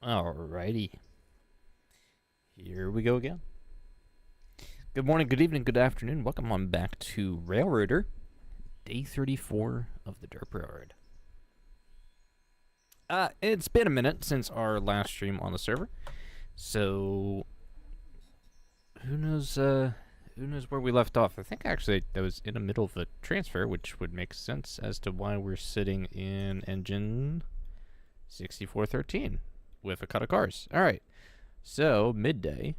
Alrighty. Here we go again. Good morning, good evening, good afternoon. Welcome on back to Railroader, day 34 of the Derp Railroad. It's been a minute since our last stream on the server, so who knows where we left off. I think actually that was in the middle of a transfer, which would make sense as to why we're sitting in engine 6413 with a cut of cars. Alright, so midday.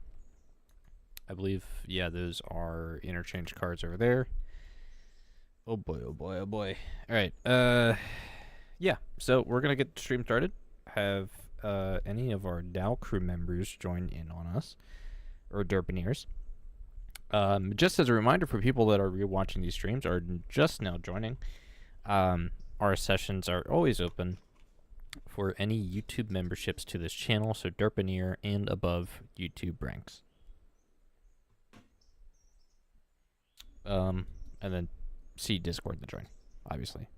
I believe, yeah, those are interchange cards over there. Oh boy, oh boy, oh boy. Alright, yeah, so we're gonna get the stream started. Have any of our Dow crew members join in on us, or Derpineers. Just as a reminder for people that are rewatching these streams or just now joining, our sessions are always open for any YouTube memberships to this channel, so Derpineer and above YouTube ranks. And then see Discord to join, obviously.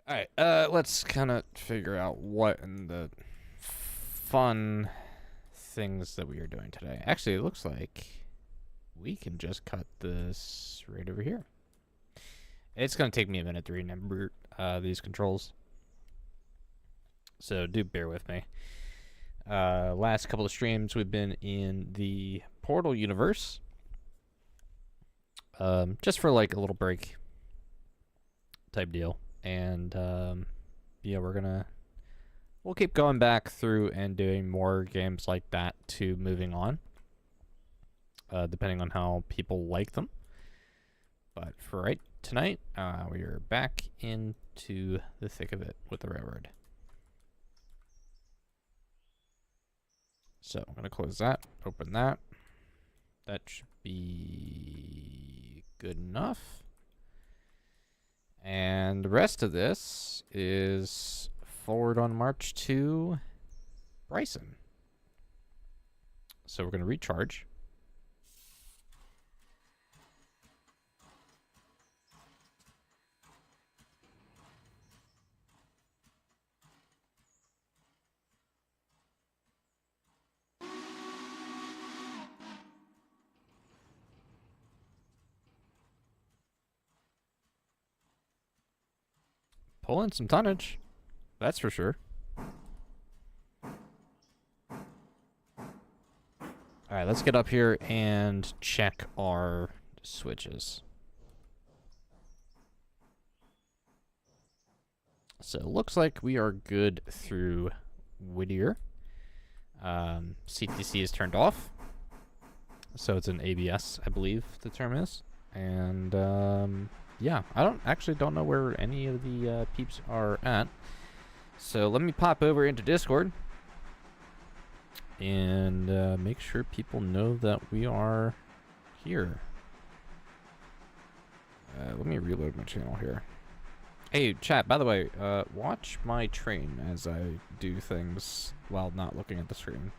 Alright, let's kind of figure out what in the fun things that we are doing today. Actually, it looks like we can just cut this right over here. It's going to take me a minute to remember these controls, so do bear with me. Last couple of streams we've been in the Portal universe. Just for like a little break type deal. And yeah, we'll keep going back through and doing more games like that to moving on, depending on how people like them. But for right tonight, we are back into the thick of it with the railroad. So I'm gonna close that, open that. That should be good enough. And the rest of this is forward on march to Bryson. So we're going to recharge. Pull in some tonnage, that's for sure. Alright, let's get up here and check our switches. So it looks like we are good through Whittier. CTC is turned off, so it's an ABS, I believe the term is. And yeah, I don't know where any of the peeps are at. So let me pop over into Discord and make sure people know that we are here. Let me reload my channel here. Hey, chat, by the way, watch my train as I do things while not looking at the screen.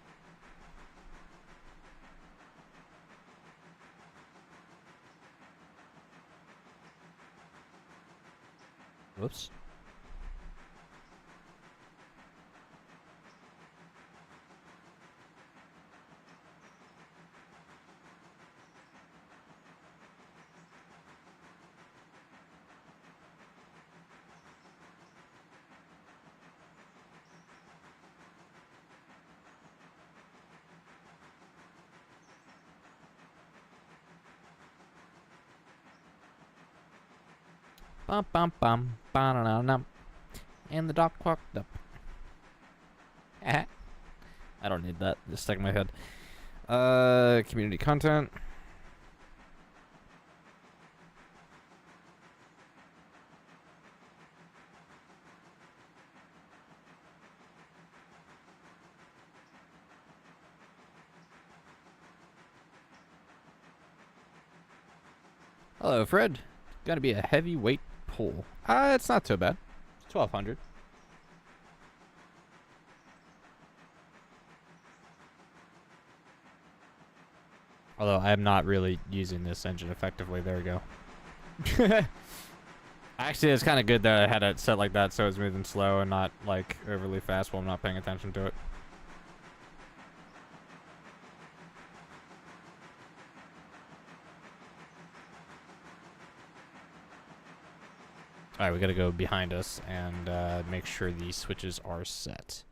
Whoops. Bum bum bum ba-na-na-na. And the dog quacked up. I don't need that. Just stuck in my head. Community content. Hello, Fred. Gonna be a heavyweight pull. It's not too bad. It's 1200. Although I am not really using this engine effectively. There we go. Actually, it's kind of good that I had it set like that so it's moving slow and not, like, overly fast while I'm not paying attention to it. Alright, we gotta go behind us and make sure the switches are set.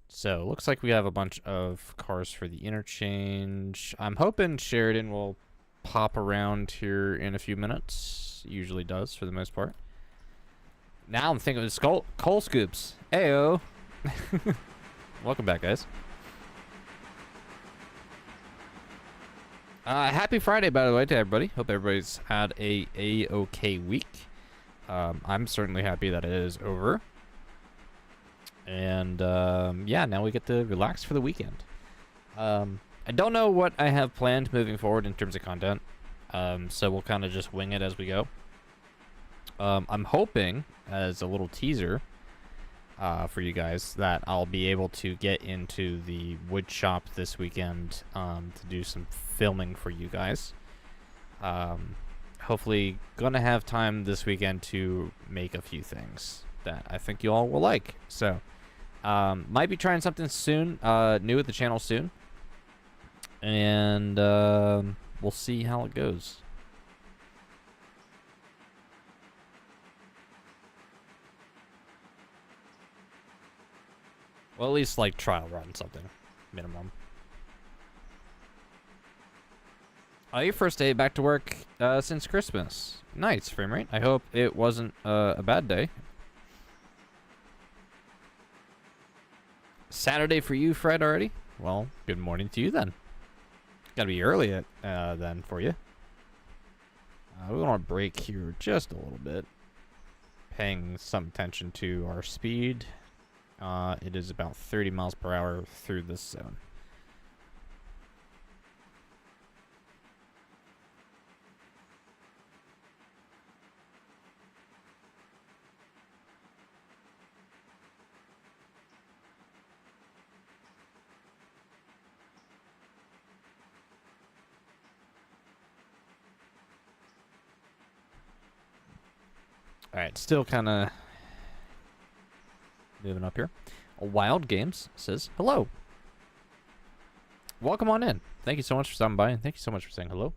So, looks like we have a bunch of cars for the interchange. I'm hoping Sheridan will pop around here in a few minutes. Usually does, for the most part. Now I'm thinking of coal scoops. Ayo. Welcome back, guys. Happy Friday, by the way, to everybody. Hope everybody's had a okay week. I'm certainly happy that it is over. And, yeah, now we get to relax for the weekend. I don't know what I have planned moving forward in terms of content. So we'll kind of just wing it as we go. I'm hoping, as a little teaser, for you guys, that I'll be able to get into the wood shop this weekend, to do some filming for you guys. Hopefully gonna have time this weekend to make a few things that I think you all will like. So, might be trying something soon, new at the channel soon. And, we'll see how it goes. Well, at least, like, trial run something. Minimum. Your first day back to work, since Christmas. Nice, frame rate. I hope it wasn't, a bad day. Saturday for you, Fred, already? Well, good morning to you, then. Gotta be early at, then, for you. We want to brake here just a little bit. Paying some attention to our speed. It is about 30 miles per hour through this zone. Alright, still kind of moving up here. Wild Games says, hello. Welcome on in. Thank you so much for stopping by, and thank you so much for saying hello.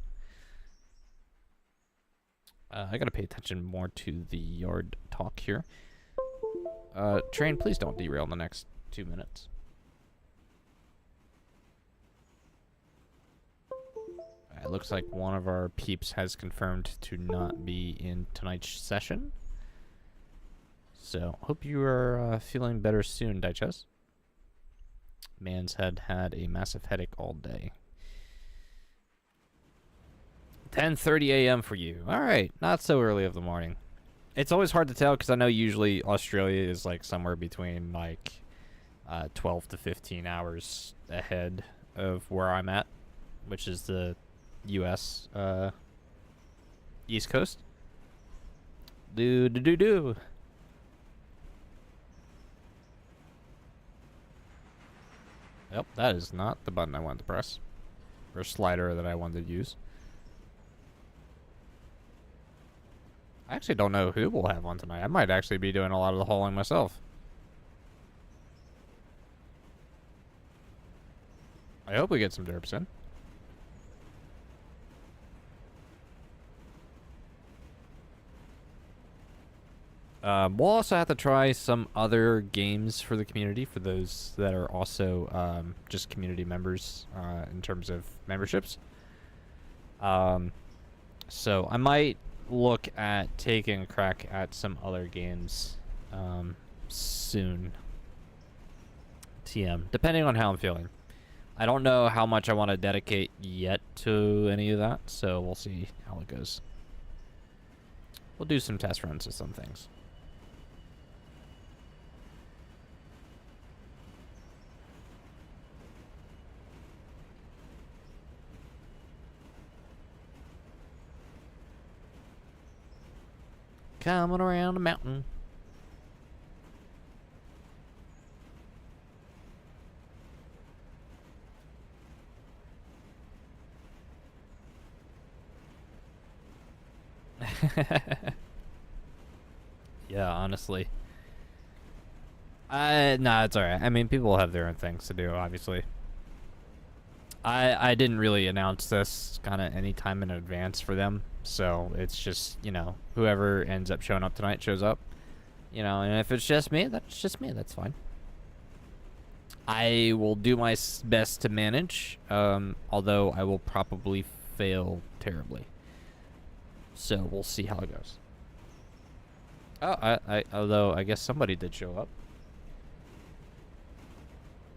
I gotta pay attention more to the yard talk here. Train, please don't derail in the next 2 minutes. It looks like one of our peeps has confirmed to not be in tonight's session. So, hope you are feeling better soon, Daichas. Man's had a massive headache all day. 10:30 a.m. for you. Alright, not so early of the morning. It's always hard to tell because I know usually Australia is like somewhere between like 12 to 15 hours ahead of where I'm at, which is the U.S. East Coast. Do. Yep, that is not the button I wanted to press. Or slider that I wanted to use. I actually don't know who we'll have on tonight. I might actually be doing a lot of the hauling myself. I hope we get some derps in. We'll also have to try some other games for the community for those that are also just community members in terms of memberships. So I might look at taking a crack at some other games soon. TM, depending on how I'm feeling. I don't know how much I want to dedicate yet to any of that, so we'll see how it goes. We'll do some test runs of some things. Coming around the mountain. Yeah, honestly. Nah, it's alright. I mean, people have their own things to do, obviously. I didn't really announce this kind of any time in advance for them, so it's just, you know, whoever ends up showing up tonight shows up. You know, and if it's just me, that's just me. That's fine. I will do my best to manage, although I will probably fail terribly. So we'll see how it goes. Oh, although I guess somebody did show up.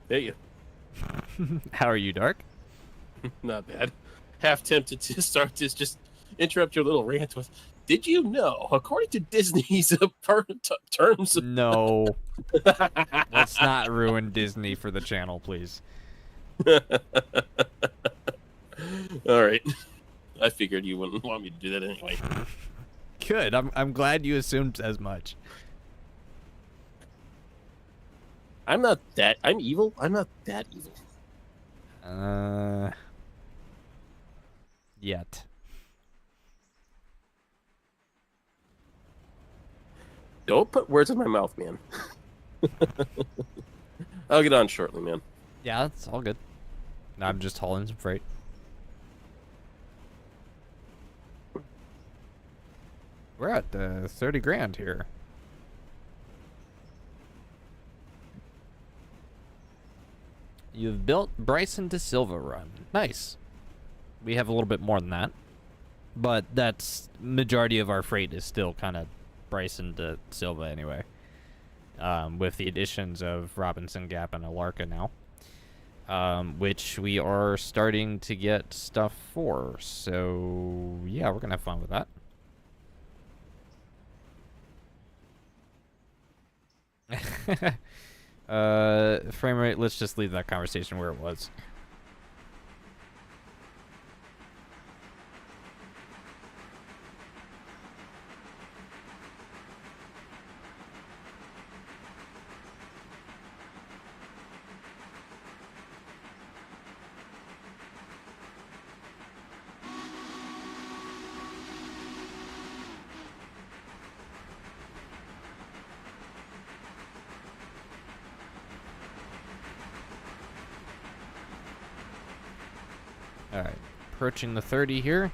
Hey, you. How are you, Dark? Not bad. Half tempted to start this, just interrupt your little rant with, did you know, according to Disney's terms... No. Let's not ruin Disney for the channel, please. All right. I figured you wouldn't want me to do that anyway. Good. I'm glad you assumed as much. I'm not that... I'm evil? I'm not that evil. Yet. Don't put words in my mouth, man. I'll get on shortly, man. Yeah, it's all good. I'm just hauling some freight. We're at 30 grand here. You've built Bryson to Silva run. Nice. We have a little bit more than that. But that's majority of our freight is still kind of Bryson to Silva anyway. With the additions of Robinson Gap and Alara now. Which we are starting to get stuff for. So, yeah, we're going to have fun with that. Frame rate, let's just leave that conversation where it was. Alright, approaching the 30 here.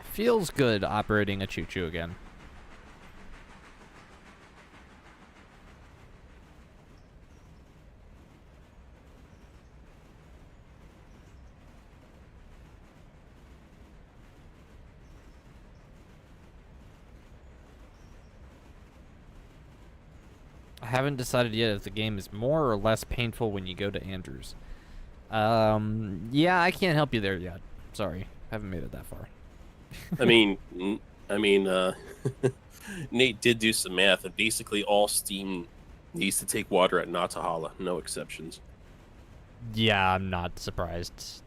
Feels good operating a choo-choo again. I haven't decided yet if the game is more or less painful when you go to Andrews. Yeah, I can't help you there yet. Sorry, haven't made it that far. I mean, Nate did do some math, and basically all Steam needs to take water at Natahala, no exceptions. Yeah, I'm not surprised.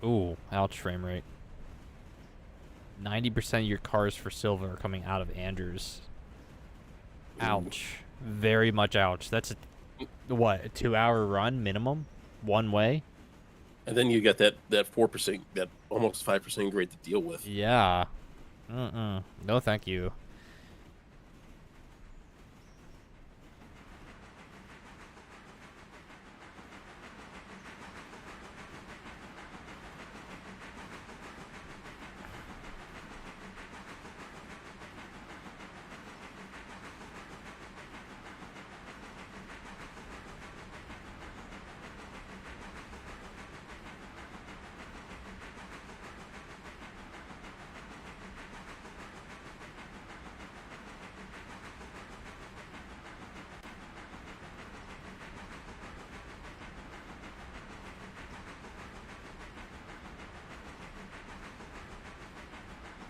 Ooh, ouch frame rate. 90% of your cars for Silva are coming out of Andrews. Ouch. Very much ouch. That's what, a 2-hour run minimum? One way? And then you got that 4%, that almost 5% grade to deal with. Yeah. No, thank you.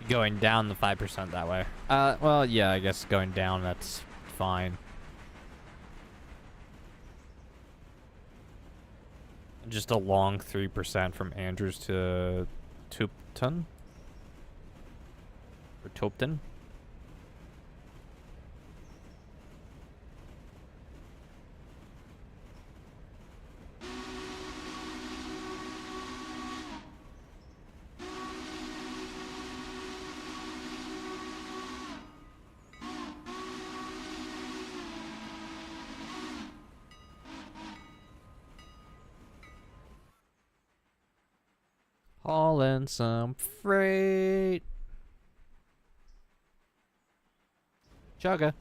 Going down the 5% that way. Well, yeah, I guess going down, that's fine. Just a long 3% from Andrews to Tupton? Or Topton? Hauling some freight. Chugga.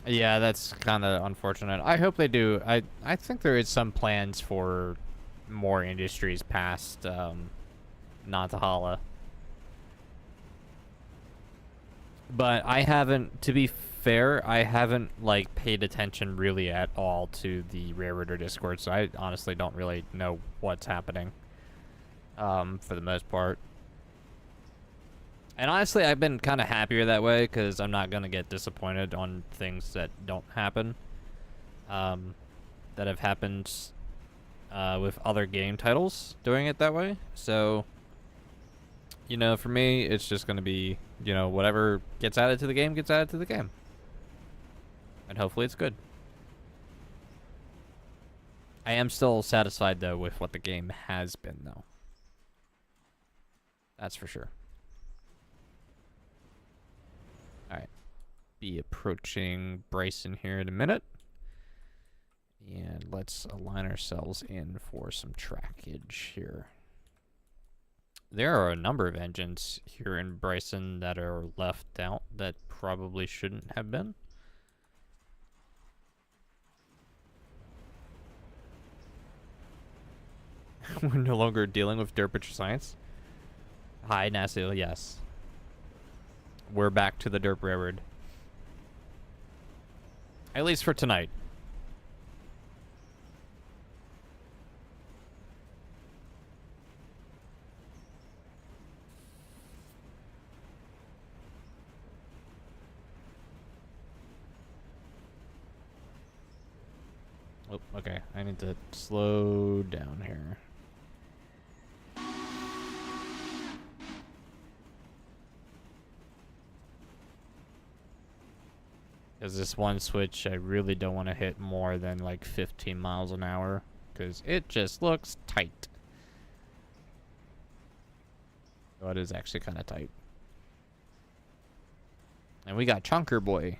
Yeah, that's kind of unfortunate. I hope they do. I think there is some plans for more industries past Nantahala. But I haven't, to be fair, I haven't like paid attention really at all to the Railroader Discord, so I honestly don't really know what's happening for the most part. And honestly, I've been kind of happier that way because I'm not going to get disappointed on things that don't happen. That have happened with other game titles doing it that way. So, you know, for me, it's just going to be, you know, whatever gets added to the game gets added to the game. And hopefully it's good. I am still satisfied, though, with what the game has been, though. That's for sure. Alright. Be approaching Bryson here in a minute. And let's align ourselves in for some trackage here. There are a number of engines here in Bryson that are left out that probably shouldn't have been. We're no longer dealing with Derp science. Hi, Nasu, yes. We're back to the Derp Railroad. At least for tonight. Oh, okay. I need to slow down here. Because this one switch, I really don't want to hit more than like 15 miles an hour. Because it just looks tight. Oh, it is actually kind of tight. And we got Chunker Boy.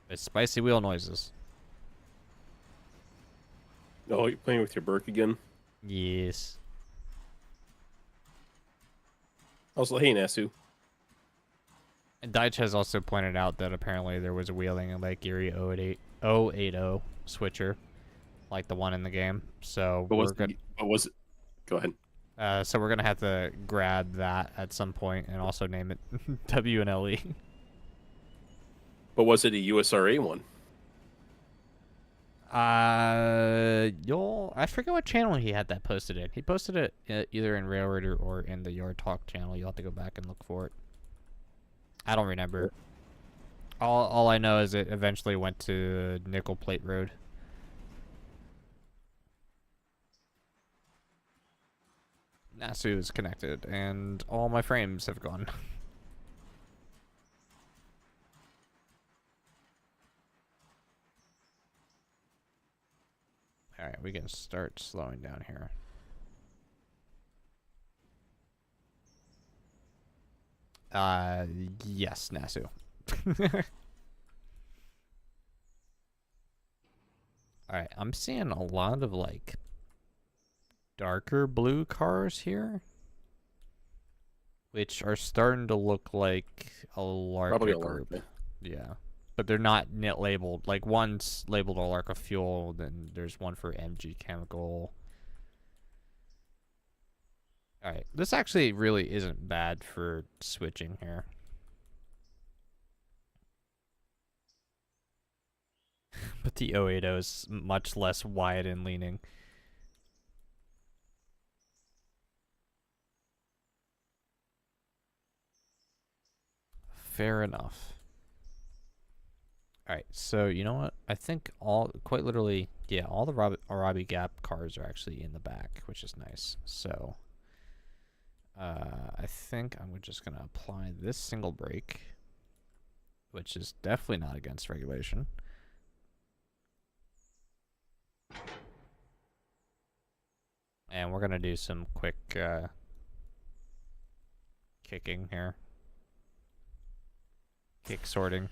With spicy wheel noises. Oh, you're playing with your Berk again? Yes. Also, hey, Nasu. And Deitch has also pointed out that apparently there was a wheeling in Lake Erie 080 switcher, like the one in the game. So What was it? Go ahead. So we're gonna have to grab that at some point and also name it WNLE. But was it a USRA one? I forget what channel he had that posted in. He posted it either in Railroader or in the Yard Talk channel. You'll have to go back and look for it. I don't remember. All I know is it eventually went to Nickel Plate Road. Nasu is connected, and all my frames have gone. Alright, we can start slowing down here. Yes, Nasu. Alright, I'm seeing a lot of, like, darker blue cars here. Which are starting to look like Alara Probably group. Alara. Yeah. But they're not net labeled. Like, one's labeled Alara Fuel, then there's one for MG Chemical. Alright, this actually really isn't bad for switching here. But the 080 is much less wide and leaning. Fair enough. All right, so you know what? I think quite literally, yeah, all the Arabi Gap cars are actually in the back, which is nice. So, I think I'm just gonna apply this single brake, which is definitely not against regulation. And we're gonna do some quick kicking here, kick sorting.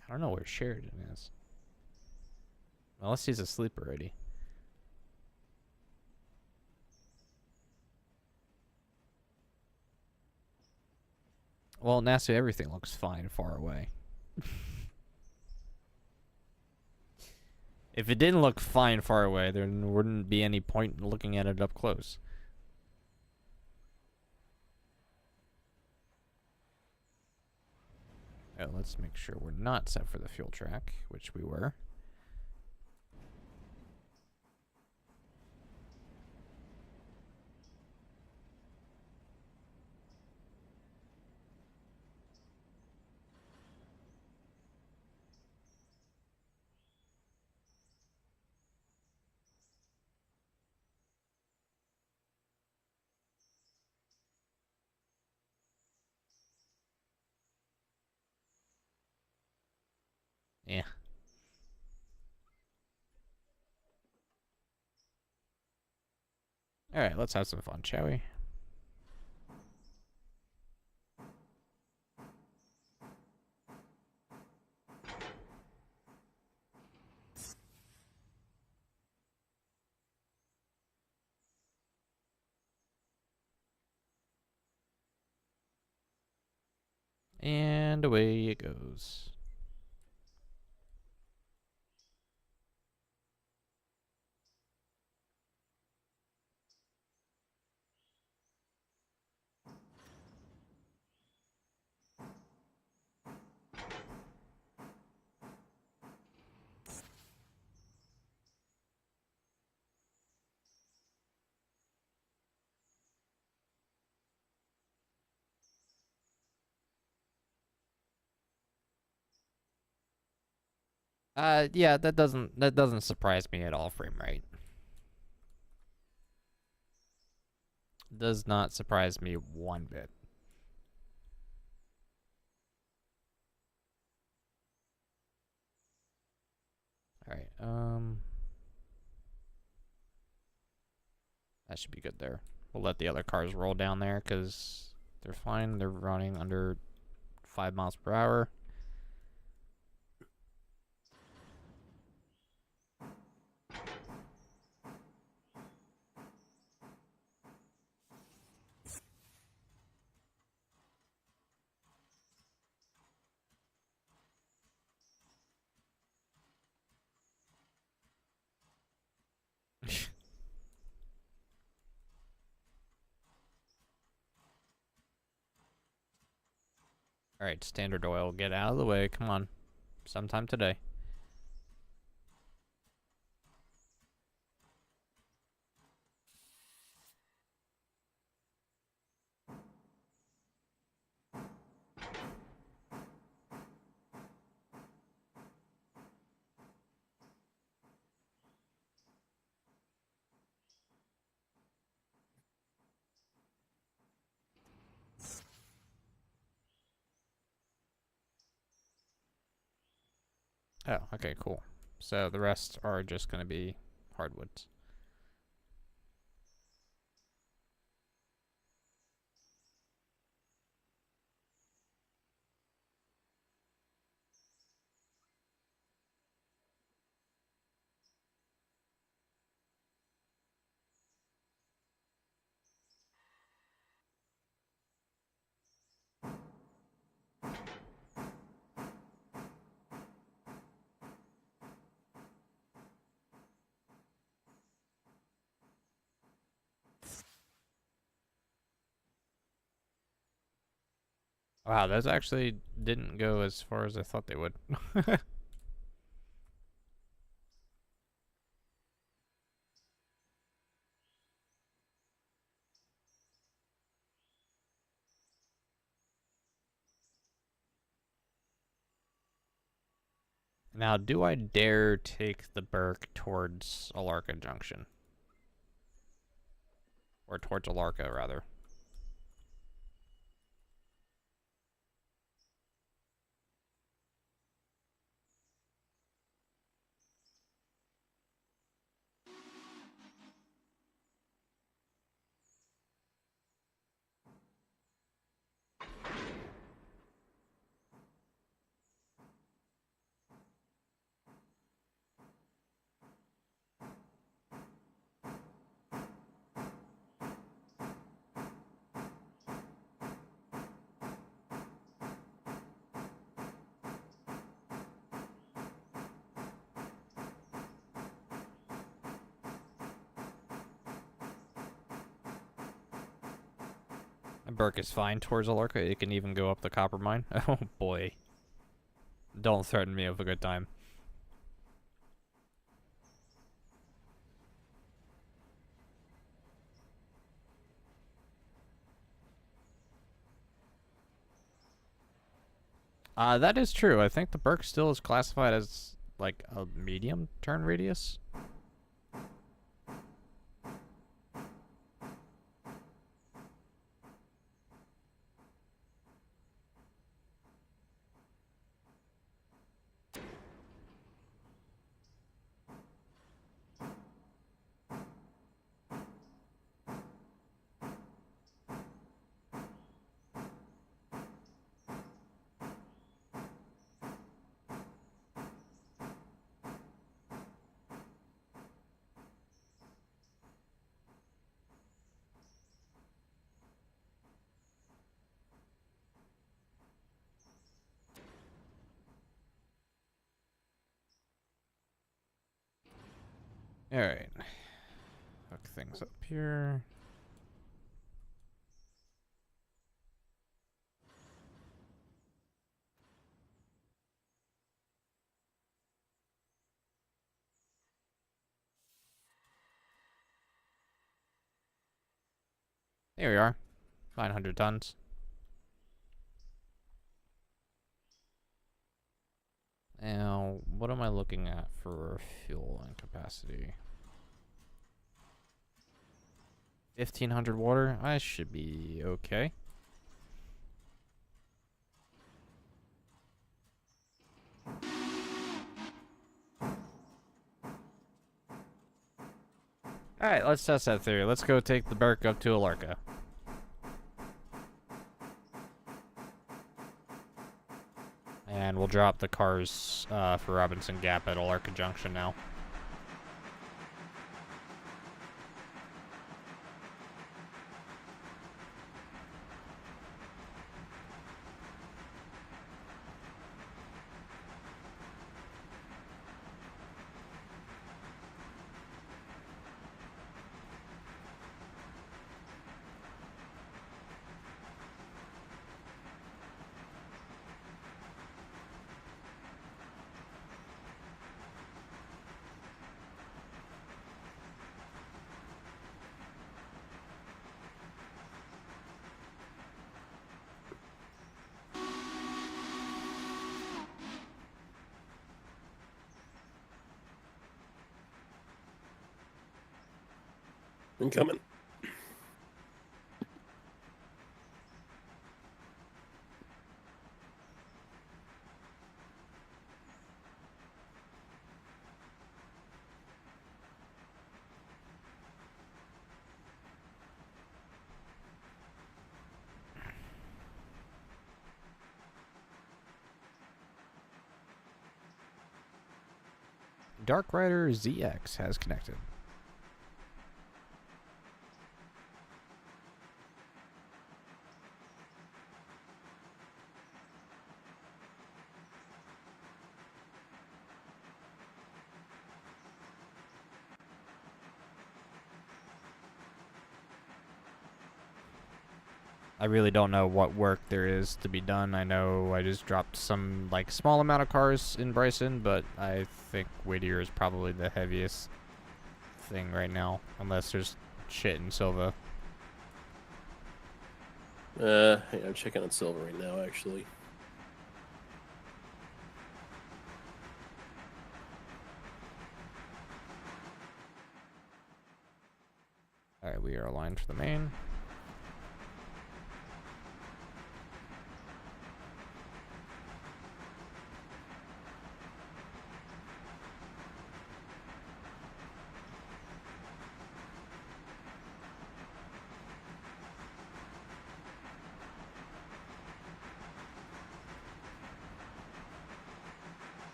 I don't know where Sheridan is. Unless he's asleep already. Well, NASA, everything looks fine far away. If it didn't look fine far away, there wouldn't be any point in looking at it up close. Oh, let's make sure we're not set for the fuel track, which we were. Yeah. Alright, let's have some fun, shall we? And away it goes. Yeah, that doesn't surprise me at all, frame rate. Does not surprise me one bit. Alright, that should be good there. We'll let the other cars roll down there, because they're fine. They're running under 5 miles per hour. Alright, Standard Oil, get out of the way. Come on. Sometime today. Oh, okay, cool. So the rest are just going to be hardwoods. Wow, those actually didn't go as far as I thought they would. Now, do I dare take the Berk towards Alarka Junction? Or towards Alarka, rather. Berk is fine towards Alarka. It can even go up the copper mine. Oh boy. Don't threaten me with a good time. That is true. I think the Berk still is classified as, like, a medium turn radius. Alright. Hook things up here. There we are. 900 tons. Now, what am I looking at for fuel and capacity? 1,500 water? I should be okay. Alright, let's test that theory. Let's go take the Berk up to Alarka. And we'll drop the cars for Robinson Gap at Alarka Junction now. Incoming. Dark Rider ZX has connected. I really don't know what work there is to be done. I know I just dropped some, like, small amount of cars in Bryson, but I think Whittier is probably the heaviest thing right now, unless there's shit in Silva. Yeah, I'm checking on Silver right now, actually. Alright, we are aligned for the main.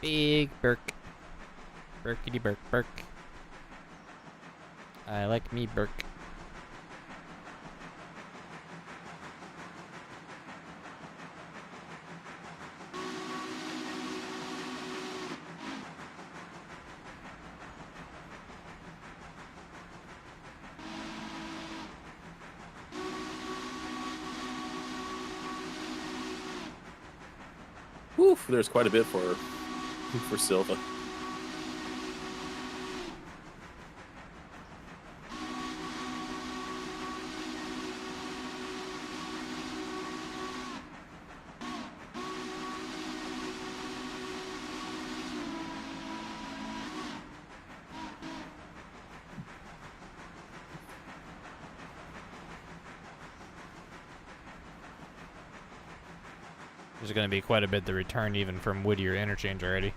Big Berk. Berkity Berk Berk. I like me Berk. Woof, there's quite a bit for Silva. There's going to be quite a bit to return even from Whittier interchange already.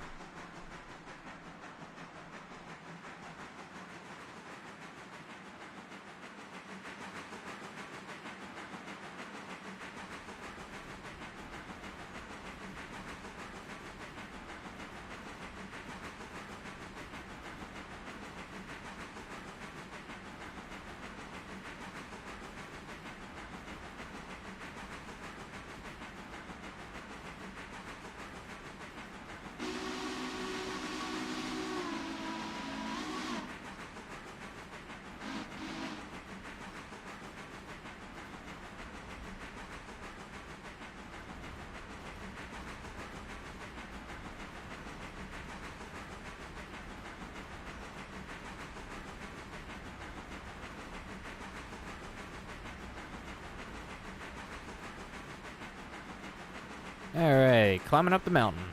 Alright, climbing up the mountain.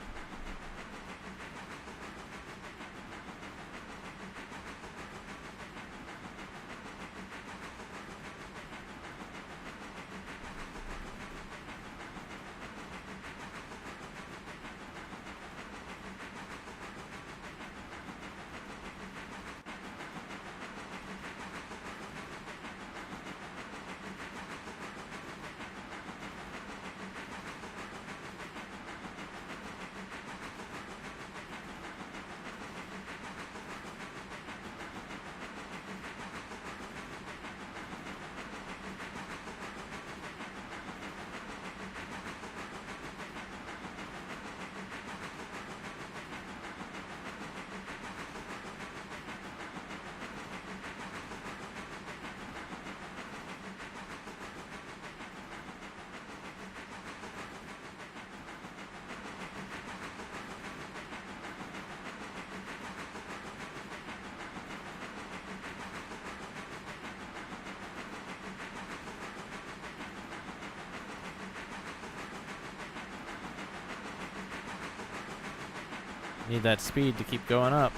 Need that speed to keep going up.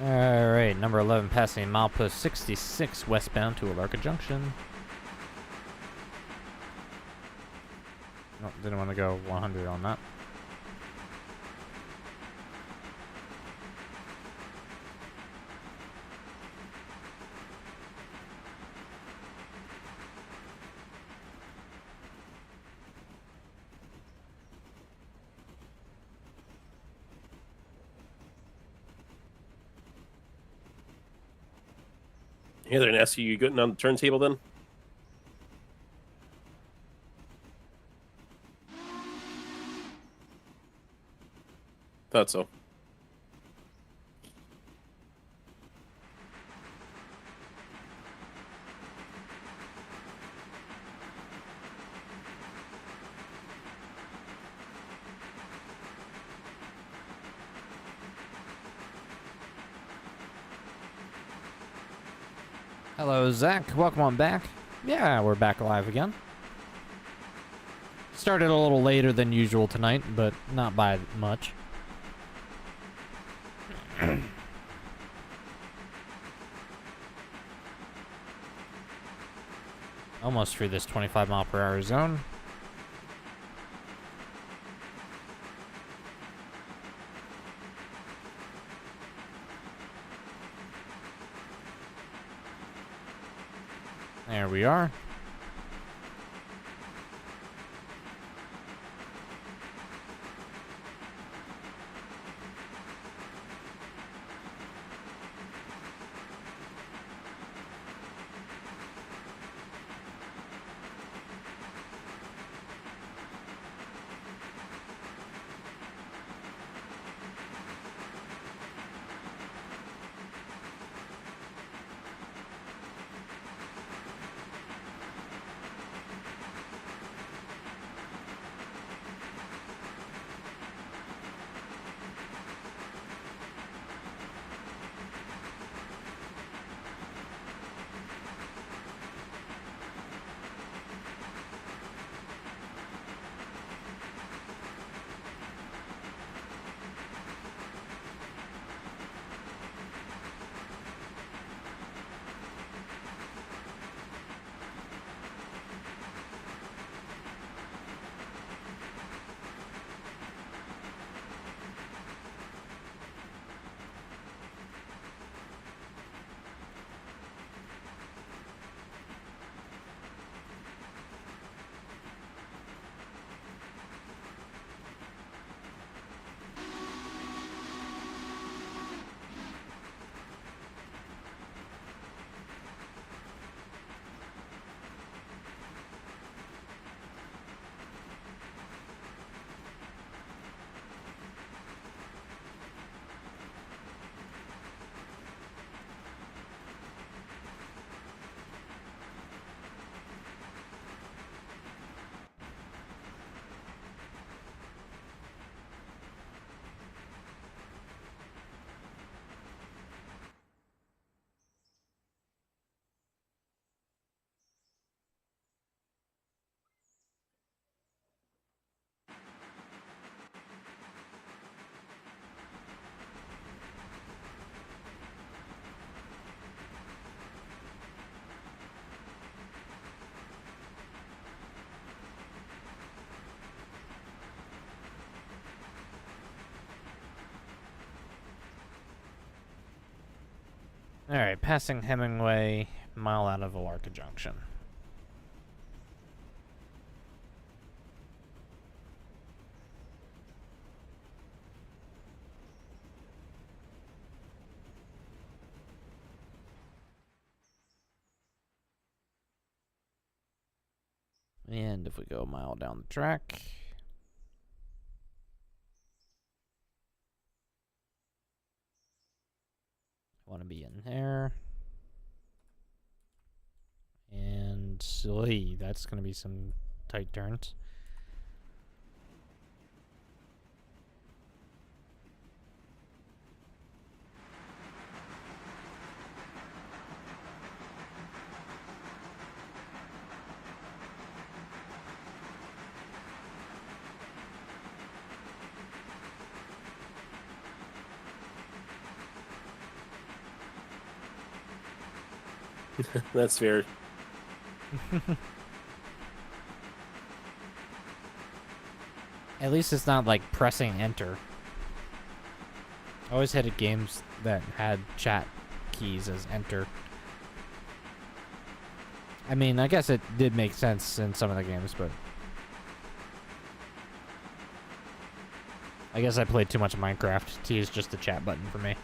Alright, number 11 passing milepost 66 westbound to Alara Junction. Nope, didn't want to go 100 on that. Hey there, Nessie. You getting on the turntable then? Thought so. Hello, Zach. Welcome on back. Yeah, we're back alive again. Started a little later than usual tonight, but not by much. Almost through this 25 mile per hour zone. There we are. Alright, passing Hemingway, mile out of Alara Junction. And if we go a mile down the track, want to be in there. And silly, that's going to be some tight turns. That's fair. At least it's not like pressing enter. I always hated games that had chat keys as enter. I mean, I guess it did make sense in some of the games, but I guess I played too much Minecraft to use just the chat button for me.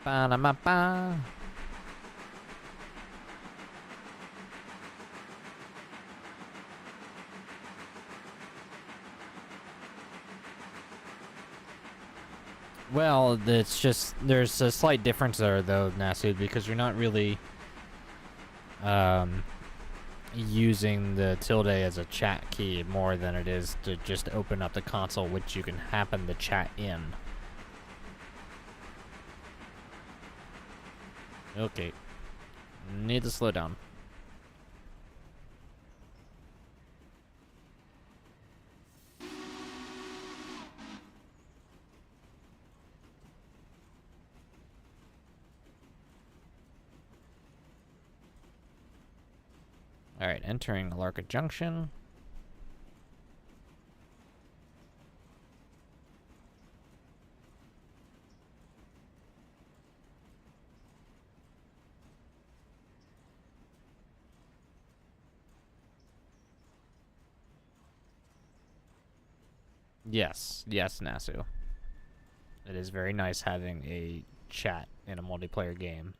Ba-da-ma-ba. Well, it's just there's a slight difference there, though, Nasu, because you're not really um, using the tilde as a chat key more than it is to just open up the console, which you can happen to chat in. Okay, need to slow down. All right, entering Alara Junction. Yes, yes, Nasu. It is very nice having a chat in a multiplayer game.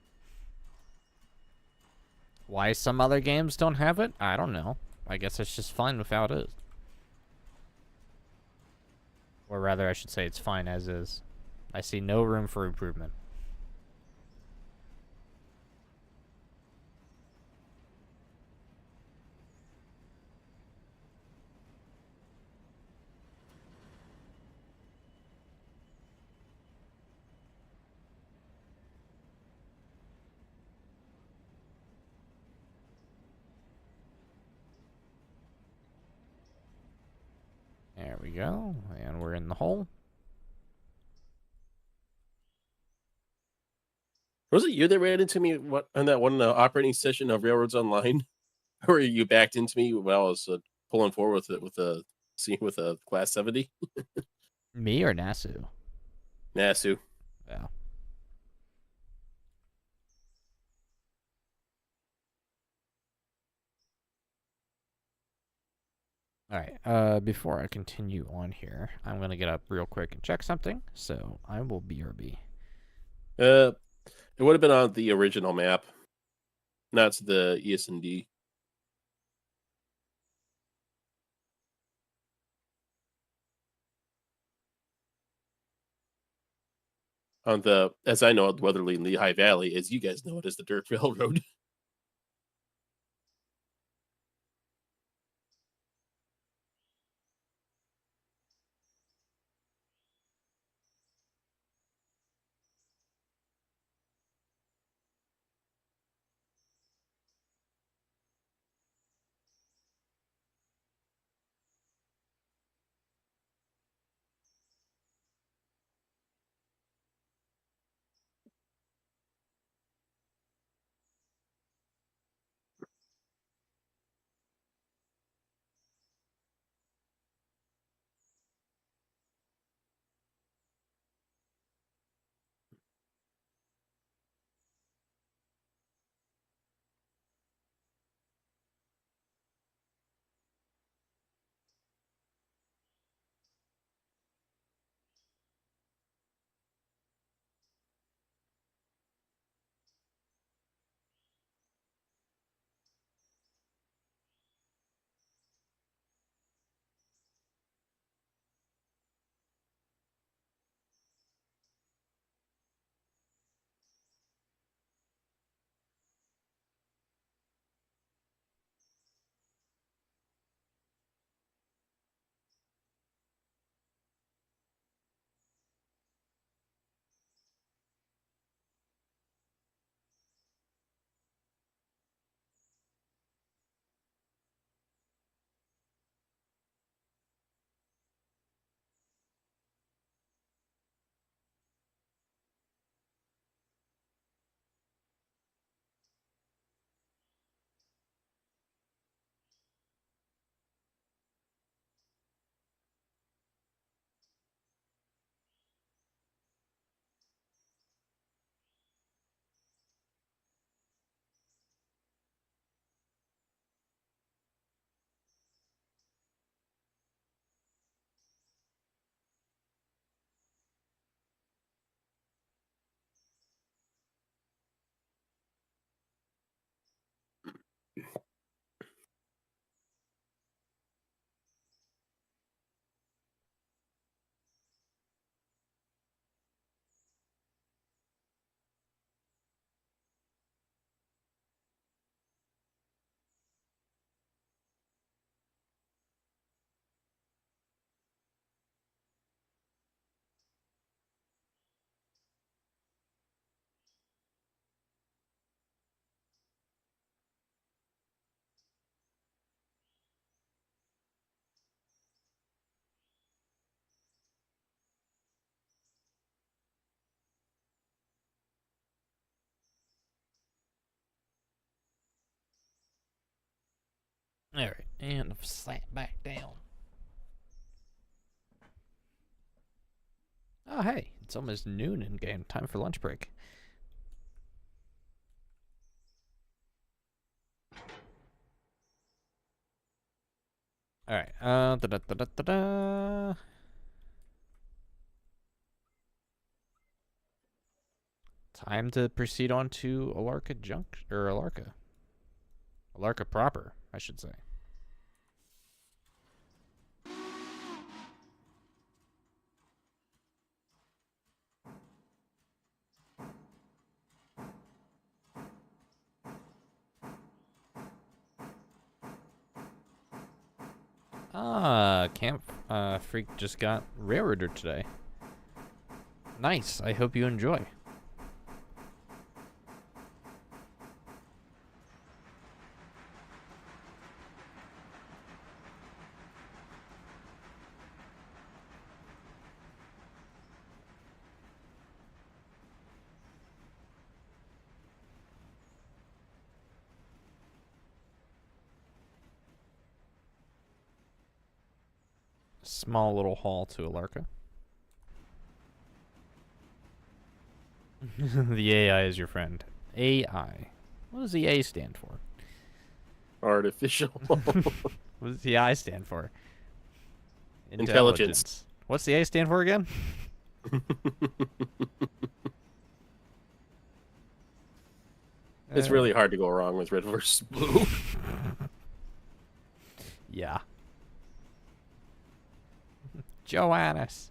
Why some other games don't have it? I don't know. I guess it's just fine without it. Or rather, I should say it's fine as is. I see no room for improvement. There we go. And we're in the hole. Was it you that ran into me on that one operating session of Railroads Online, where you backed into me when I was pulling forward with a class 70? Me or Nasu? Nasu. Yeah. Alright, before I continue on here, I'm gonna get up real quick and check something, so I will BRB. It would have been on the original map, not the ES&D. On the, as I know it, Weatherly and Lehigh Valley, as you guys know it, as the Dirt Railroad. All right, and sat back down. Oh, hey, it's almost noon in game. Time for lunch break. All right. Time to proceed on to Alarka Junction or Alarka proper, I should say. Camp Freak just got railroaded today. Nice. I hope you enjoy. Small little haul to Alarka. The AI is your friend. AI. What does the A stand for? Artificial What does the I stand for? intelligence. What's the A stand for again? It's really hard to go wrong with red versus blue. Yeah. Joannis.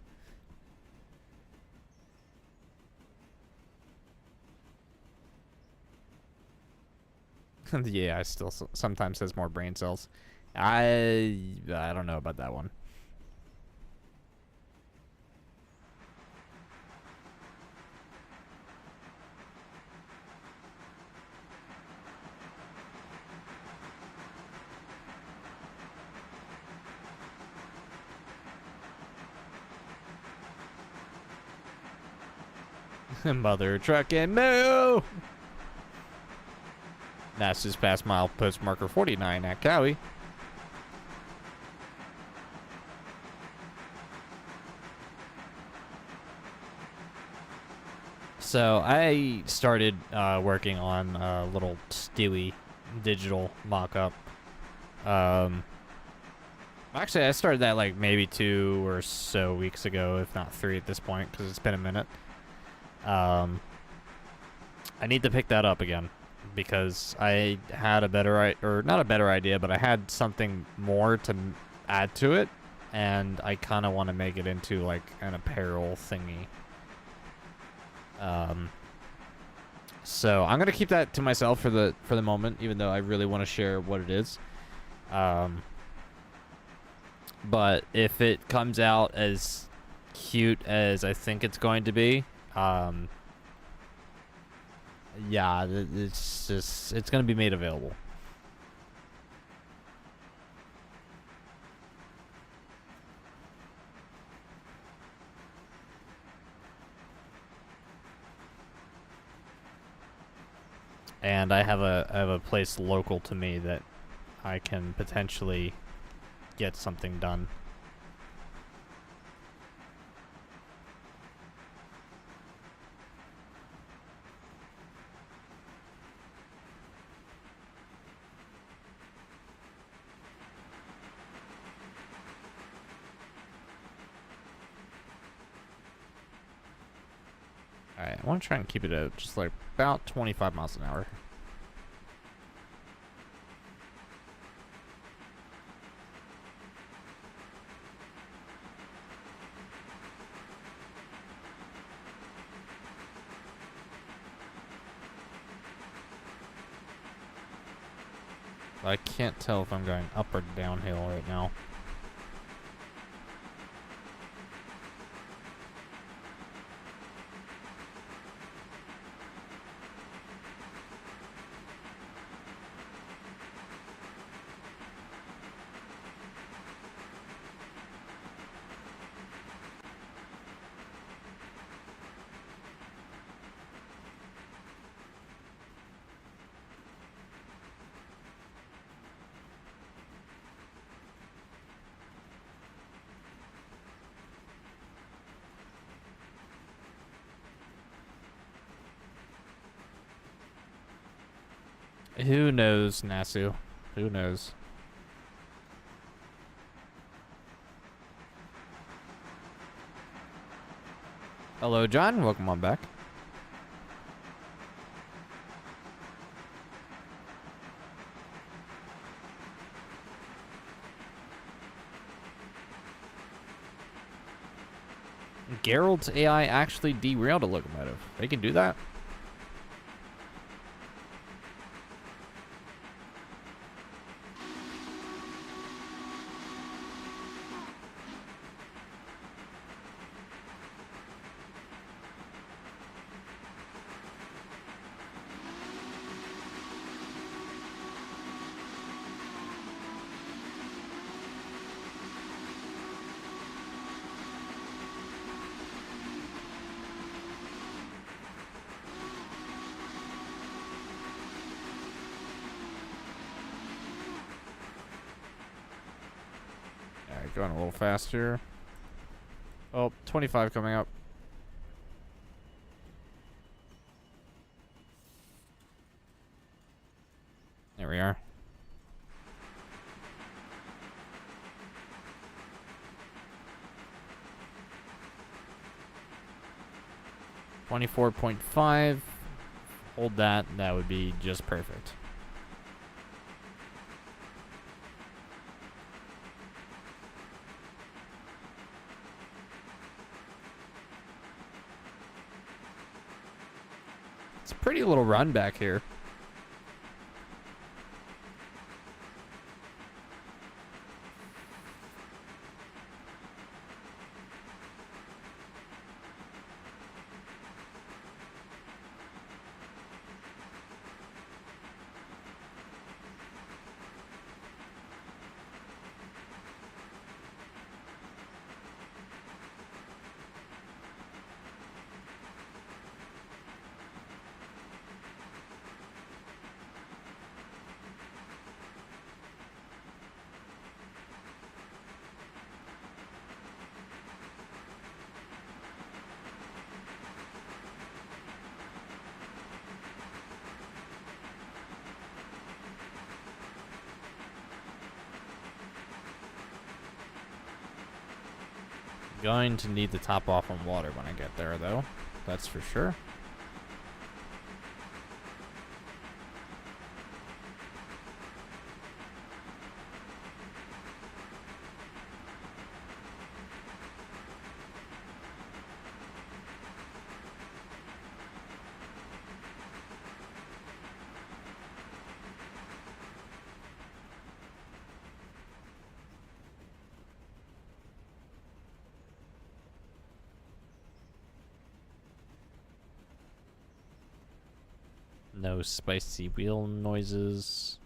The AI still sometimes has more brain cells. I don't know about that one. Mother trucking, no! Fastest past mile post marker 49 at Cowie. So I started working on a little Stewie digital mock-up. Actually, I started that like maybe 2 or so weeks ago, if not 3 at this point, because it's been a minute. I need to pick that up again because I had a better, or not a better idea, but I had something more to add to it, and I kind of want to make it into like an apparel thingy. So I'm gonna keep that to myself for the moment, even though I really want to share what it is. But if it comes out as cute as I think it's going to be, yeah, it's gonna be made available. And I have a place local to me that I can potentially get something done. Alright, I want to try and keep it at just like about 25 miles an hour. I can't tell if I'm going up or downhill right now. Who knows, Nasu? Who knows? Hello, John. Welcome on back. Geralt's AI actually derailed a locomotive. They can do that? Alright, going a little faster. Oh, 25 coming up. There we are. $24.5. Hold that. That would be just perfect. It's a pretty little run back here. Going to need to top off on water when I get there, though. That's for sure. No spicy wheel noises.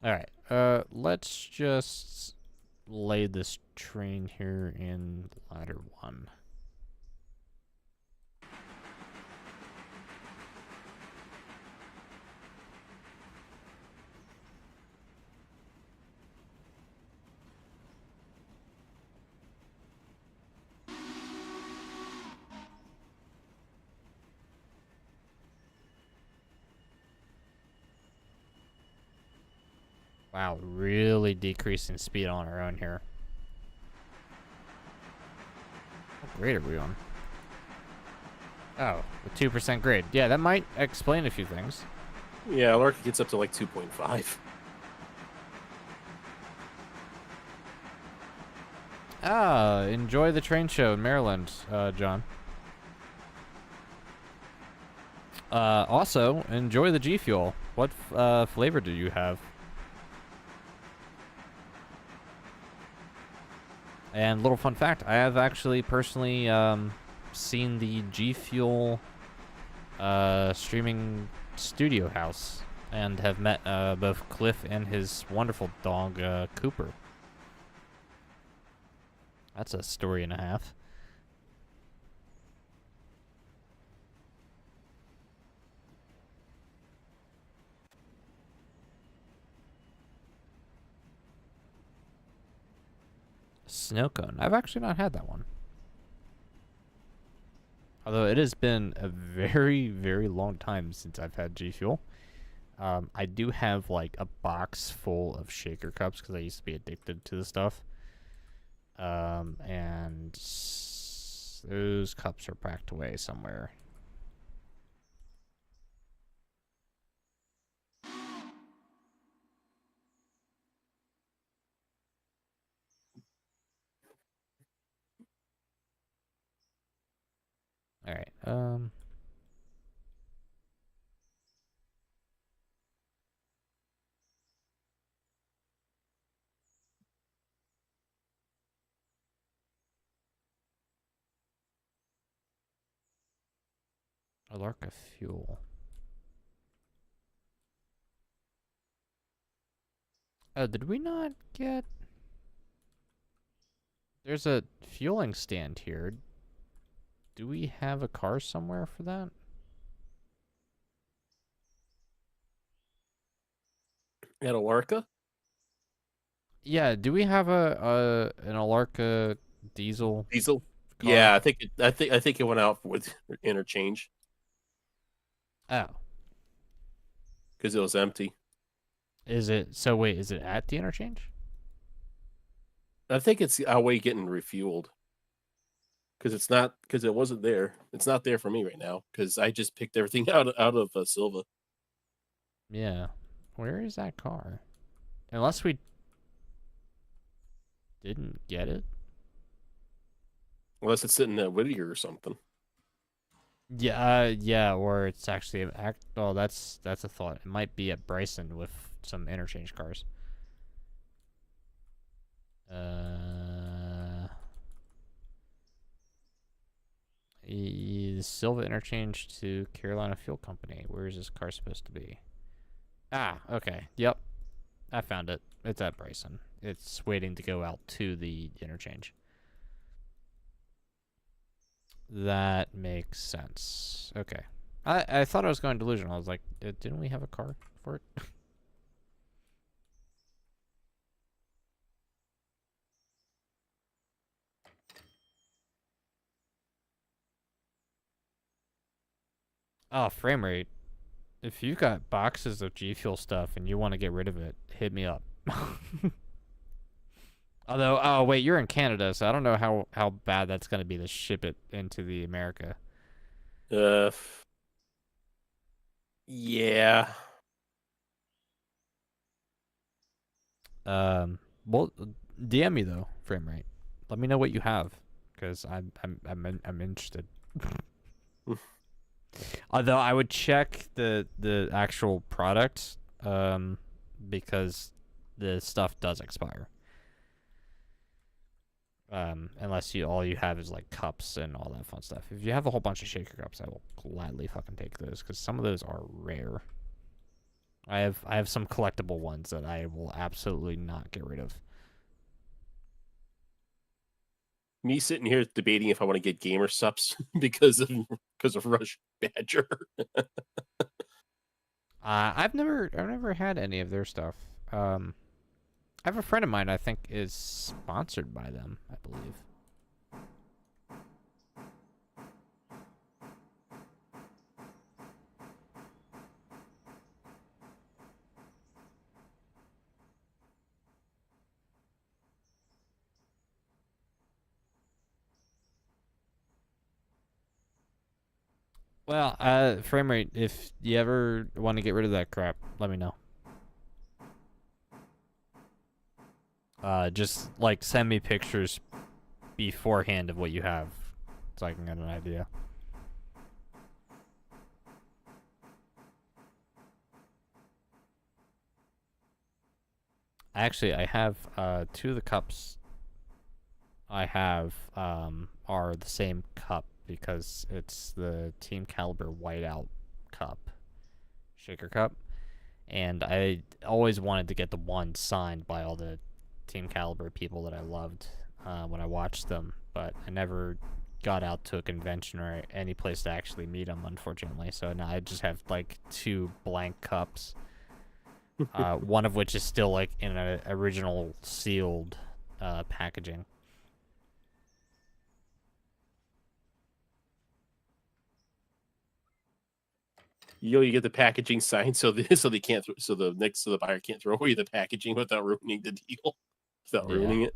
All right, let's just lay this train here in ladder 1. Wow, really decreasing speed on our own here. What grade are we on? Oh, the 2% grade. Yeah, that might explain a few things. Yeah, Alara gets up to like 2.5. Ah, enjoy the train show in Maryland, John. Also, enjoy the G Fuel. What flavor do you have? And little fun fact, I have actually personally seen the G Fuel streaming studio house and have met both Cliff and his wonderful dog, Cooper. That's a story and a half. Snow cone. I've actually not had that one. Although it has been a very, very long time since I've had G Fuel. I do have like a box full of shaker cups because I used to be addicted to the stuff. And those cups are packed away somewhere. All right. Alara fuel. Oh, did we not get? There's a fueling stand here. Do we have a car somewhere for that? At Alarka? Yeah, do we have an Alara diesel Diesel? car? Yeah, I think it went out with interchange Oh. because it was empty. Is it so wait, is it at the interchange? I think it's our way getting refueled. Because it wasn't there. It's not there for me right now because I just picked everything out of Silva. Yeah. Where is that car? Unless we didn't get it. Unless it's sitting at Whittier or something. Yeah, or it's actually oh, that's a thought. It might be at Bryson with some interchange cars. The Silva interchange to Carolina Fuel Company. Where is this car supposed to be? Ah, okay. Yep. I found it. It's at Bryson. It's waiting to go out to the interchange. That makes sense. Okay. I thought I was going delusional. I was like, didn't we have a car for it? Oh, frame rate. If you've got boxes of G Fuel stuff and you want to get rid of it, hit me up. Although, oh wait, you're in Canada, so I don't know how bad that's gonna be to ship it into the America. Yeah. Well, DM me though, frame rate. Let me know what you have, because I'm interested. Although I would check the actual product, because the stuff does expire. Unless all you have is like cups and all that fun stuff. If you have a whole bunch of shaker cups, I will gladly fucking take those because some of those are rare. I have some collectible ones that I will absolutely not get rid of. Me sitting here debating if I want to get gamer subs because of Rush Badger. I've never had any of their stuff. I have a friend of mine I think is sponsored by them, I believe. Well, frame rate, if you ever want to get rid of that crap, let me know. Just like send me pictures beforehand of what you have so I can get an idea. Actually, I have two of the cups I have are the same cup because it's the Team Caliber Whiteout cup, shaker cup, and I always wanted to get the one signed by all the Team Caliber people that I loved. when I watched them, but I never got out to a convention or any place to actually meet them, unfortunately. So now I just have like two blank cups, one of which is still like in an original sealed packaging. You get the packaging signed so so they can't so the buyer can't throw away the packaging without ruining the deal, without Yeah. ruining it.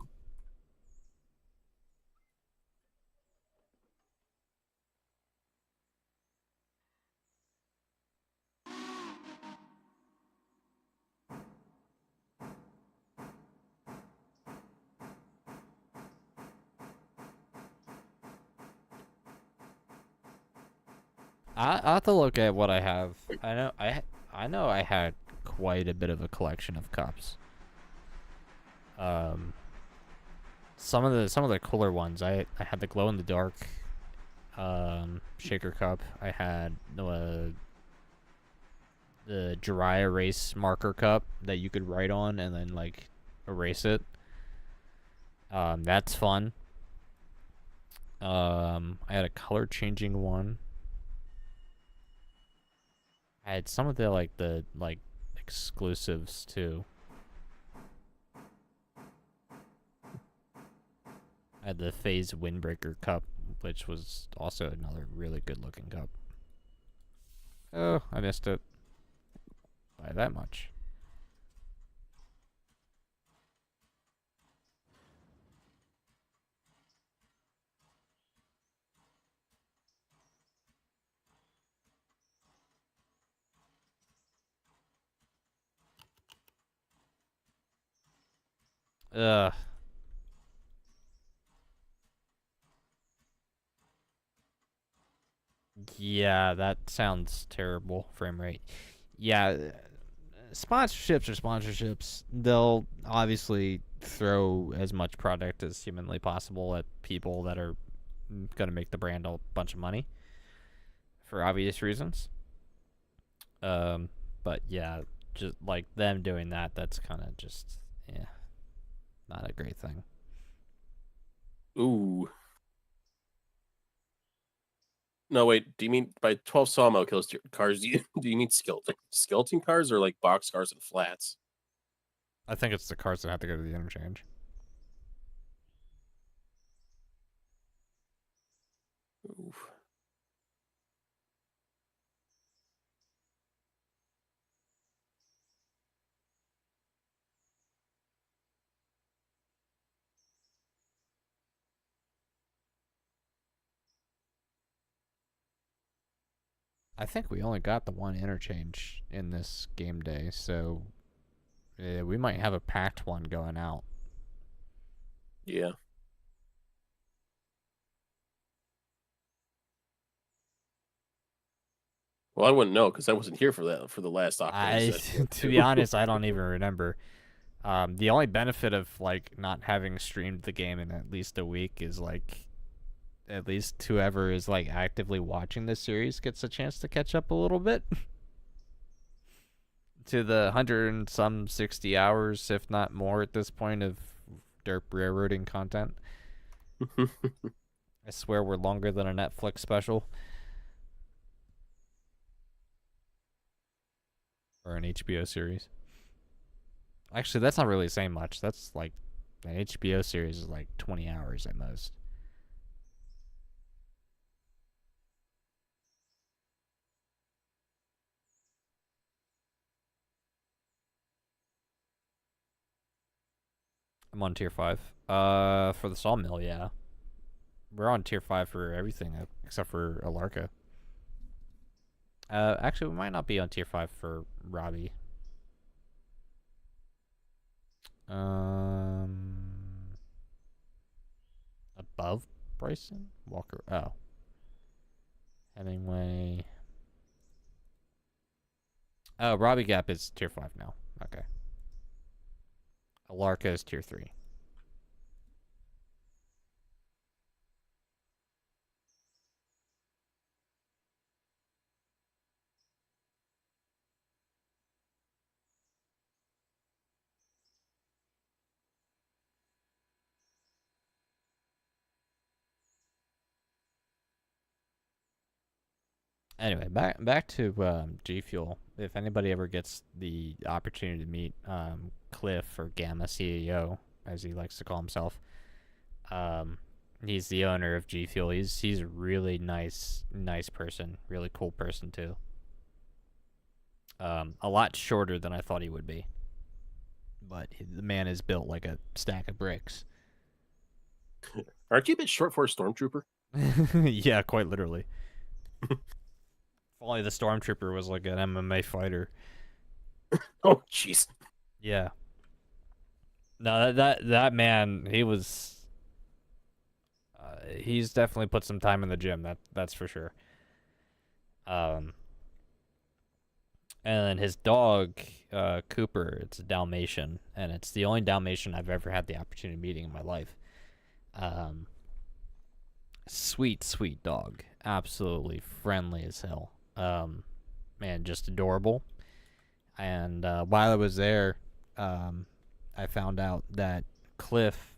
I have to look at what I have. I know I had quite a bit of a collection of cups. Um, some of the cooler ones. I had the glow in the dark shaker cup. I had the dry erase marker cup that you could write on and then like erase it. That's fun. I had a color changing one. I had some of the exclusives too. I had the Phase Windbreaker cup, which was also another really good looking cup. Oh, I missed it by that much. Ugh. Yeah, that sounds terrible. Frame rate. Yeah, sponsorships are sponsorships. They'll obviously throw as much product as humanly possible at people that are going to make the brand a bunch of money for obvious reasons. Um, but yeah, just like them doing that, that's kind of just yeah, not a great thing. Ooh. No, wait. Do you mean by 12 sawmill kills cars? Do you mean skeleton cars or like box cars and flats? I think it's the cars that have to go to the interchange. Oof. I think we only got the one interchange in this game day, so we might have a packed one going out. Yeah. Well, I wouldn't know because I wasn't here for that for the last Octane I, session. to be honest, I don't even remember. The only benefit of like not having streamed the game in at least a week is like at least whoever is like actively watching this series gets a chance to catch up a little bit to the 160 hours, if not more, at this point of Derp railroading content. I swear we're longer than a Netflix special or an HBO series. Actually, that's not really saying much. That's like an HBO series is like 20 hours at most. I'm on tier 5. For the sawmill, yeah. We're on tier 5 for everything except for Alarka. Actually, we might not be on tier 5 for Robbie. Um, Above Bryson? Walker. Oh. Hemingway. Oh, Robbie Gap is tier 5 now. Okay. Alarka is tier 3. Anyway, back to G Fuel. If anybody ever gets the opportunity to meet Cliff, or Gamma CEO, as he likes to call himself, um, he's the owner of G Fuel. He's a really nice person, really cool person too. A lot shorter than I thought he would be, but the man is built like a stack of bricks. Aren't you a bit short for a stormtrooper? Yeah, quite literally. If only the stormtrooper was like an MMA fighter. Oh, jeez. Yeah. No, that man, he's definitely put some time in the gym. That's for sure. Um, and then his dog, Cooper, it's a Dalmatian, and it's the only Dalmatian I've ever had the opportunity of meeting in my life. Um, sweet dog, absolutely friendly as hell. Man, just adorable. And while I was there, I found out that Cliff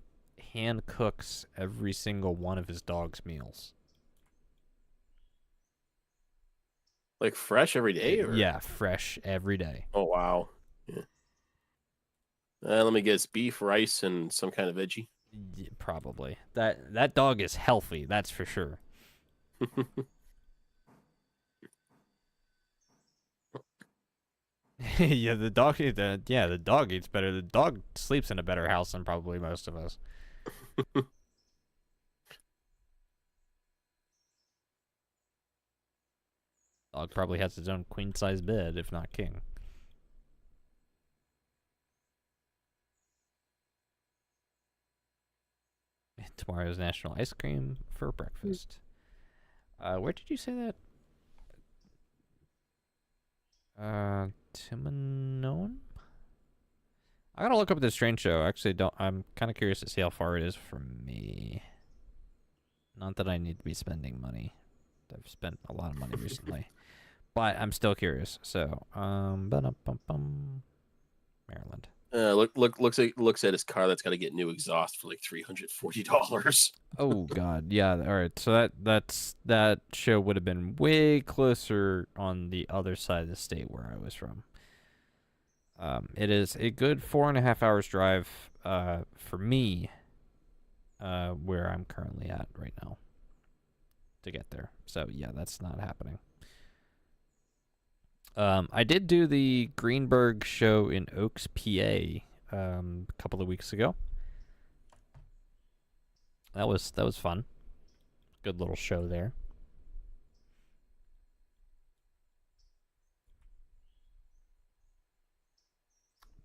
hand cooks every single one of his dog's meals. Like fresh every day, or? Yeah, fresh every day. Oh, wow. Yeah. Let me guess, beef, rice, and some kind of veggie. Probably. That dog is healthy, that's for sure. Yeah, the dog eats better. The dog sleeps in a better house than probably most of us. Dog probably has his own queen size bed, if not king. Tomorrow's National Ice Cream for breakfast. Where did you say that? Timonon? I gotta look up this train show. Actually, don't. I'm kind of curious to see how far it is from me. Not that I need to be spending money. I've spent a lot of money recently, but I'm still curious. So, Maryland. Looks at his car that's got to get new exhaust for like $340. Oh God, yeah. All right, so that show would have been way closer on the other side of the state where I was from. It is a good 4.5 hours drive, for me, where I'm currently at right now, to get there. So yeah, that's not happening. I did do the Greenberg show in Oaks, PA, a couple of weeks ago. That was fun. Good little show there.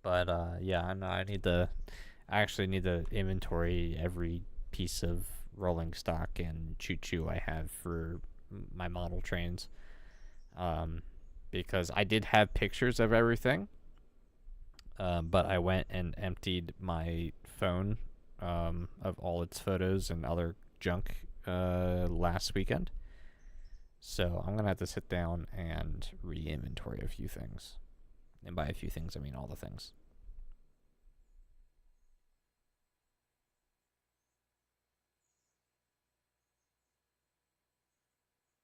But yeah, I actually need to inventory every piece of rolling stock and choo-choo I have for my model trains. Because I did have pictures of everything, but I went and emptied my phone, of all its photos and other junk, last weekend. So I'm gonna have to sit down and re-inventory a few things. And by a few things, I mean all the things.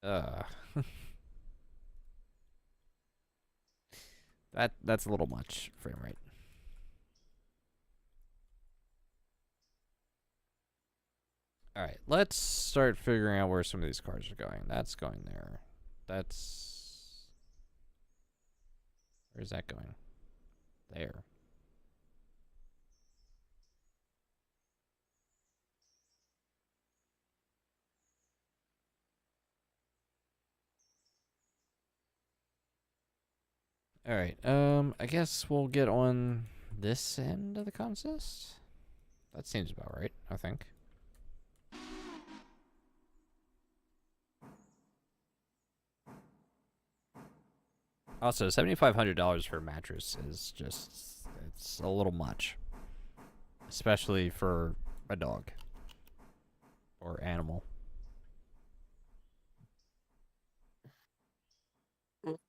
Uh, that's a little much frame rate. All right, let's start figuring out where some of these cars are going. That's going there. Where's that going? There. All right. I guess we'll get on this end of the consist. That seems about right, I think. Also, $7,500 for a mattress is it's a little much, especially for a dog or animal.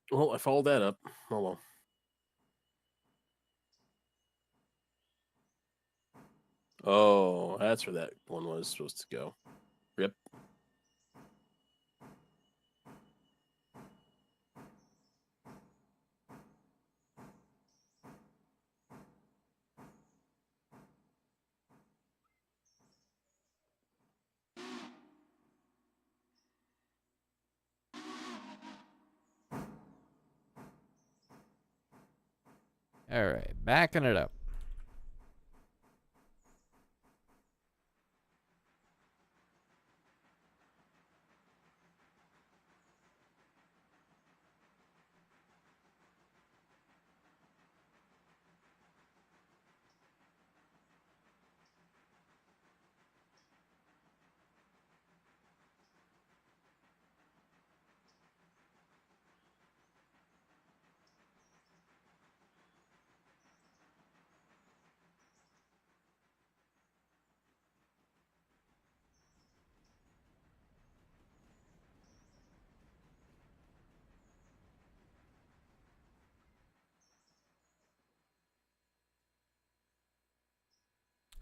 Well, I followed that up. Oh well. Oh, that's where that one was supposed to go. Rip. All right, backing it up.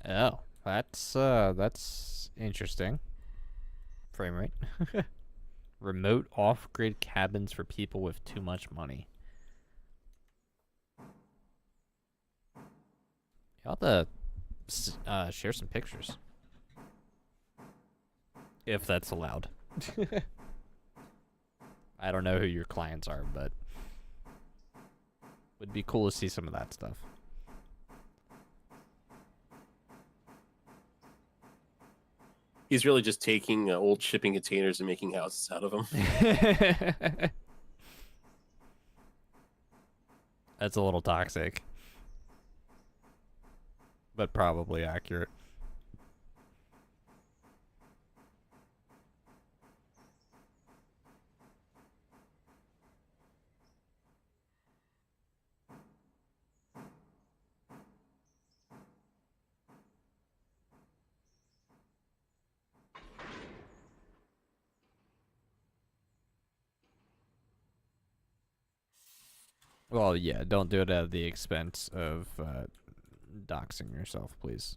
Oh, that's interesting. Frame rate. Remote off-grid cabins for people with too much money. You ought to share some pictures, if that's allowed. I don't know who your clients are, but would be cool to see some of that stuff. He's really just taking old shipping containers and making houses out of them. That's a little toxic, but probably accurate. Well, yeah, don't do it at the expense of doxing yourself, please.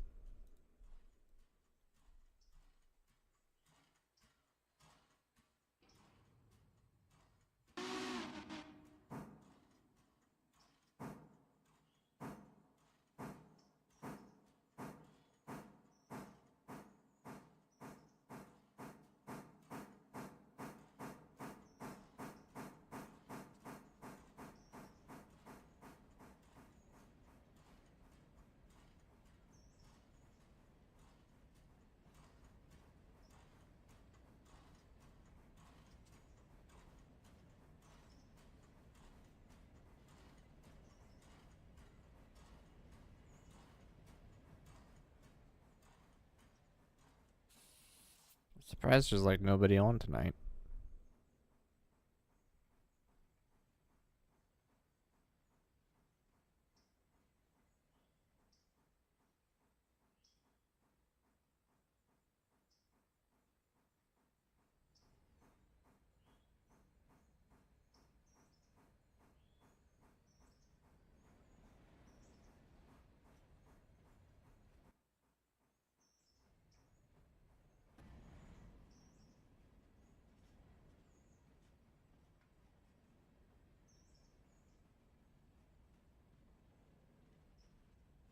I'm surprised there's like nobody on tonight.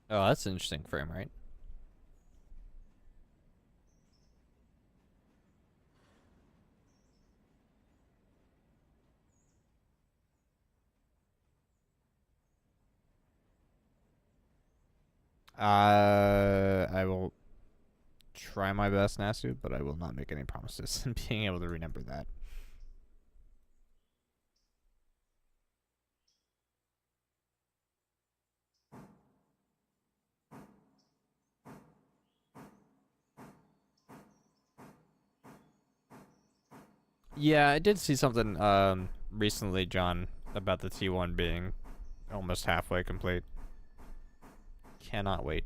Oh, that's an interesting frame rate. I will try my best, Nasu, but I will not make any promises in being able to remember that. Yeah, I did see something recently, John, about the T1 being almost halfway complete. Cannot wait.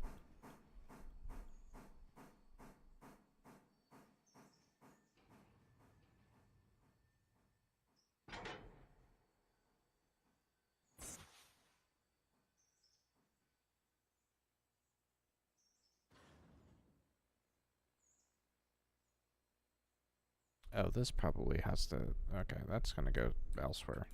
Oh, this probably has to... Okay, that's gonna go elsewhere.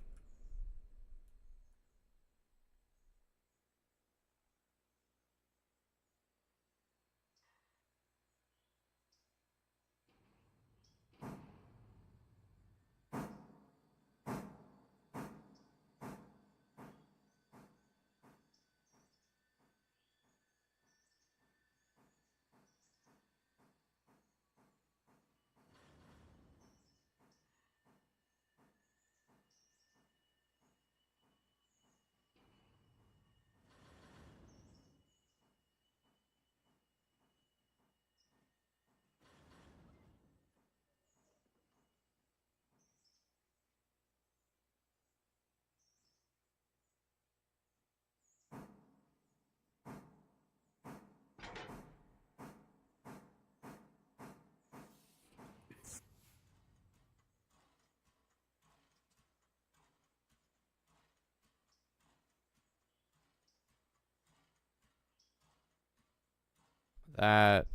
That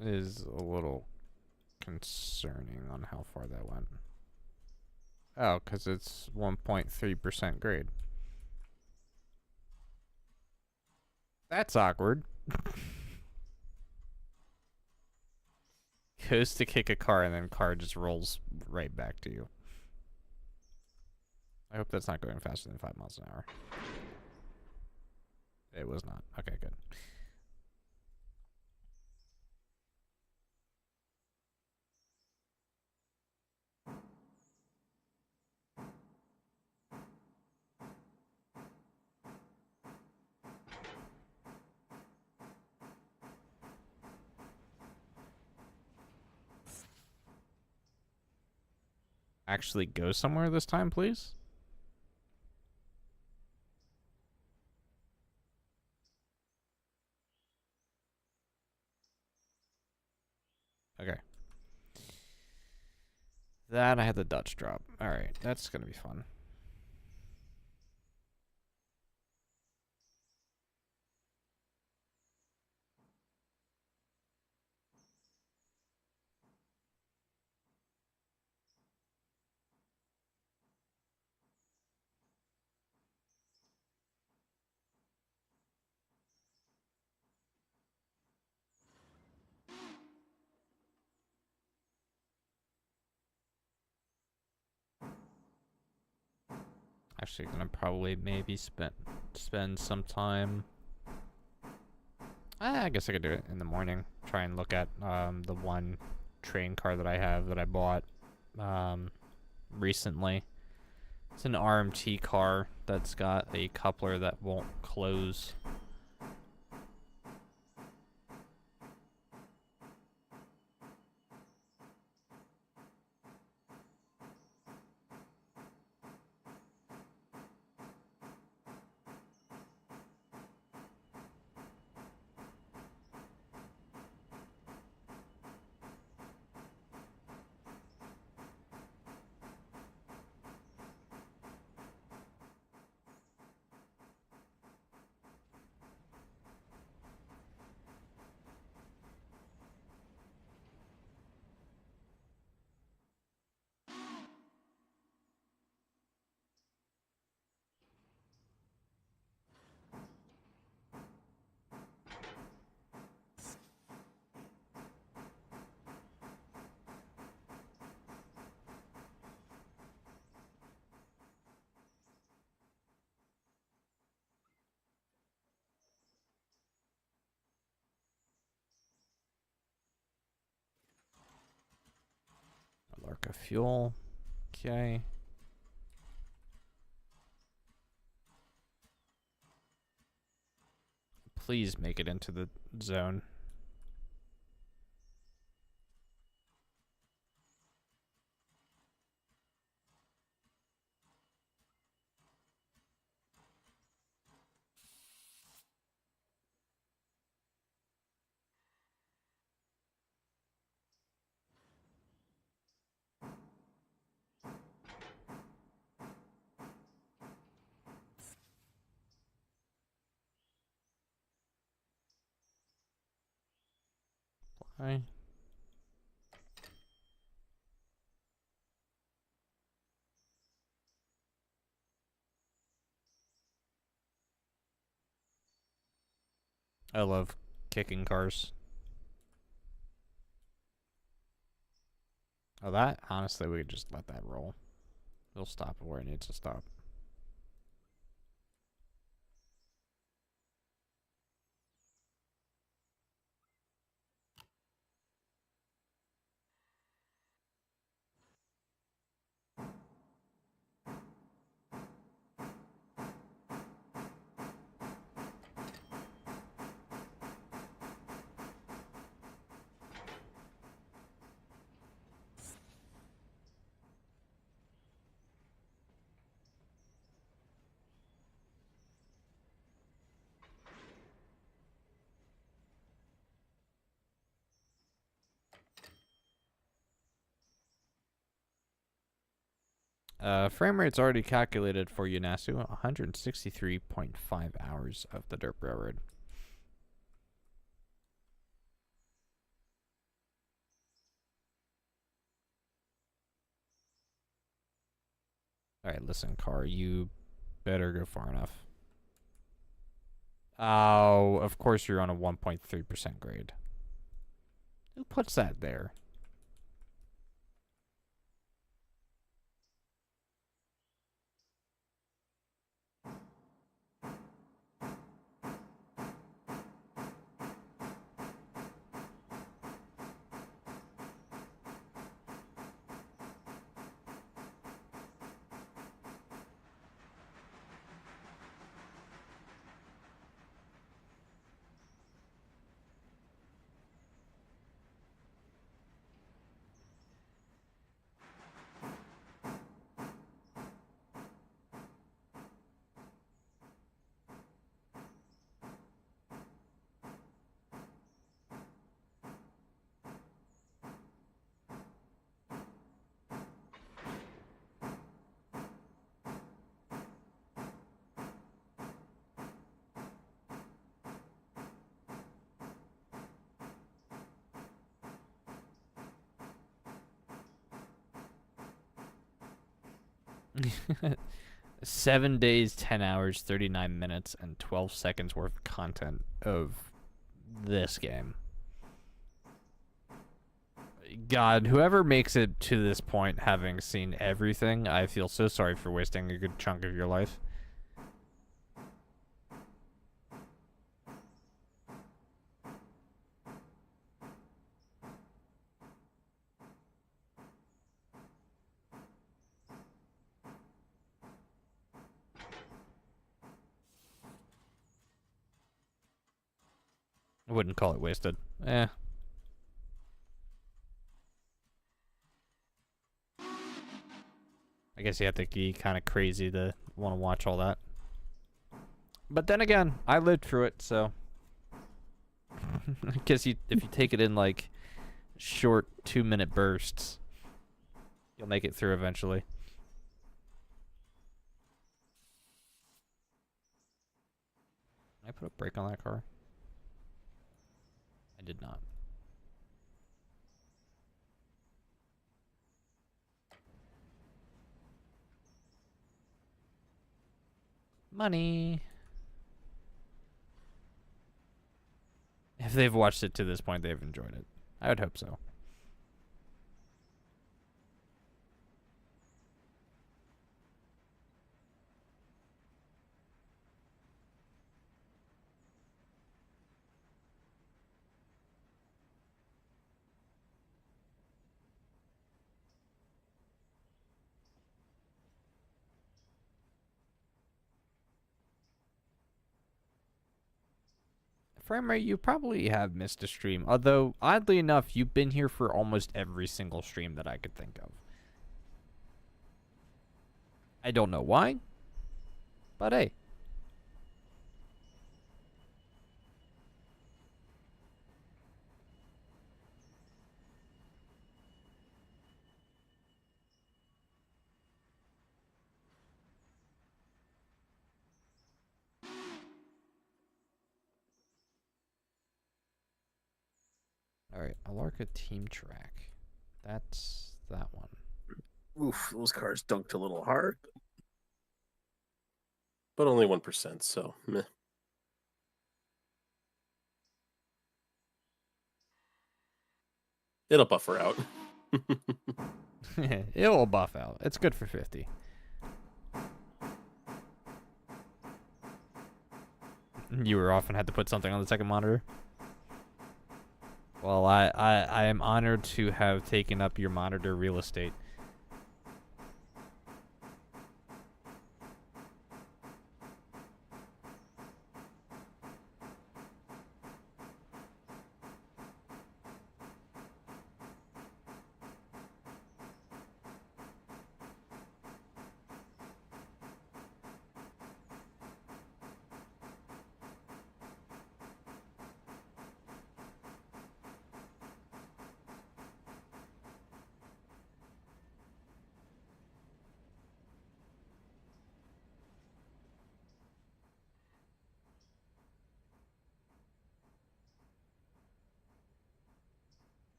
is a little concerning on how far that went. Oh, because it's 1.3% grade. That's awkward. Goes to kick a car and then car just rolls right back to you. I hope that's not going faster than 5 miles an hour. It was not. Okay, good. Actually go somewhere this time, please? Okay. That I had the Dutch drop. Alright, that's gonna be fun. Actually gonna probably maybe spend some time. I guess I could do it in the morning. Try and look at the one train car that I have that I bought recently. It's an RMT car that's got a coupler that won't close. Alara fuel. Okay. Please make it into the zone. Hi. I love kicking cars. Oh, that, honestly, we could just let that roll. It'll stop where it needs to stop. Frame rate's already calculated for you, Nasu. 163.5 hours of the Derp Railroad. Alright, listen, car, you better go far enough. Oh, of course you're on a 1.3% grade. Who puts that there? Seven days, 10 hours, 39 minutes, and 12 seconds worth of content of this game. God, whoever makes it to this point having seen everything, I feel so sorry for wasting a good chunk of your life. I wouldn't call it wasted. Eh. I guess you have to be kind of crazy to want to watch all that. But then again, I lived through it, so I guess if you take it in like short 2-minute bursts, you'll make it through eventually. Can I put a brake on that car? I did not. Money. If they've watched it to this point, they've enjoyed it. I would hope so. Frame rate, you probably have missed a stream. Although, oddly enough, you've been here for almost every single stream that I could think of. I don't know why, but hey. Alright, Alara Team Track. That's that one. Oof, those cars dunked a little hard. But only 1%, so meh. It'll buffer out. It'll buff out. It's good for 50. You were off and had to put something on the second monitor? Well, I am honored to have taken up your monitor real estate.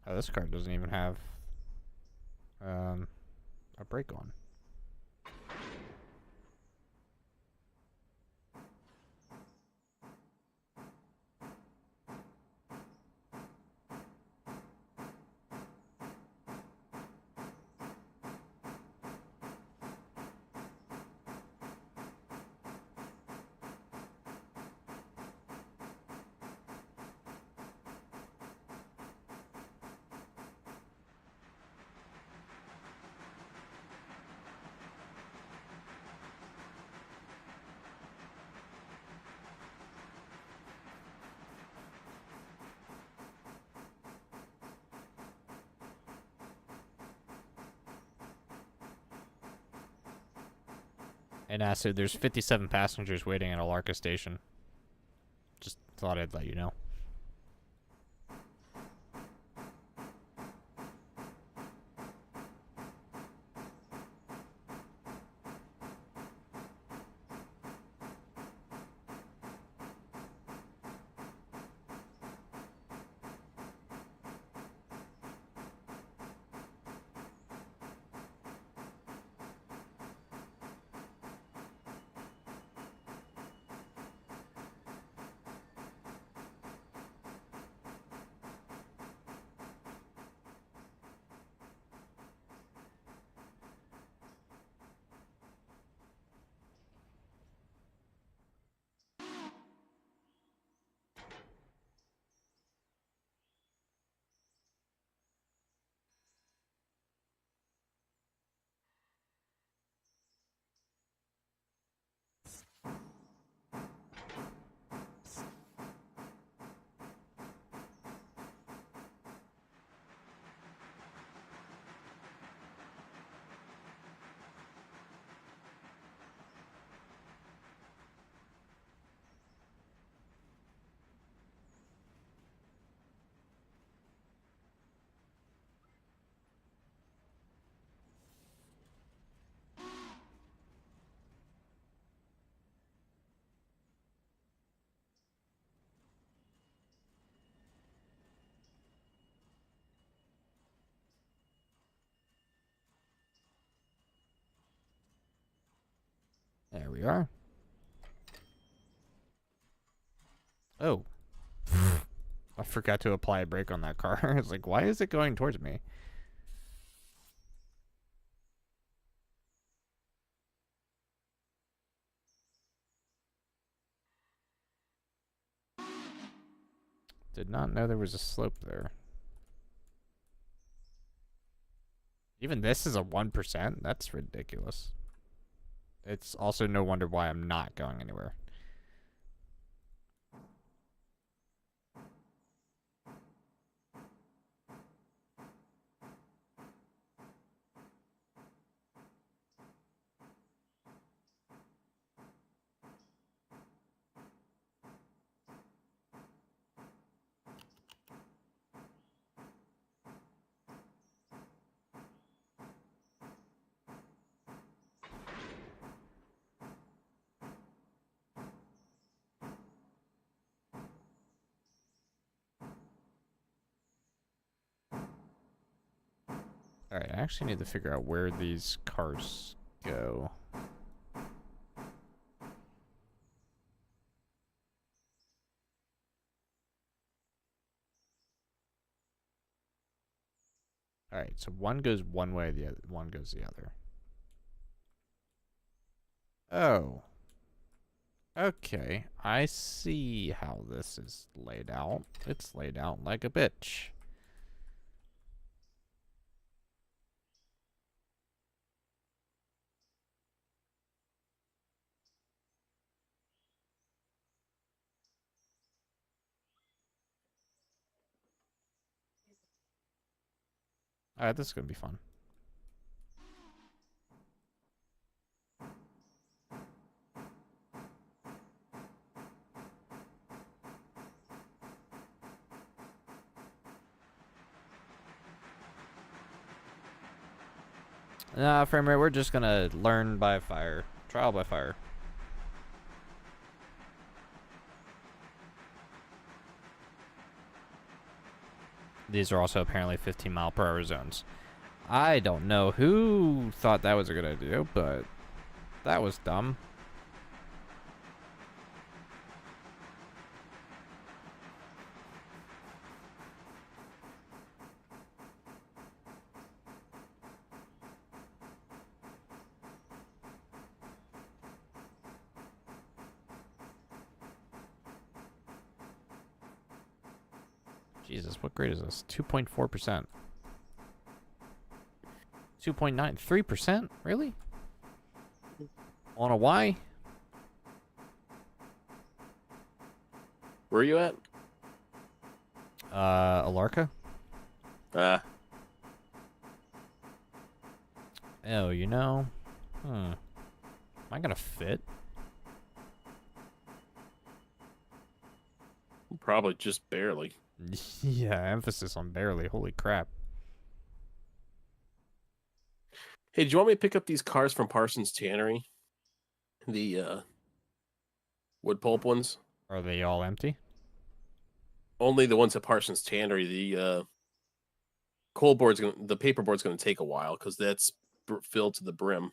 Oh, this car doesn't even have a brake on. And acid, there's 57 passengers waiting at Alara station. Just thought I'd let you know. There we are. Oh. I forgot to apply a brake on that car. I was like, why is it going towards me? Did not know there was a slope there. Even this is a 1%? That's ridiculous. It's also no wonder why I'm not going anywhere. Alright, I actually need to figure out where these cars go. Alright, so one goes one way, the other one goes the other. Oh. Okay, I see how this is laid out. It's laid out like a bitch. Alright, this is gonna be fun. Nah, frame rate, we're just gonna learn by fire. Trial by fire. These are also apparently 15-mile-per-hour zones. I don't know who thought that was a good idea, but that was dumb. Jesus, what grade is this? 2.4%. 2.9, 3%? Really? On a Y? Where are you at? Alarka? Oh, you know? Am I gonna fit? Probably just barely. Yeah, emphasis on barely. Holy crap. Hey, do you want me to pick up these cars from Parsons Tannery? The wood pulp ones? Are they all empty? Only the ones at Parsons Tannery. The the paperboard's gonna take a while because that's filled to the brim.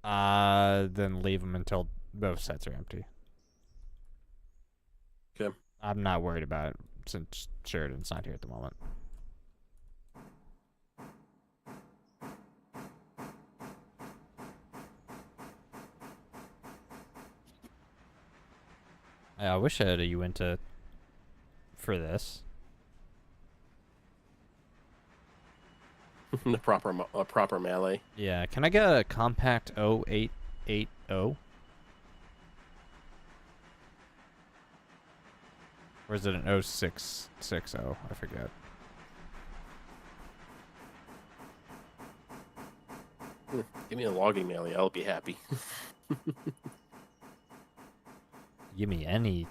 Then leave them until both sets are empty. Okay. I'm not worried about it since Sheridan's not here at the moment. I wish I had a Uinta for this. A proper Mallet. Yeah, can I get a compact 0880? Or is it an 0660? I forget. Give me a logging Mallet. I'll be happy. Give me any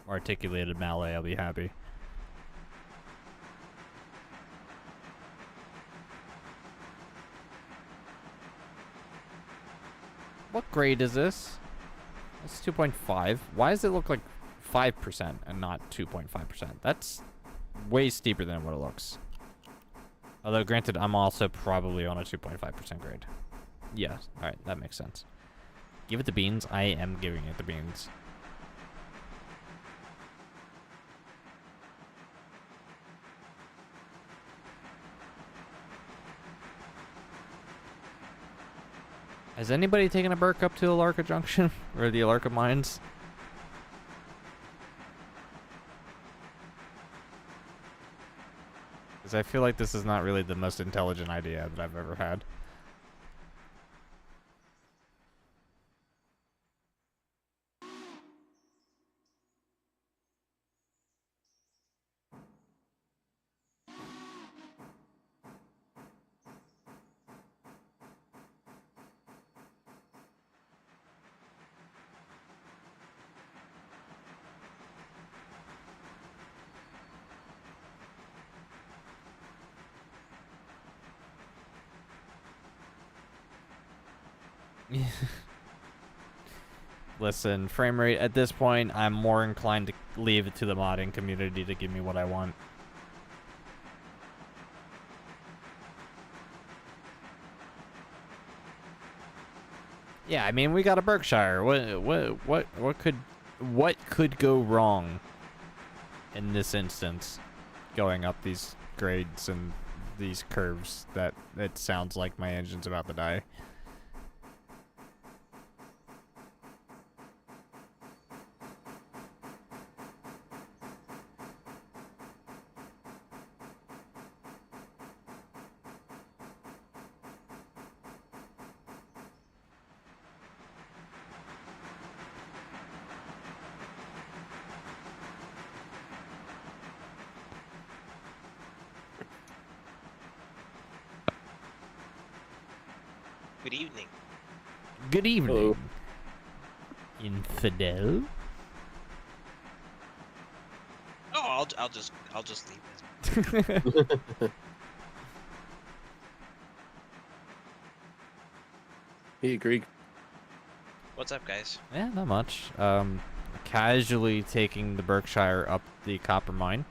articulated Mallet, I'll be happy. What grade is this? That's 2.5. Why does it look like 5% and not 2.5%? That's way steeper than what it looks. Although, granted, I'm also probably on a 2.5% grade. Yes, alright, that makes sense. Give it the beans. I am giving it the beans. Has anybody taken a Berk up to Alarka Junction? Or the Alarka Mines? Because I feel like this is not really the most intelligent idea that I've ever had. Listen, frame rate, at this point, I'm more inclined to leave it to the modding community to give me what I want. Yeah, I mean, we got a Berkshire. What could go wrong in this instance? Going up these grades and these curves that it sounds like my engine's about to die. Good evening. Good evening, Hello. infidel. Oh, I'll just leave this. He agreed. What's up, guys? Yeah, not much. Casually taking the Berkshire up the copper mine.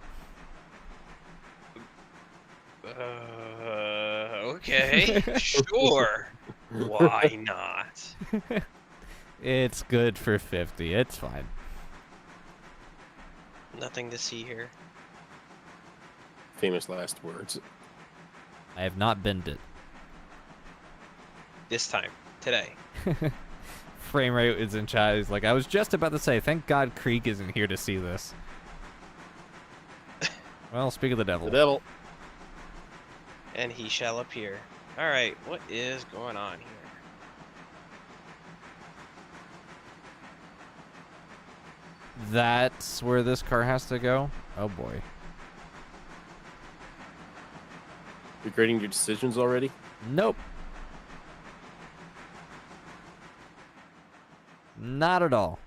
Okay, sure. Why not? It's good for 50. It's fine. Nothing to see here. Famous last words. I have not binned it. This time, today. Frame rate is in chat. He's like, I was just about to say, thank God Krieg isn't here to see this. Well, speak of the devil. The devil. And he shall appear. Alright, what is going on here? That's where this car has to go? Oh boy. Regretting your decisions already? Nope. Not at all.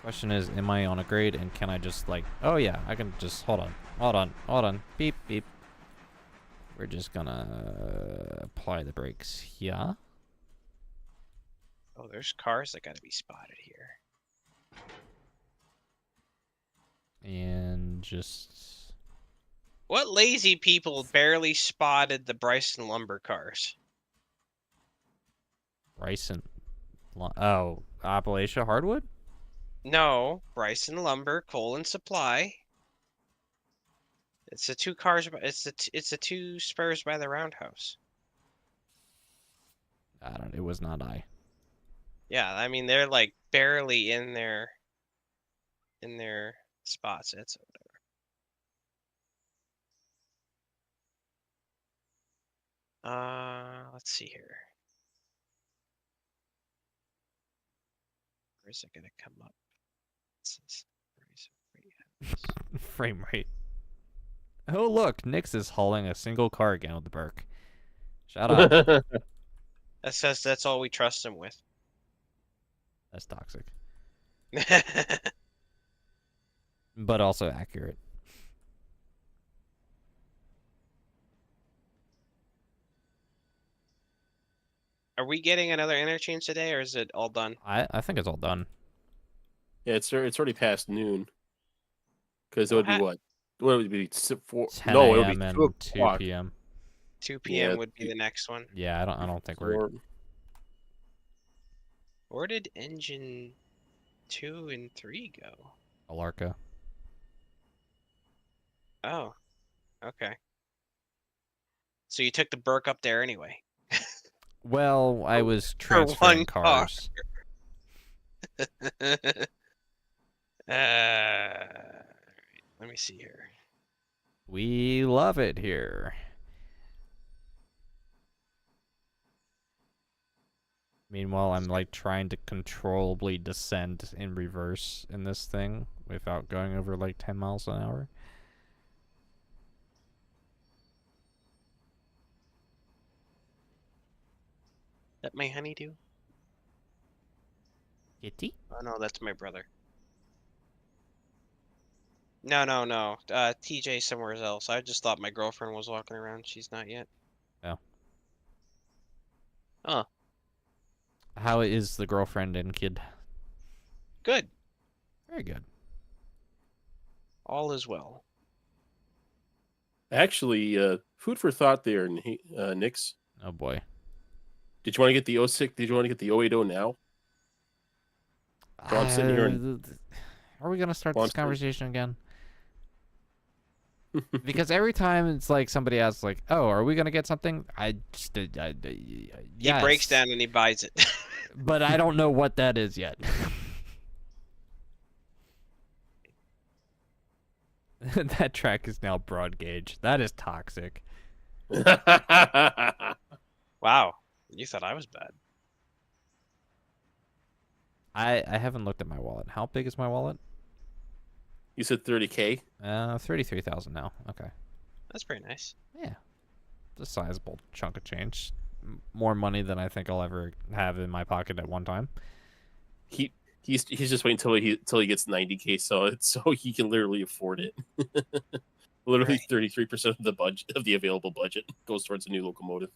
Question is, am I on a grade and can I just like, oh yeah, I can just, hold on, beep, beep. We're just gonna apply the brakes here. Oh, there's cars that gotta be spotted here. And just... What lazy people barely spotted the Bryson lumber cars? Bryson... Oh, Appalachia Hardwood? No, Bryson lumber, coal and supply. It's the two cars. It's the two spurs by the roundhouse. It was not I. Yeah, I mean they're like barely in their spots. It's whatever. Let's see here. Where is it gonna come up? Frame rate. Oh look, Nix is hauling a single car again with the Berk. Shut up. That's all we trust him with. That's toxic. But also accurate. Are we getting another interchange today, or is it all done? I think it's all done. Yeah, it's already past noon. Because it would be what? What would it be? 4? 10 No, it would be a.m. 2 and 2 o'clock. p.m. 2 p.m. Yeah, would be the next one. Yeah, I don't think we're... Where did engine 2 and 3 go? Alarka. Oh, okay. So you took the Berk up there anyway. Well, I was one transferring car. cars. Let me see here. We love it here. Meanwhile, I'm like trying to controllably descend in reverse in this thing without going over like 10 miles an hour. That my honeydew? Kitty? Oh no, that's my brother. No. TJ somewhere else. I just thought my girlfriend was walking around. She's not yet. Oh. Oh. How is the girlfriend and kid? Good. Very good. All is well. Actually, food for thought there, Nix. Oh boy. Did you want to get the 06? Did you want to get the 080 now? So I'm sitting here and... Are we going to start Well, this conversation again? Because every time it's like somebody asks like, oh, are we going to get something? He yes. breaks down and he buys it. But I don't know what that is yet. That track is now broad gauge. That is toxic. Wow. You thought I was bad. I haven't looked at my wallet. How big is my wallet? You said 30K? 33,000 now. Okay. That's pretty nice. Yeah. It's a sizable chunk of change. More money than I think I'll ever have in my pocket at one time. He's just waiting till he gets 90K so he can literally afford it. Literally 33% of the budget of the available budget goes towards a new locomotive.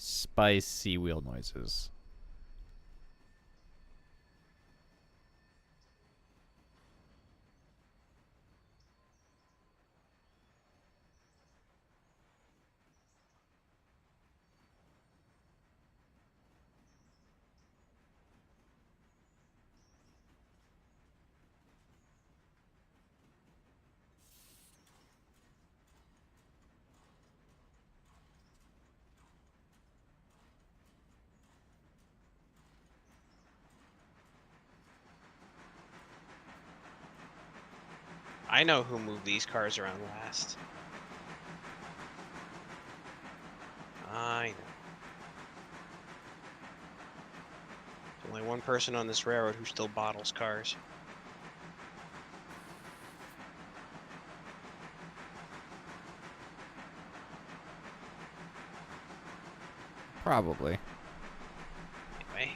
spicy wheel noises. I know who moved these cars around last. I know. There's only one person on this railroad who still bottles cars. Probably. Anyway.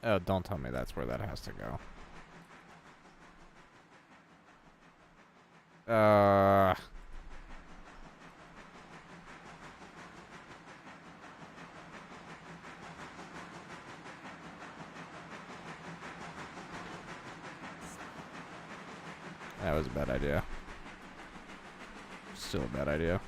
Oh, don't tell me that's where that has to go. That was a bad idea. Still a bad idea.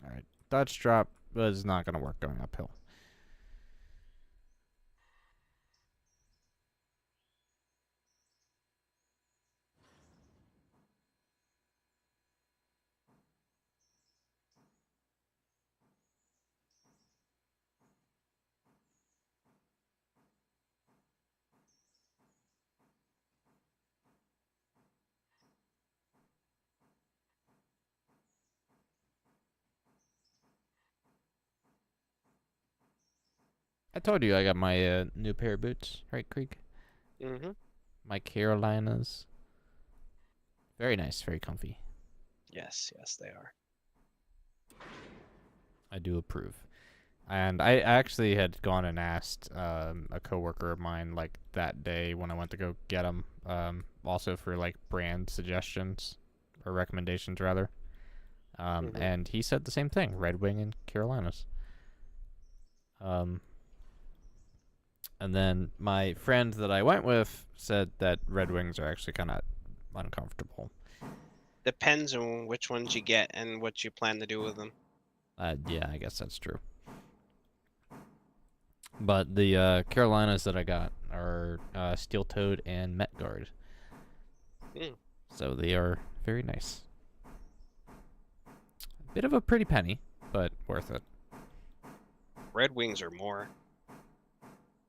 Alright. Dutch drop was not going to work going uphill. I told you I got my new pair of boots, right, Creek? Mm-hmm. My Carolinas. Very nice, very comfy. Yes, they are. I do approve. And I actually had gone and asked a coworker of mine like that day when I went to go get them, also for like brand suggestions or recommendations rather. And he said the same thing: Red Wing and Carolinas. And then my friend that I went with said that Red Wings are actually kind of uncomfortable. Depends on which ones you get and what you plan to do with them. Yeah, I guess that's true. But the Carolinas that I got are steel-toed and Met Guard. So they are very nice. Bit of a pretty penny, but worth it. Red Wings are more,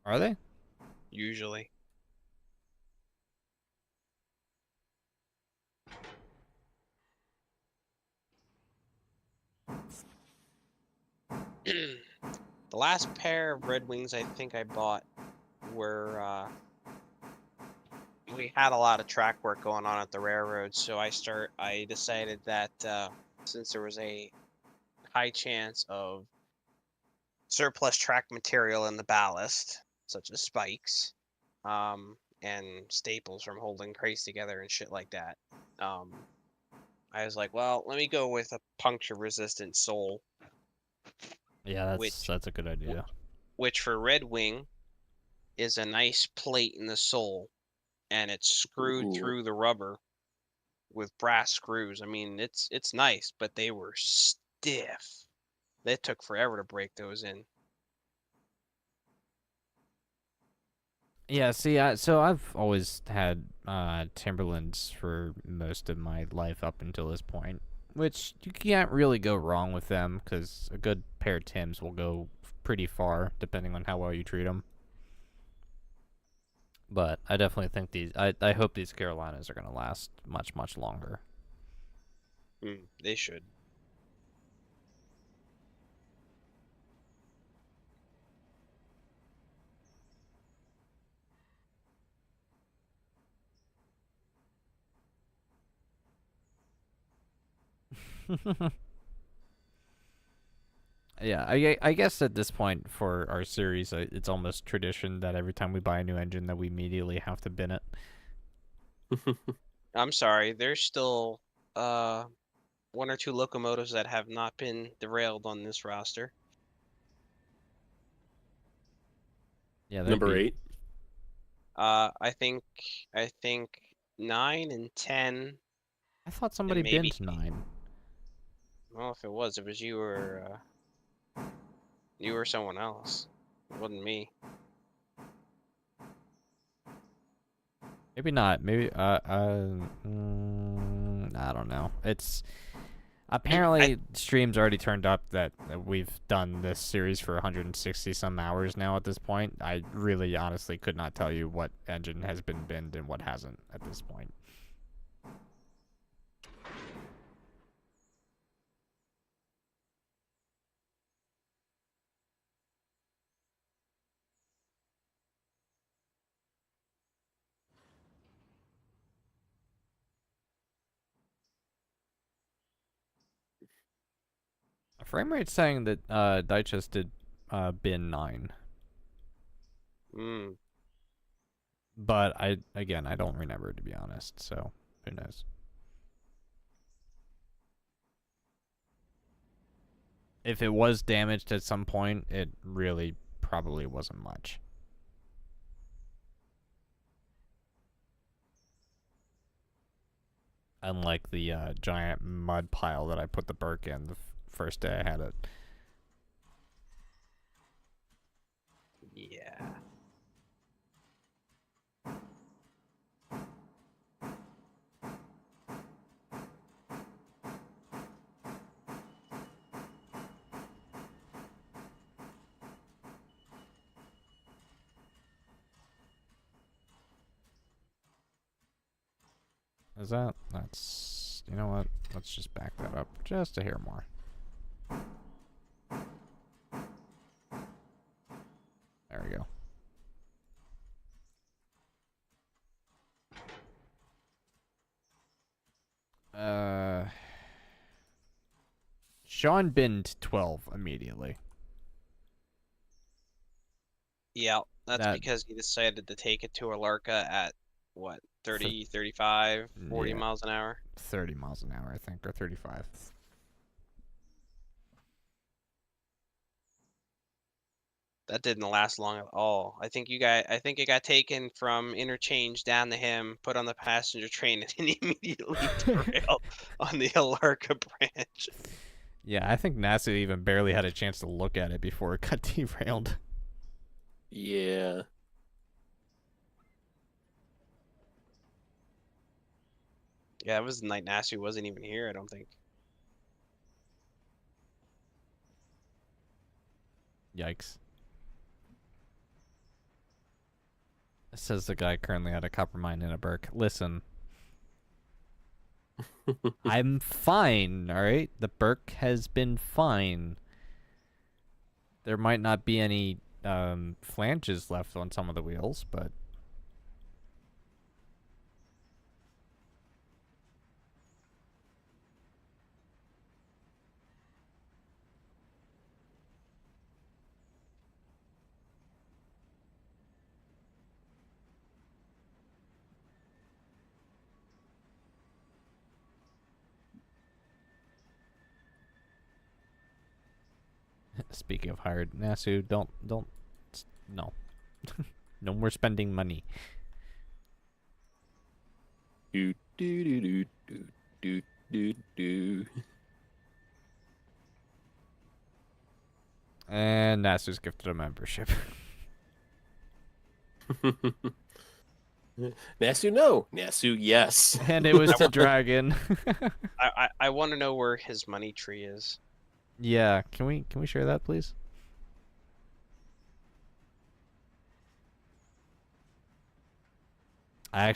Are they? usually. The last pair of Red Wings I think I bought were we had a lot of track work going on at the railroad, so I decided that since there was a high chance of surplus track material in the ballast, such as spikes, and staples from holding crates together and shit like that, I was like, well, let me go with a puncture-resistant sole. Yeah, which that's a good idea. which for Red Wing is a nice plate in the sole, and it's screwed through the rubber with brass screws. I mean, it's nice, but they were stiff. They took forever to break those in. Yeah, see, so I've always had Timberlands for most of my life up until this point, which you can't really go wrong with them because a good pair of Tims will go pretty far depending on how well you treat them. But I definitely think I hope these Carolinas are going to last much, much longer. They should. Yeah, I guess at this point for our series, it's almost tradition that every time we buy a new engine that we immediately have to bin it. I'm sorry, there's still one or two locomotives that have not been derailed on this roster. Yeah, that'd Number be 8. I think 9 and 10, I thought somebody maybe- binned 9. well, if it was you or someone else. It wasn't me. Maybe not. Maybe I don't know. It's apparently streams already turned up that we've done this series for 160 some hours now at this point. I really honestly could not tell you what engine has been binned and what hasn't at this point. Frame rate's saying that Digest did bin 9. But I don't remember, to be honest, so who knows. If it was damaged at some point, it really probably wasn't much. Unlike the giant mud pile that I put the Berk in the first day I had it. Yeah. Is that? That's... You know what? Let's just back that up just to hear more. There we go. Sean binned 12 immediately. Yeah, that's because he decided to take it to Alarka at, what, 30, 35, 40 Yeah. miles an hour? 30 miles an hour, I think, or 35. That didn't last long at all. I think it got taken from interchange down to him, put on the passenger train, and then immediately derailed on the Alarka branch. Yeah, I think NASA even barely had a chance to look at it before it got derailed. Yeah. Yeah, it was the night Nasu wasn't even here, I don't think. Yikes. Says the guy currently at a copper mine in a Berk. Listen. I'm fine, alright? The Berk has been fine. There might not be any flanges left on some of the wheels, but... Speaking of hired, Nasu, don't, no. No more spending money. Do do do do do do do do. And Nasu's gifted a membership. Nasu, no. Nasu, yes. And it was the dragon. I want to know where his money tree is. Yeah, can we share that, please? I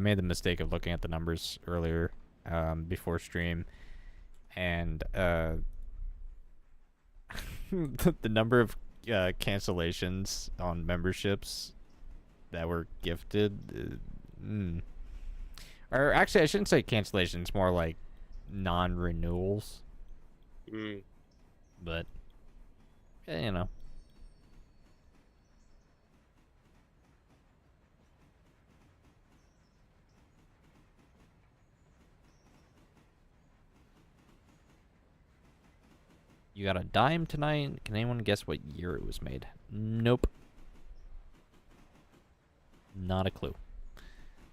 made the mistake of looking at the numbers earlier, before stream, and the number of cancellations on memberships that were gifted, or actually I shouldn't say cancellations, more like non-renewals. Mm. But, yeah, you know. You got a dime tonight? Can anyone guess what year it was made? Nope. Not a clue.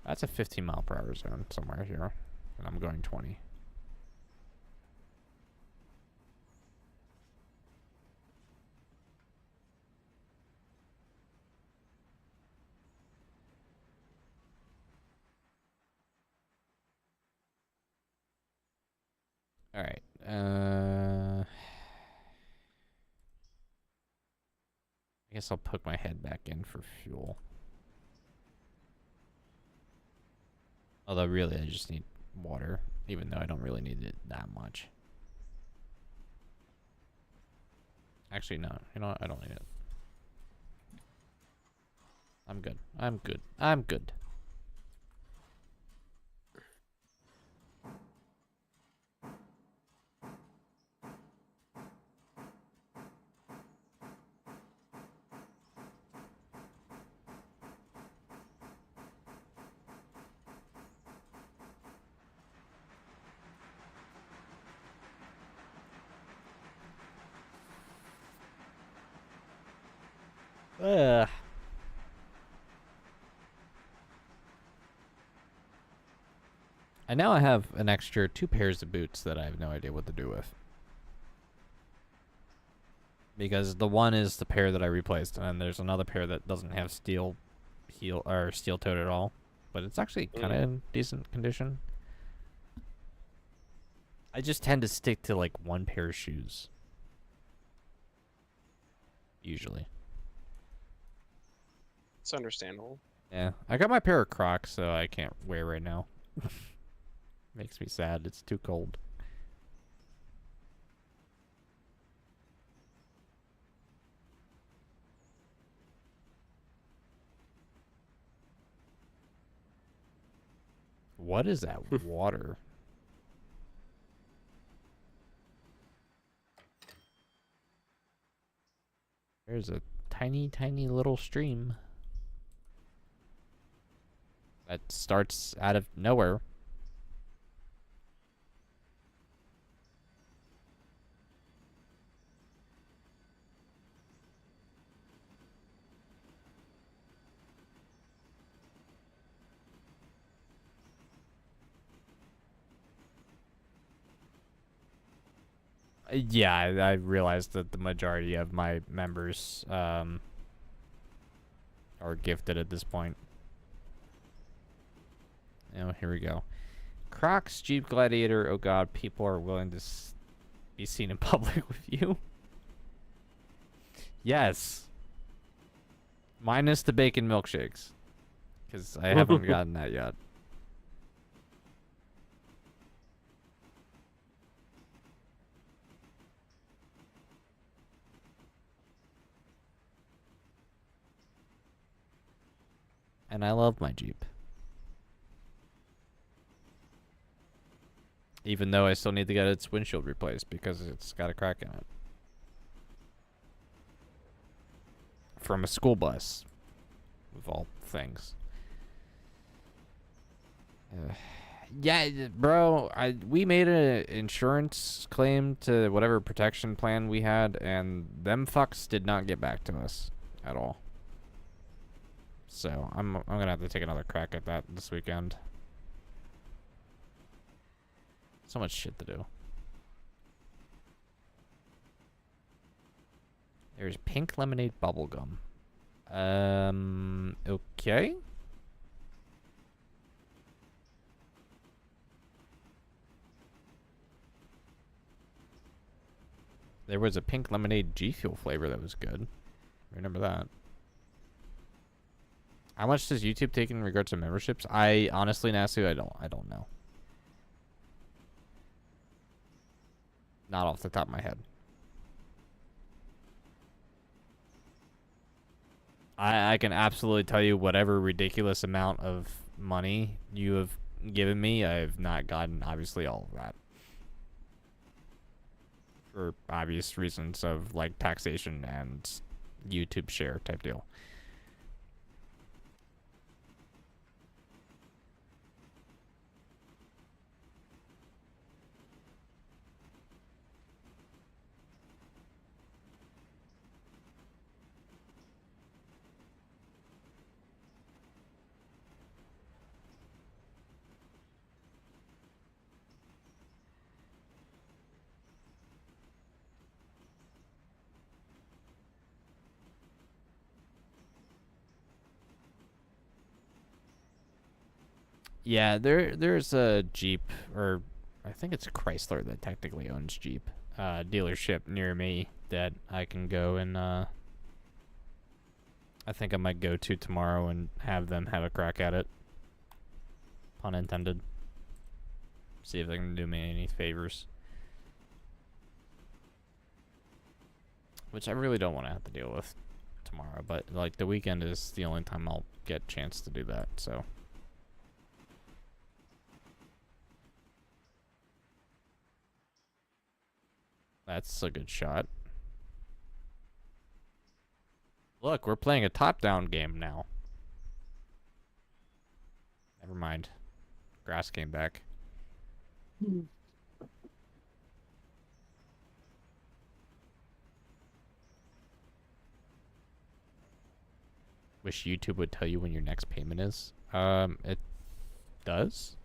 That's a 15 mile per hour zone somewhere here. And I'm going 20. Alright. I guess I'll put my head back in for fuel. Although really I just need water, even though I don't really need it that much. Actually, no. You know what? I don't need it. I'm good. I'm good. I'm good. Ugh. And now I have an extra 2 pairs of boots that I have no idea what to do with. Because the one is the pair that I replaced, and then there's another pair that doesn't have steel heel or steel toed at all, but it's actually kind of in decent condition. I just tend to stick to like one pair of shoes. Usually. It's understandable. Yeah, I got my pair of Crocs, so I can't wear right now. Makes me sad. It's too cold. What is that water? There's a tiny, tiny little stream that starts out of nowhere. Yeah, I realized that the majority of my members are gifted at this point. Oh, here we go. Crocs, Jeep Gladiator. Oh god, people are willing to be seen in public with you. Yes. Minus the bacon milkshakes. Because I haven't gotten that yet. And I love my Jeep. Even though I still need to get its windshield replaced because it's got a crack in it. From a school bus. Of all things. Yeah, bro, we made an insurance claim to whatever protection plan we had, and them fucks did not get back to us at all. So I'm gonna have to take another crack at that this weekend. So much shit to do. There's pink lemonade bubblegum. Okay. There was a pink lemonade G Fuel flavor that was good. Remember that. How much does YouTube take in regards to memberships? I honestly, Nasu, I don't know. Not off the top of my head. I can absolutely tell you whatever ridiculous amount of money you have given me, I have not gotten, obviously, all of that. for obvious reasons of like taxation and YouTube share type deal. Yeah, there's a Jeep, or I think it's Chrysler that technically owns Jeep, dealership near me that I can go and I think I might go to tomorrow and have them have a crack at it. Pun intended. See if they can do me any favors. Which I really don't want to have to deal with tomorrow, but like the weekend is the only time I'll get a chance to do that, so. That's a good shot. Look, we're playing a top-down game now. Never mind. Grass came back. Wish YouTube would tell you when your next payment is. It does?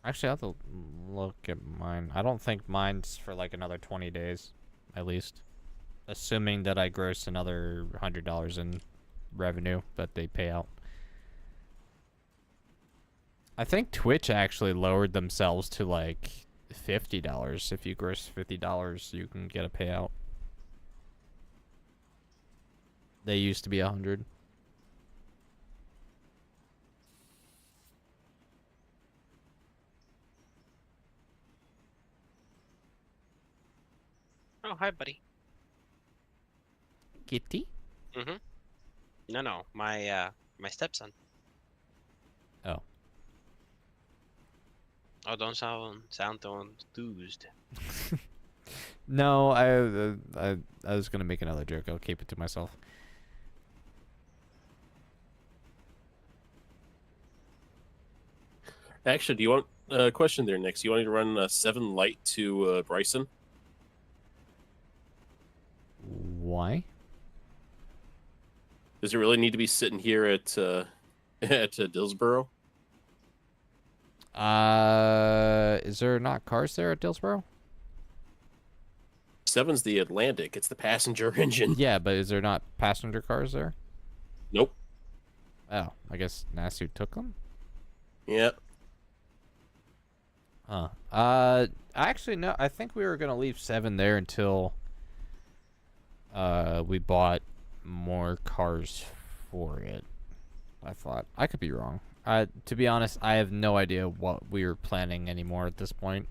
Actually, I'll have to look at mine. I don't think mine's for like another 20 days, at least. Assuming that I gross another $100 in revenue that they pay out. I think Twitch actually lowered themselves to like $50. If you gross $50, you can get a payout. They used to be 100. Oh, hi, buddy. Kitty? Mm-hmm. No, my stepson. Oh. Oh, don't sound so enthused. No, I was gonna make another joke. I'll keep it to myself. Actually, do you want a question there, Nick? Do you want me to run 7 light to Bryson? Why? Does it really need to be sitting here at Dillsboro? Is there not cars there at Dillsboro? 7's the Atlantic. It's the passenger engine. Yeah, but is there not passenger cars there? Nope. Oh, I guess Nasu took them? Yeah. Actually, no, I think we were gonna leave 7 there until we bought more cars for it. I thought. I could be wrong. To be honest, I have no idea what we were planning anymore at this point.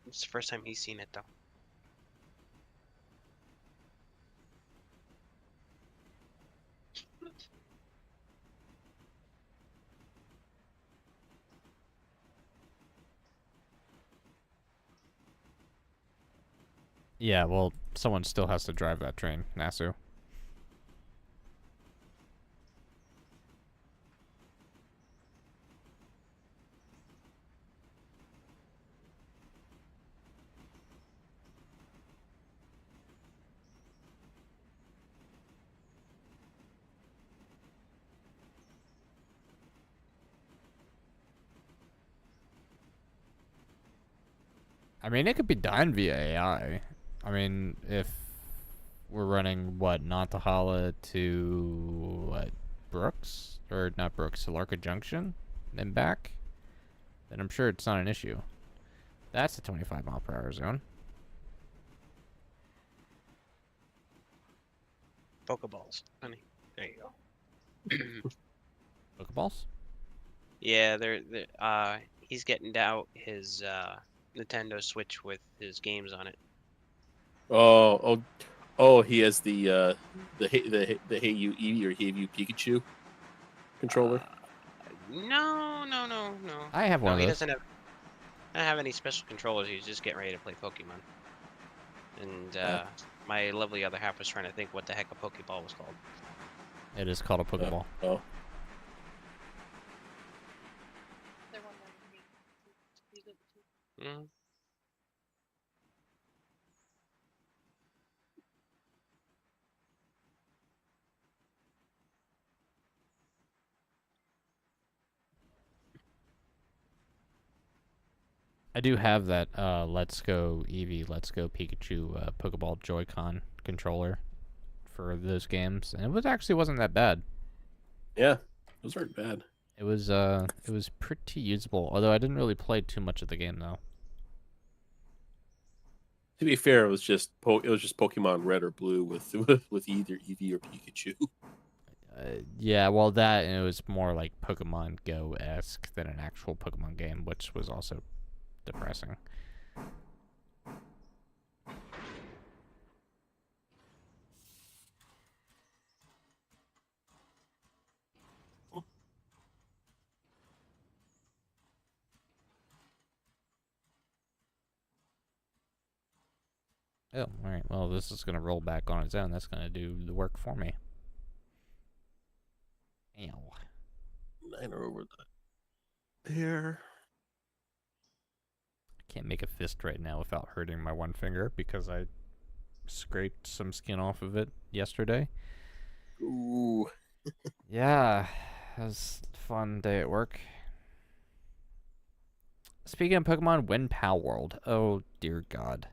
It's the first time he's seen it, though. Yeah, well, someone still has to drive that train, Nasu. I mean, it could be done via AI. I mean, if we're running, what, Nantahala to, what, Brooks? Or not Brooks, Alara Junction? And back? Then I'm sure it's not an issue. That's the 25 mile per hour zone. Pokeballs, honey. There you go. Pokeballs? Yeah, he's getting out his Nintendo Switch with his games on it. Oh, he has the Hey You Eevee or Hey You Pikachu controller. No. I have one No, of he those. doesn't have any special controllers. He's just getting ready to play Pokemon. And my lovely other half was trying to think what the heck a Pokeball was called. It is called a Pokeball. Oh. Mm. I do have that Let's Go Eevee, Let's Go Pikachu Pokeball Joy-Con controller for those games, and it wasn't that bad. Yeah, those aren't bad. It was pretty usable, although I didn't really play too much of the game though. To be fair, it was just Pokemon Red or Blue with either Eevee or Pikachu. Yeah, well, that and it was more like Pokemon Go-esque than an actual Pokemon game, which was also depressing. Oh, alright, well, this is going to roll back on its own. That's going to do the work for me. Ow. 9 are over there. I can't make a fist right now without hurting my one finger because I scraped some skin off of it yesterday. Ooh. Yeah, it was a fun day at work. Speaking of Pokemon, when Pal World? Oh, dear God.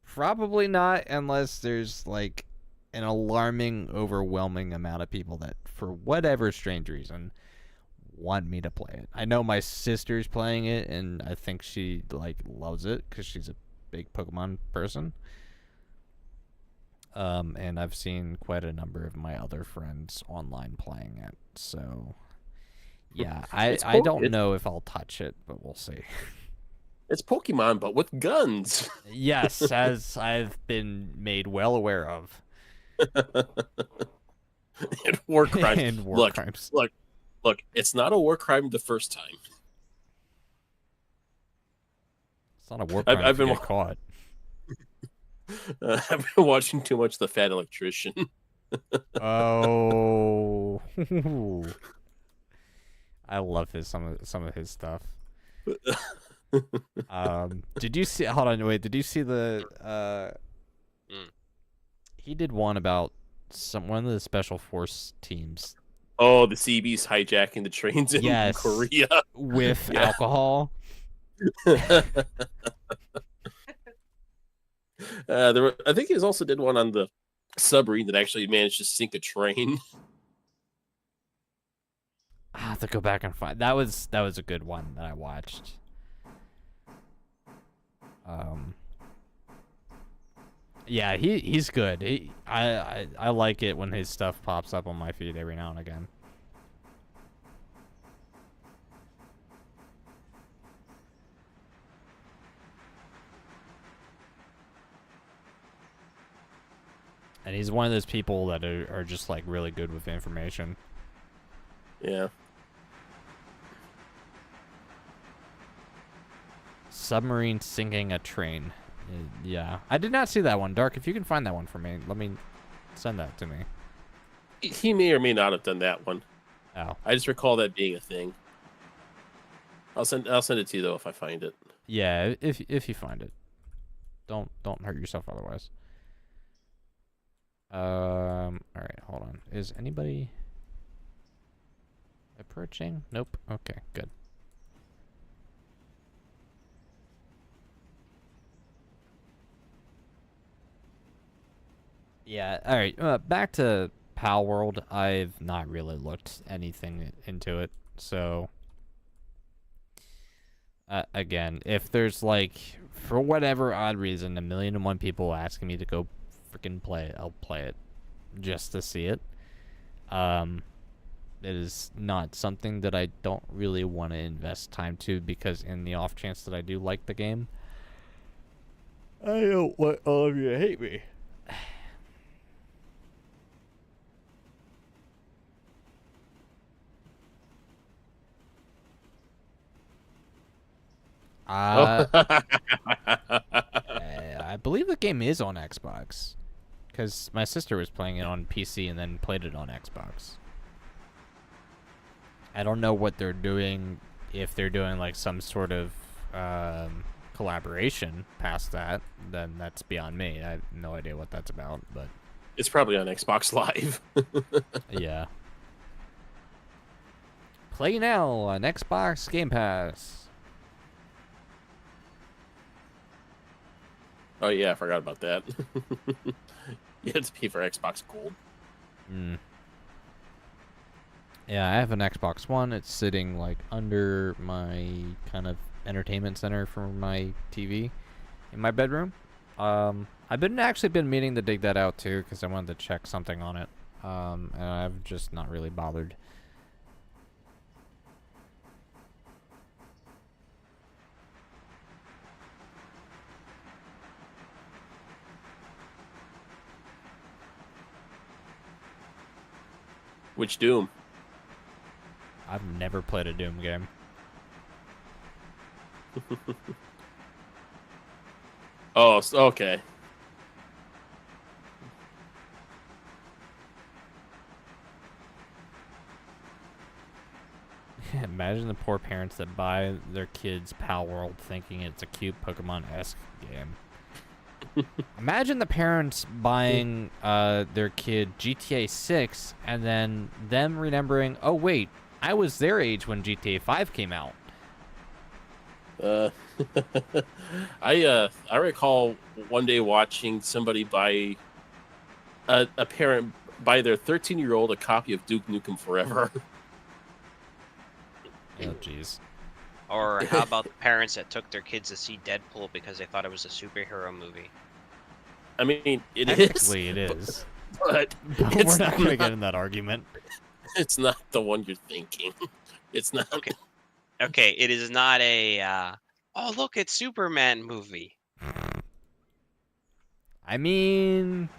Probably not unless there's like an alarming, overwhelming amount of people that, for whatever strange reason, want me to play it. I know my sister's playing it, and I think she like loves it because she's a big Pokemon person. And I've seen quite a number of my other friends online playing it. So, yeah, I don't know if I'll touch it, but we'll see. It's Pokemon, but with guns. Yes, as I've been made well aware of. And war crimes. And war crimes. Look, it's not a war crime the first time. It's not a war crime if you get caught. I've been watching too much The Fat Electrician. Oh. I love some of his stuff. Did you see? Hold on, wait. Did you see the? He did one about one of the special force teams. Oh, the CBs hijacking the trains in Korea with alcohol. I think he also did one on the submarine that actually managed to sink a train. I have to go back and find that was a good one that I watched. Yeah, he's good. I like it when his stuff pops up on my feed every now and again. And he's one of those people that are just like really good with information. Yeah. Submarine sinking a train. Yeah. I did not see that one. Dark, if you can find that one for me, let me send that to me. He may or may not have done that one. Oh. I just recall that being a thing. I'll send it to you though if I find it. Yeah, if you find it. Don't hurt yourself otherwise. Alright, hold on. Is anybody approaching? Nope. Okay, good. Yeah, alright. Back to Pal World. I've not really looked anything into it, so again, if there's like, for whatever odd reason, 1,000,001 people asking me to go freaking play it, I'll play it just to see it. it is not something that I don't really want to invest time to, because in the off chance that I do like the game, I don't want all of you to hate me. Oh. I believe the game is on Xbox, because my sister was playing it on PC and then played it on Xbox. I don't know what they're doing, if they're doing like some sort of collaboration past that, then that's beyond me. I have no idea what that's about, but It's probably on Xbox Live. yeah. Play now on Xbox Game Pass. Oh yeah, I forgot about that. You have to pay for Xbox Gold. Yeah, I have an Xbox One. It's sitting like under my kind of entertainment center for my TV in my bedroom. I've actually been meaning to dig that out too, because I wanted to check something on it. And I've just not really bothered. Which Doom? I've never played a Doom game. Oh, okay. Imagine the poor parents that buy their kids Pal World thinking it's a cute Pokemon-esque game. Imagine the parents buying their kid GTA 6 and then them remembering, oh wait, I was their age when GTA 5 came out. I recall one day watching somebody buy a parent buy their 13-year-old a copy of Duke Nukem Forever. Oh jeez. Or how about the parents that took their kids to see Deadpool because they thought it was a superhero movie? I mean, it is. Technically, it is. But But it's we're not going to get in that argument. It's not the one you're thinking. It's not. Okay. Okay, it is not a, oh, look, it's Superman movie. I mean,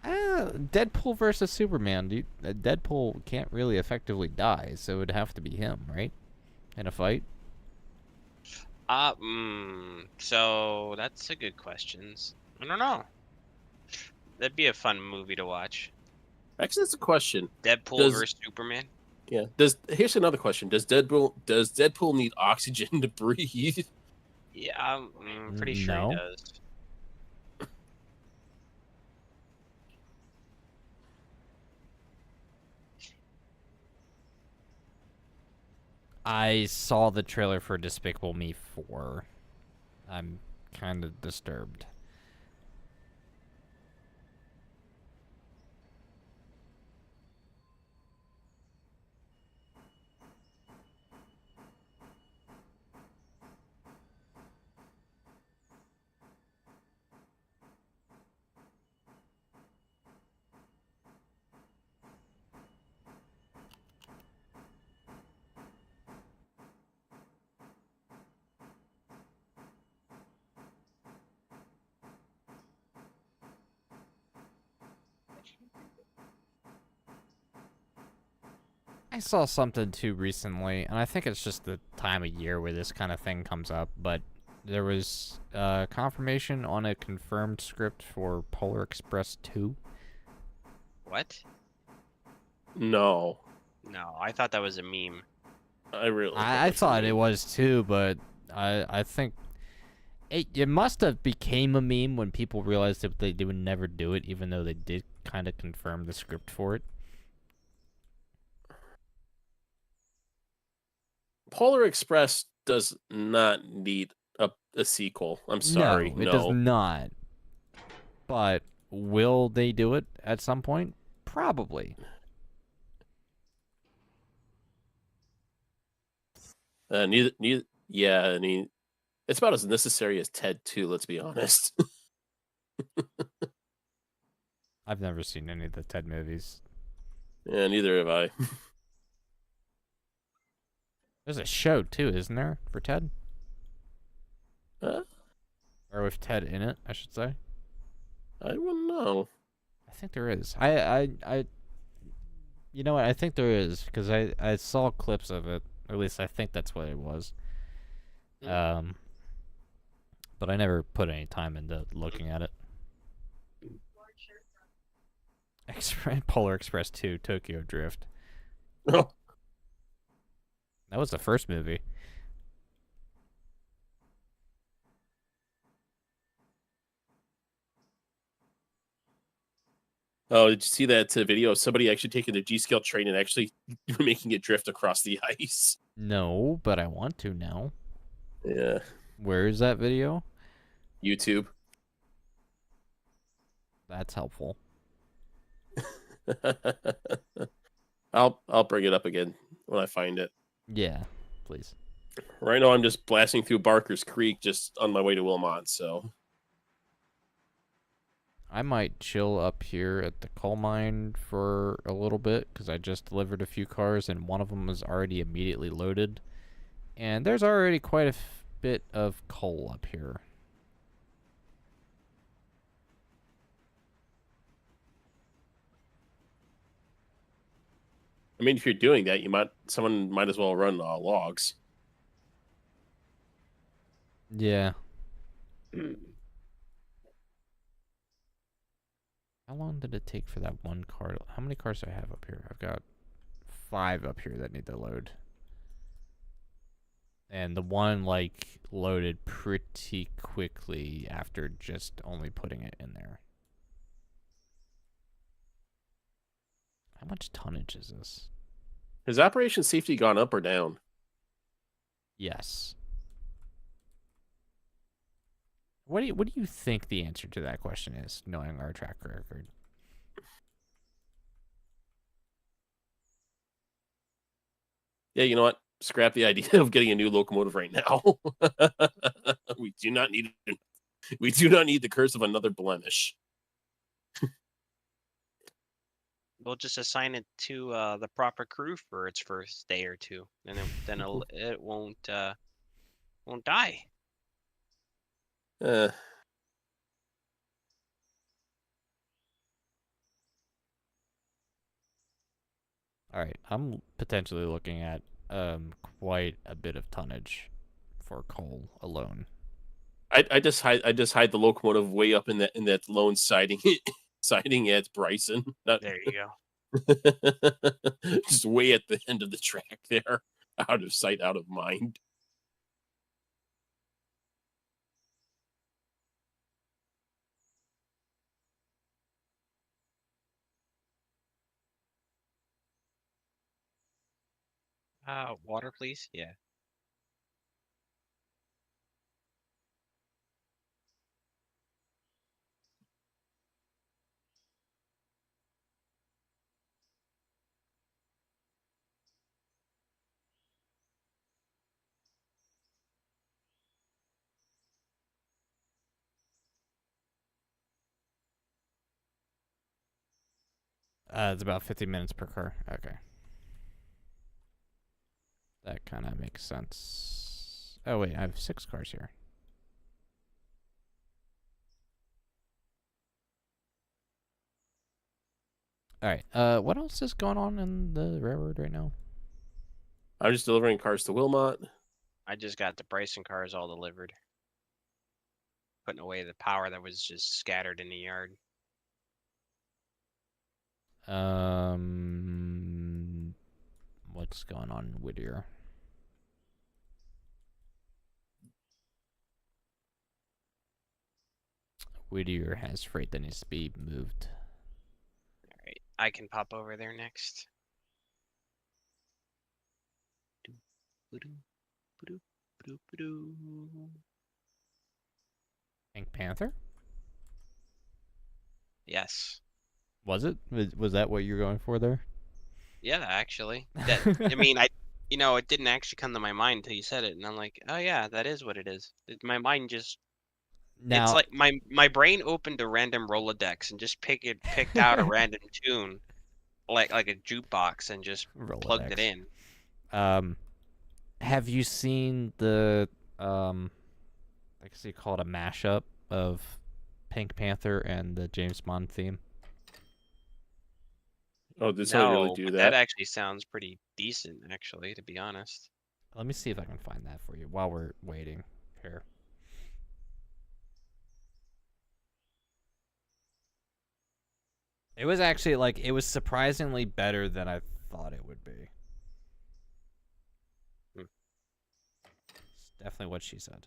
Deadpool versus Superman. Deadpool can't really effectively die, so it would have to be him, right? In a fight. So that's a good question. I don't know. That'd be a fun movie to watch. Actually, that's a question. Deadpool versus Superman. Yeah. Here's another question. Does Deadpool need oxygen to breathe? Yeah, I'm pretty sure No. he does. I saw the trailer for Despicable Me 4. I'm kind of disturbed. I saw something too recently, and I think it's just the time of year where this kind of thing comes up, but there was confirmation on a confirmed script for Polar Express 2. What? No. No, I thought that was a meme. I thought it was too, but I think it must have became a meme when people realized that they would never do it, even though they did kind of confirm the script for it. Polar Express does not need a sequel. I'm sorry. No, it does not. But will they do it at some point? Probably. Neither. Yeah, I mean, it's about as necessary as Ted 2. Let's be honest. I've never seen any of the Ted movies. Yeah, neither have I. There's a show too, isn't there, for Ted? uh, Or with Ted in it, I should say. I wouldn't know. I think there is. You know what? I think there is because I saw clips of it. Or at least I think that's what it was. Mm. But I never put any time into looking at it. Polar Express 2, Tokyo Drift. Oh, That was the first movie. did you see that video of somebody actually taking the G-scale train and actually making it drift across the ice? No, but I want to now. Yeah, Where is that video? YouTube. That's helpful. I'll bring it up again when I find it. Yeah, please. Right now, I'm just blasting through Barker's Creek, just on my way to Wilmot. So I might chill up here at the coal mine for a little bit because I just delivered a few cars and one of them was already immediately loaded. And there's already quite a bit of coal up here. I mean, if you're doing that, someone might as well run logs. Yeah. How long did it take for that one car? How many cars do I have up here? I've got 5 up here that need to load. And the one, like, loaded pretty quickly after just only putting it in there. How much tonnage is this? Has operation safety gone up or down? Yes. What do you think the answer to that question is, knowing our track record? Yeah, you know what? Scrap the idea of getting a new locomotive right now. We do not need the curse of another blemish. We'll just assign it to the proper crew for its first day or two, and then it won't die. Uh, All right, I'm potentially looking at quite a bit of tonnage for coal alone. I just hide the locomotive way up in that lone siding siding at Bryson. There you go. Just way at the end of the track there, out of sight, out of mind. Water, please. Yeah. It's about 50 minutes per car. Okay. That kind of makes sense. Oh, wait, I have 6 cars here. All right. What else is going on in the railroad right now? I'm just delivering cars to Wilmot. I just got the Bryson cars all delivered. Putting away the power that was just scattered in the yard. What's going on in Whittier? Whittier has freight that needs to be moved. All right, I can pop over there next. Pink Panther? Yes. Was it? Was that what you were going for there? Yeah, actually. That I mean, it didn't actually come to my mind until you said it, and I'm like, oh yeah, that is what it is. My mind just It's Now, like my brain opened a random Rolodex and just picked out a random tune, like a jukebox, and just plugged it Rolodex. in. Have you seen the I guess you call it a mashup of Pink Panther and the James Bond theme? Oh, did somebody really No, do but that that? actually sounds pretty decent, actually, to be honest. Let me see if I can find that for you while we're waiting here. It was actually it was surprisingly better than I thought it would be. Hmm. It's definitely what she said.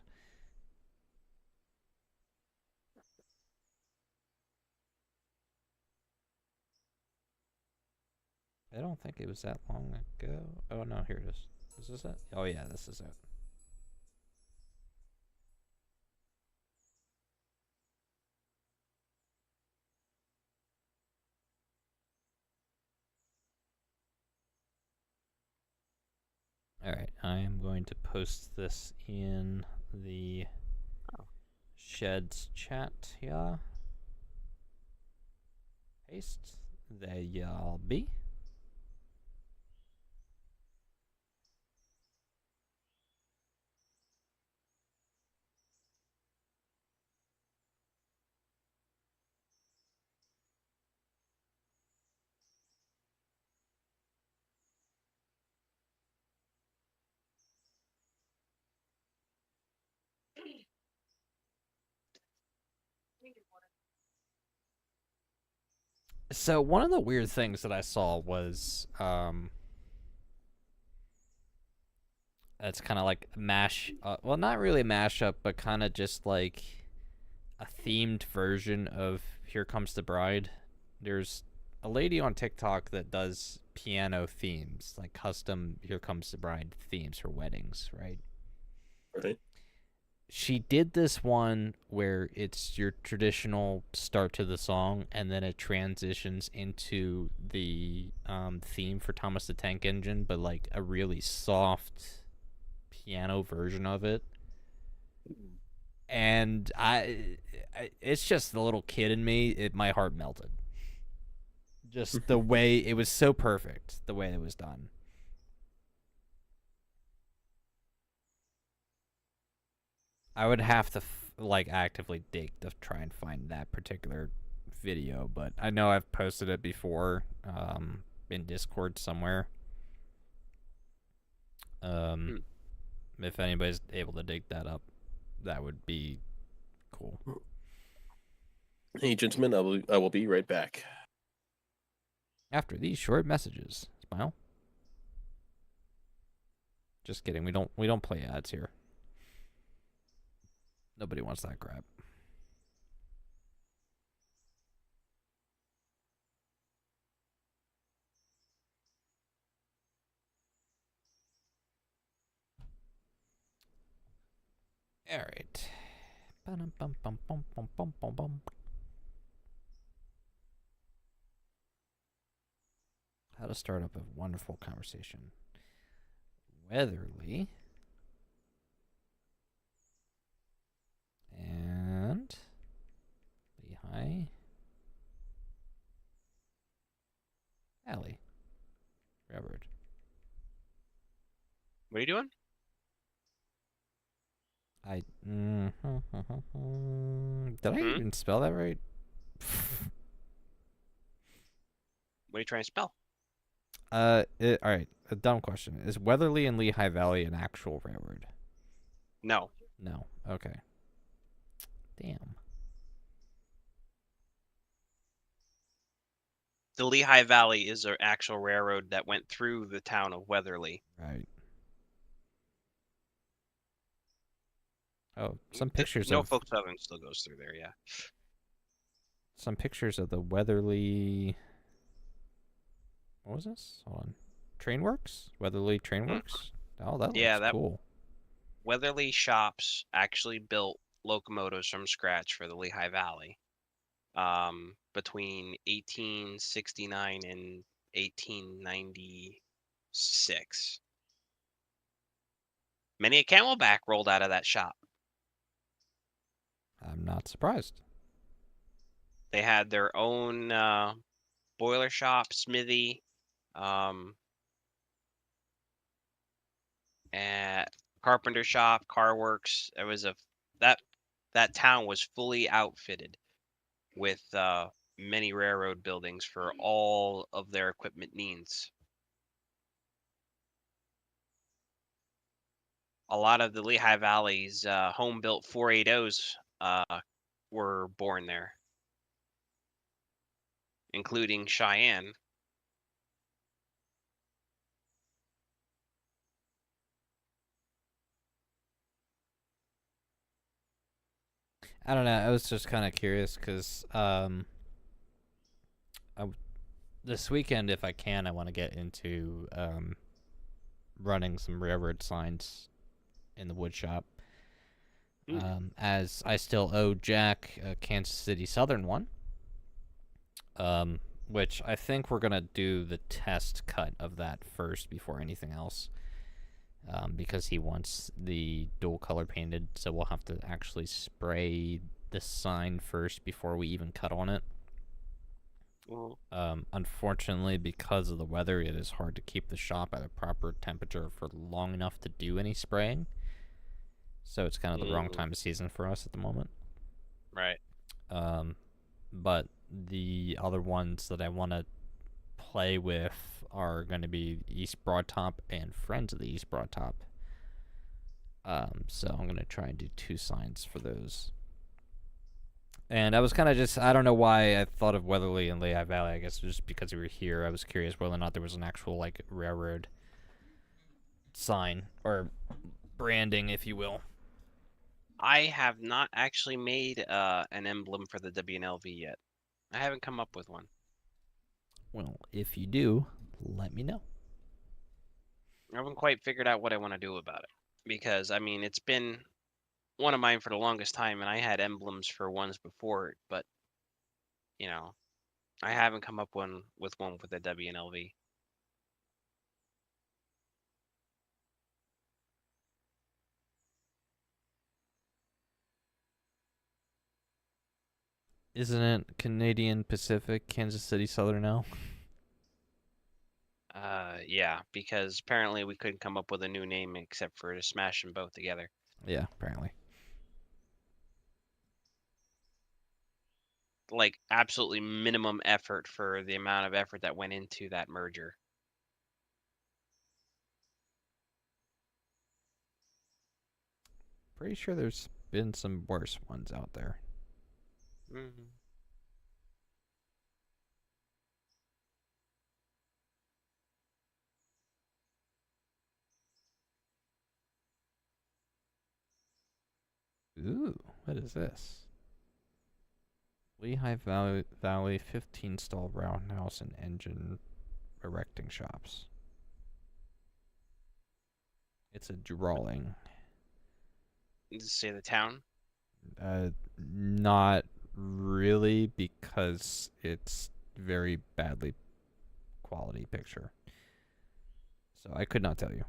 I don't think it was that long ago. Oh no, here it is. Is this it? Oh yeah, this is it. Alright, I am going to post this in the Shed's chat here. Paste. There y'all be. So one of the weird things that I saw was it's kind of like well, not really a mashup, but kind of just like a themed version of Here Comes the Bride. There's a lady on TikTok that does piano themes, like custom Here Comes the Bride themes for weddings, right? Right. She did this one where it's your traditional start to the song and then it transitions into the theme for Thomas the Tank Engine, but like a really soft piano version of it. And it's just the little kid in me. My heart melted. Just the way it was so perfect, the way it was done. I would have to actively dig to try and find that particular video, but I know I've posted it before in Discord somewhere. If anybody's able to dig that up, that would be cool. Hey, gentlemen, I will be right back. After these short messages, smile. Just kidding. We don't play ads here. Nobody wants that crap. All right. How to start up a wonderful conversation. Weatherly. And Lehigh Valley Railroad. What are you doing? Did I even spell that right? What are you trying to spell? All right. A dumb question. Is Weatherly and Lehigh Valley an actual railroad? No. No. Okay. Damn. The Lehigh Valley is an actual railroad that went through the town of Weatherly. Right. Oh, some pictures of Norfolk Southern still goes through there, yeah. some pictures of the Weatherly. What was this? Hold on. Trainworks? Weatherly Trainworks? Oh, that looks cool. Weatherly Shops actually built locomotives from scratch for the Lehigh Valley between 1869 and 1896. Many a Camelback rolled out of that shop. I'm not surprised. They had their own boiler shop, smithy, um, and carpenter shop, car works. It was that town was fully outfitted with many railroad buildings for all of their equipment needs. A lot of the Lehigh Valley's home-built 480s were born there, including Cheyenne. I don't know. I was just kind of curious because this weekend, if I can, I want to get into running some railroad signs in the wood shop. As I still owe Jack a Kansas City Southern one, which I think we're going to do the test cut of that first before anything else, because he wants the dual color painted, so we'll have to actually spray the sign first before we even cut on it. Unfortunately, because of the weather, it is hard to keep the shop at a proper temperature for long enough to do any spraying. So it's kind of the wrong time of season for us at the moment. Right. But the other ones that I want to play with are going to be East Broadtop and Friends of the East Broadtop. So I'm going to try and do 2 signs for those. And I was kind of just, I don't know why I thought of Weatherly and Lehigh Valley. I guess just because we were here, I was curious whether or not there was an actual, like, railroad sign or branding, if you will. I have not actually made an emblem for the WNLV yet. I haven't come up with one. Well, if you do, let me know. I haven't quite figured out what I want to do about it. Because, I mean, it's been one of mine for the longest time, and I had emblems for ones before it, but, you know, I haven't come up with one with the WNLV. Isn't it Canadian Pacific, Kansas City Southern now? Yeah, because apparently we couldn't come up with a new name except for to smash them both together. Yeah, apparently. Like, absolutely minimum effort for the amount of effort that went into that merger. Pretty sure there's been some worse ones out there. Mm-hmm. Ooh, what is this? Lehigh Valley 15 stall roundhouse and engine erecting shops. It's a drawing. Does it say the town? Not really, because it's very badly quality picture. So I could not tell you.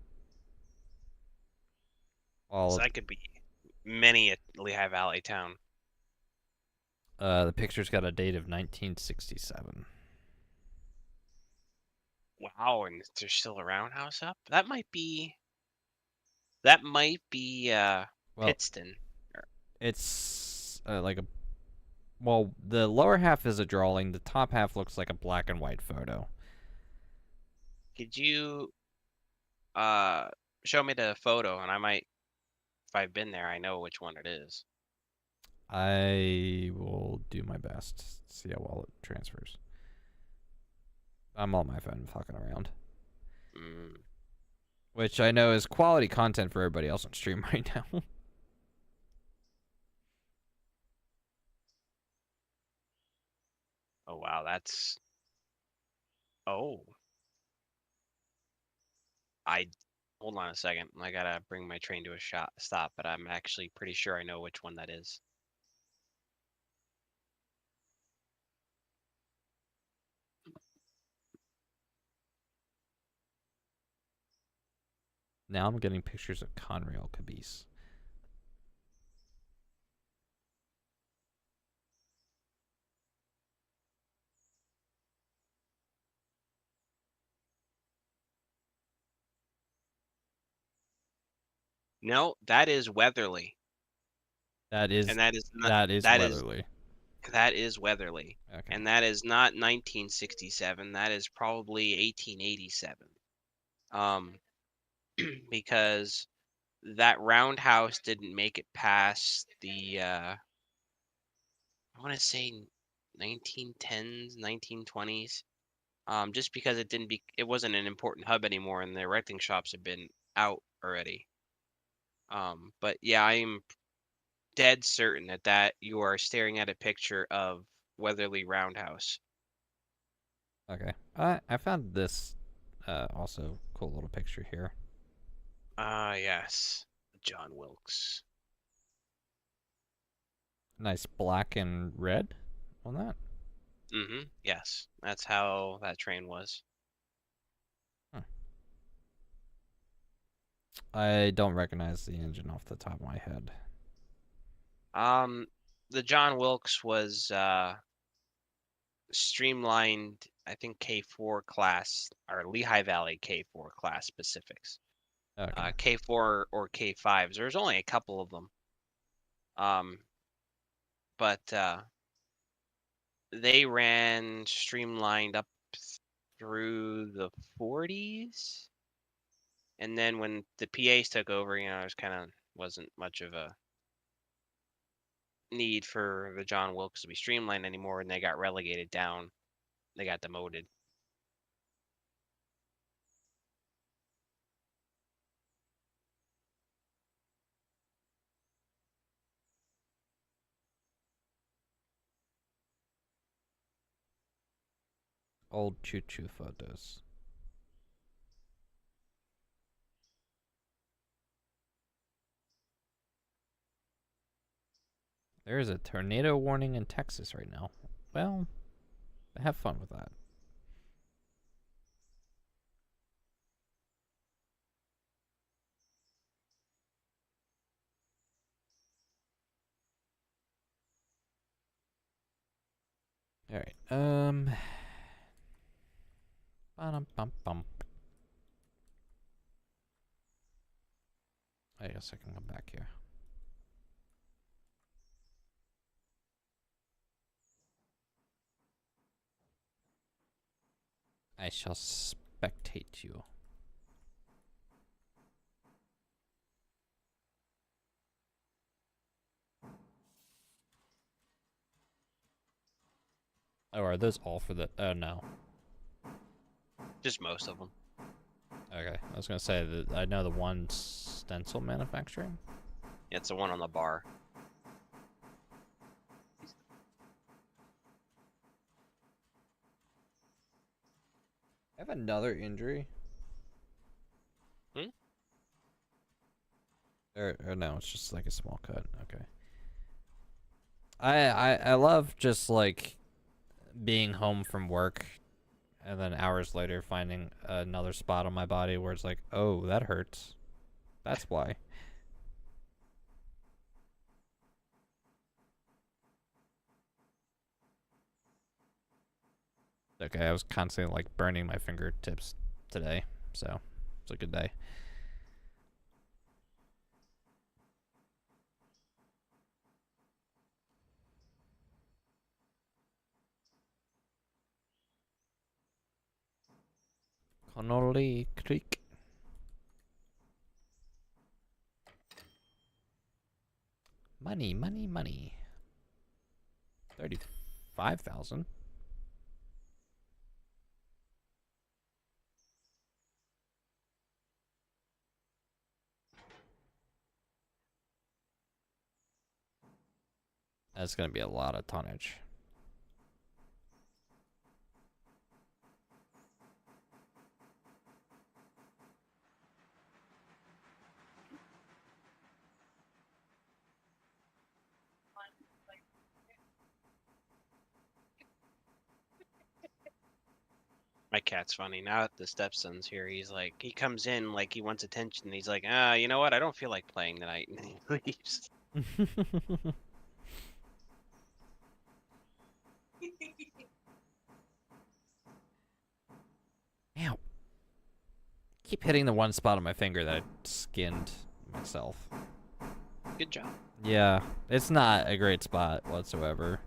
So that could be many a Lehigh Valley town. The picture's got a date of 1967. Wow, and there's still a roundhouse up? That might be Well, Pittston. it's like a. Well, the lower half is a drawing. The top half looks like a black and white photo. Could you show me the photo, and I might, if I've been there, I know which one it is. I will do my best. See how well it transfers. I'm on my phone fucking around. Which I know is quality content for everybody else on stream right now. Oh wow, that's. Oh. Hold on a second. I gotta bring my train to a stop, but I'm actually pretty sure I know which one that is. Now I'm getting pictures of Conrail Caboose. No, that is Weatherly, That is and that is not that is that is Weatherly. that is Weatherly, Okay. and that is not 1967. That is probably 1887. Um, because that roundhouse didn't make it past the I want to say 1910s, 1920s. Just because it wasn't an important hub anymore, and the erecting shops had been out already. But yeah, I'm dead certain that you are staring at a picture of Weatherly Roundhouse. Okay. I found this also cool little picture here. Ah, yes, John Wilkes. Nice black and red on that. Mm-hmm. Yes, that's how that train was. I don't recognize the engine off the top of my head. The John Wilkes was streamlined, I think K4 class or Lehigh Valley K4 class specifics. Okay. K4 or K5s. There's only a couple of them. But they ran streamlined up through the 40s, and then when the PAs took over, there's kind of wasn't much of a need for the John Wilkes to be streamlined anymore, and they got relegated down. They got demoted. Old choo-choo photos. There is a tornado warning in Texas right now. Well, have fun with that. All right. Bum. I guess I can come back here. I shall spectate you. Oh, are those all for the... Oh, no. Just most of them. Okay. I was going to say that I know the one stencil manufacturing. Yeah, it's the one on the bar. I have another injury. Or no, it's just like a small cut. Okay. I love just like being home from work and then hours later finding another spot on my body where it's like, oh, that hurts. That's why. Okay, I was constantly like burning my fingertips today, so it's a good day. Connolly Creek. Money. 35,000. That's gonna be a lot of tonnage. My cat's funny. Now that the stepson's here, he's like, he comes in like he wants attention. He's like, you know what? I don't feel like playing tonight. And he leaves. Ow. Keep hitting the one spot on my finger that I skinned myself. Good job. Yeah, it's not a great spot whatsoever.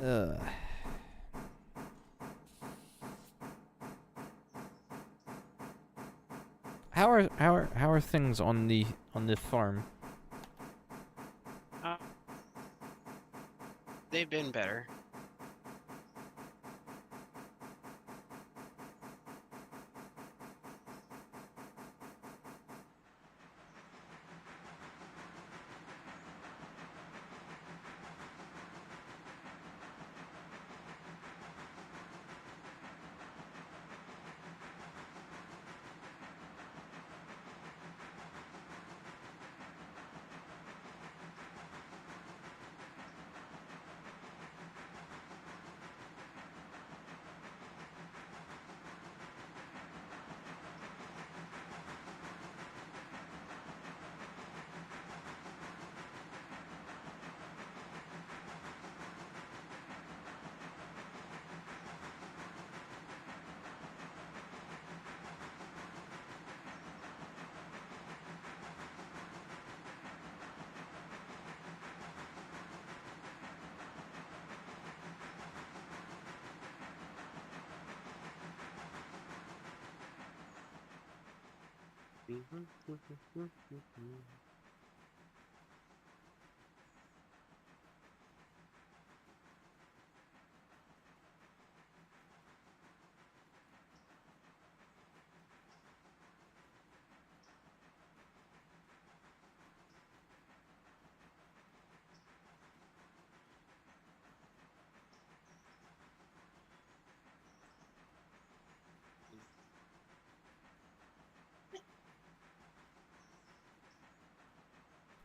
Ugh. How are things on the farm? They've been better.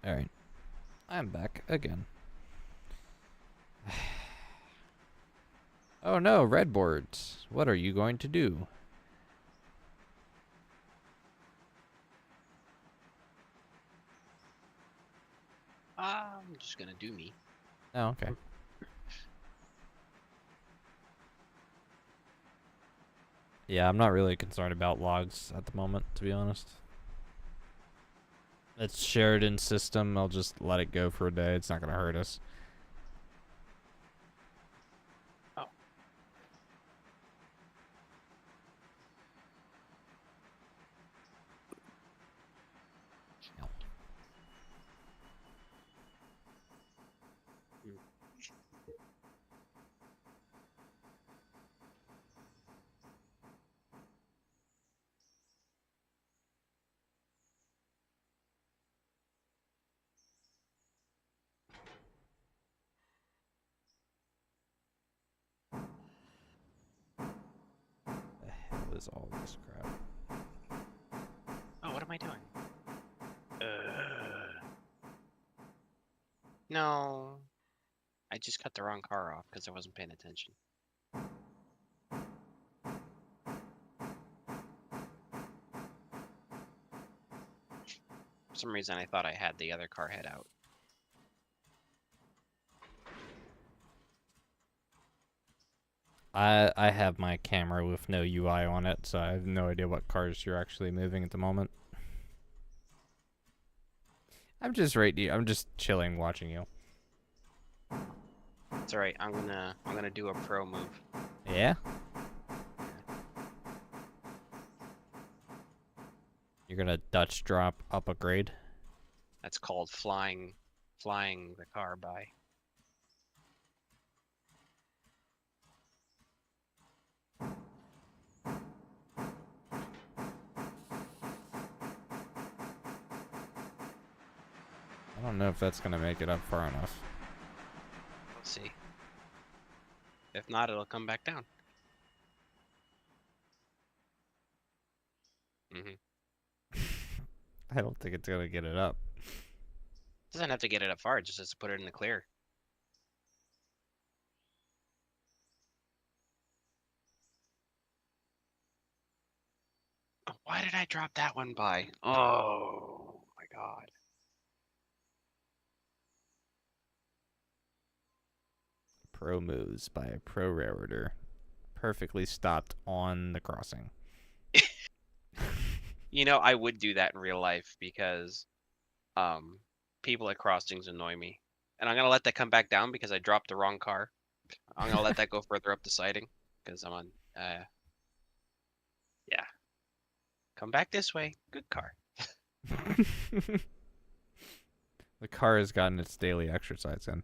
All right, I'm back again. Oh no, red boards. What are you going to do? I'm just gonna do me. Oh, okay. Yeah, I'm not really concerned about logs at the moment, to be honest. It's shared in system. I'll just let it go for a day. It's not gonna hurt us. Oh. The hell is all this crap? Oh, what am I doing? No. I just cut the wrong car off because I wasn't paying attention. For some reason, I thought I had the other car head out. I have my camera with no UI on it, so I have no idea what cars you're actually moving at the moment. I'm just I'm just chilling, watching you. It's alright. I'm gonna do a pro move. Yeah? You're gonna Dutch drop up a grade? That's called flying the car by. I don't know if that's gonna make it up far enough. Let's see. If not, it'll come back down. I don't think it's gonna get it up. Doesn't have to get it up far. It just has to put it in the clear. Oh, why did I drop that one by? Oh my god. Pro moves by a pro railroader. Perfectly stopped on the crossing. You know, I would do that in real life because people at crossings annoy me. And I'm gonna let that come back down because I dropped the wrong car. I'm gonna let that go further up the siding because I'm on yeah. Come back this way. Good car. The car has gotten its daily exercise in.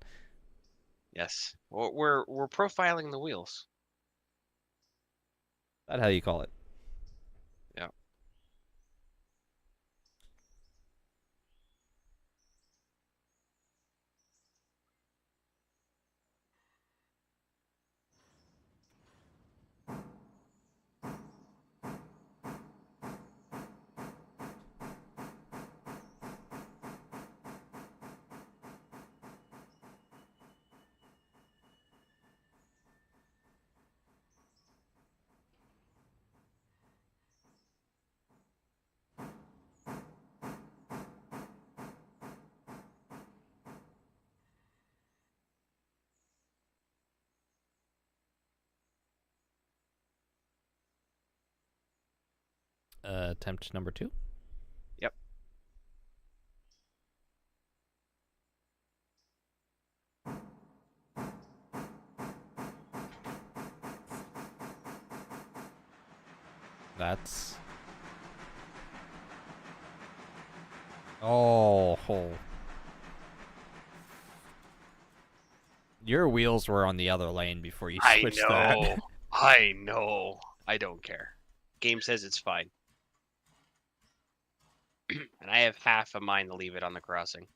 Yes. We're profiling the wheels. That's how you call it. Yeah. Attempt number 2. Yep. That's... Oh. Your wheels were on the other lane before you switched that. I know. I don't care. Game says it's fine. And I have half a mind to leave it on the crossing.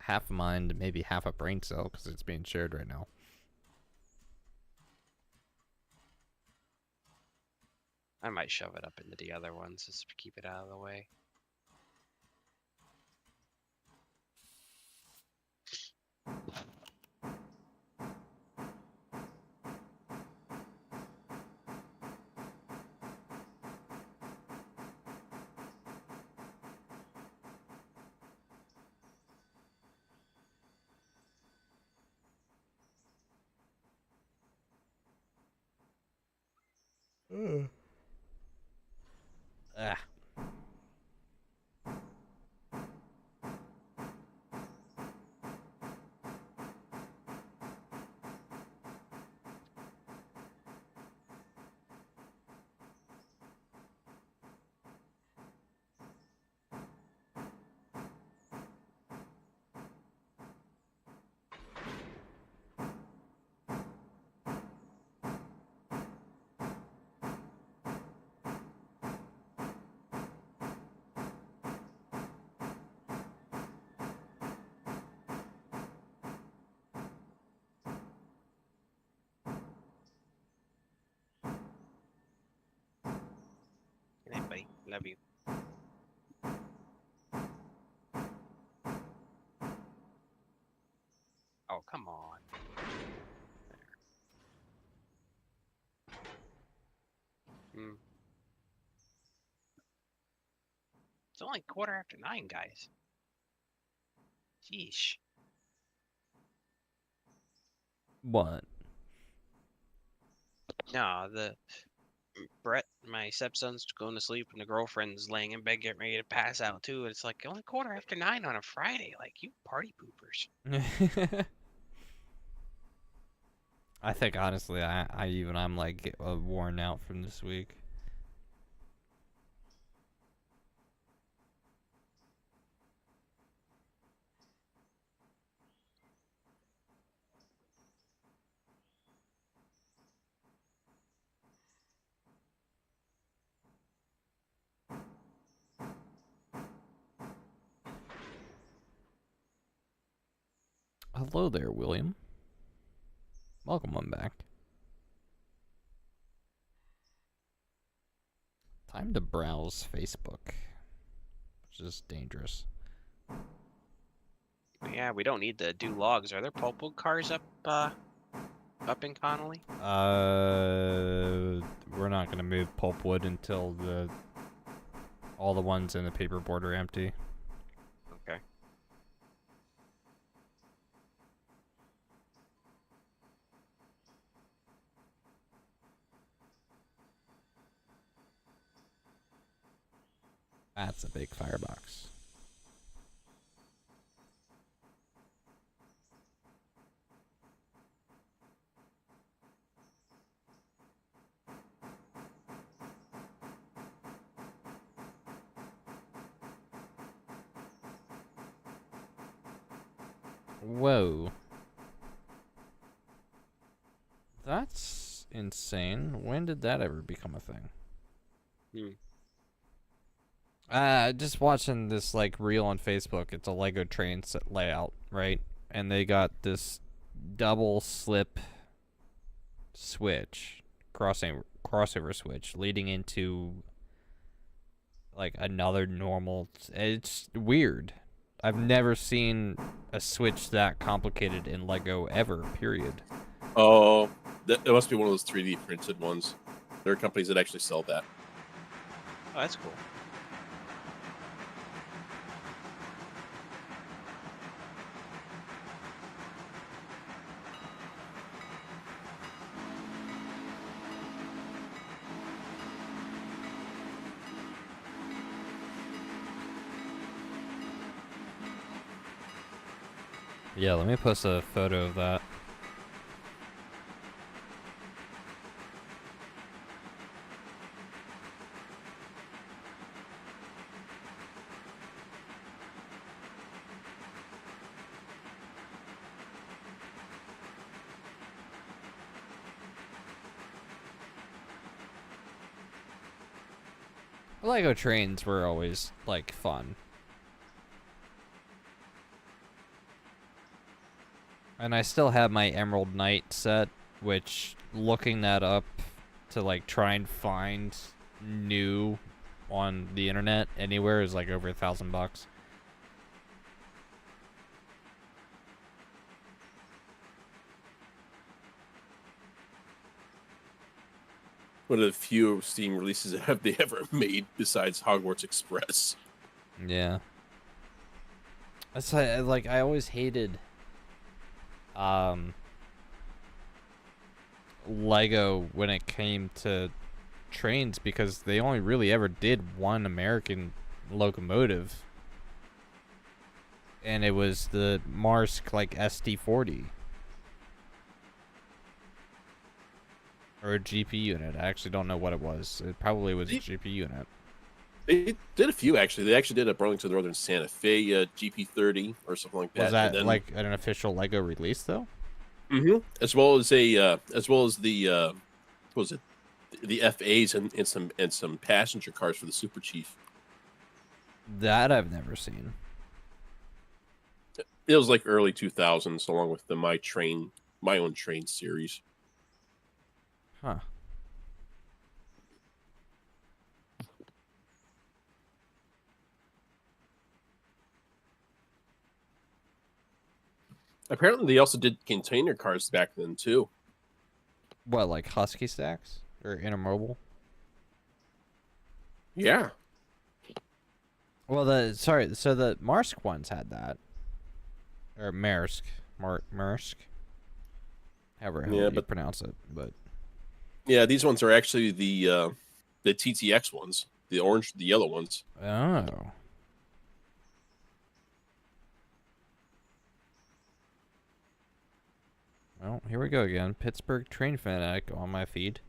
Half a mind, maybe half a brain cell, because it's being shared right now. I might shove it up into the other ones just to keep it out of the way. Ah. Good night, buddy. Love you. Oh, come on. There. It's only 9:15, guys. Sheesh. What? No, Brett, my stepson's going to sleep, and the girlfriend's laying in bed getting ready to pass out too. And it's like only 9:15 on a Friday. Like, you party poopers. I think honestly, I'm like worn out from this week. Hello there, William. Welcome on back. Time to browse Facebook, which is dangerous. Yeah, we don't need to do logs. Are there pulpwood cars up in Connolly? We're not gonna move pulpwood until all the ones in the paperboard are empty. Okay. That's a big firebox. Whoa. That's insane. When did that ever become a thing? Just watching this like reel on Facebook. It's a Lego train set layout, right? And they got this double slip switch, crossover switch leading into like another normal. It's weird. I've never seen a switch that complicated in Lego ever, period. Oh, it must be one of those 3D printed ones. There are companies that actually sell that. Oh, that's cool. Yeah, let me post a photo of that. Lego trains were always like fun. And I still have my Emerald Knight set, which looking that up to like try and find new on the internet anywhere is like over $1,000. One of the few Steam releases that have they ever made besides Hogwarts Express. Yeah. That's like I always hated Lego when it came to trains because they only really ever did one American locomotive, and it was the Marsk like ST40 or a GP unit. I actually don't know what it was. It probably was a GP unit. They did a few actually. They actually did a Burlington Northern Santa Fe GP30 or something like that. Was that like an official Lego release though? Mm-hmm. As well as the what was it, the FAs and some passenger cars for the Super Chief. That I've never seen. It was like early 2000s, along with the My Own Train series. Huh. Apparently, they also did container cars back then too. What, like Husky stacks or intermobile? Yeah. Well, so the Marsk ones had that, or Maersk, Maersk, however Yeah, you but pronounce it. But yeah, these ones are actually the TTX ones, the yellow ones. oh, well, here we go again. Pittsburgh train fanatic on my feed.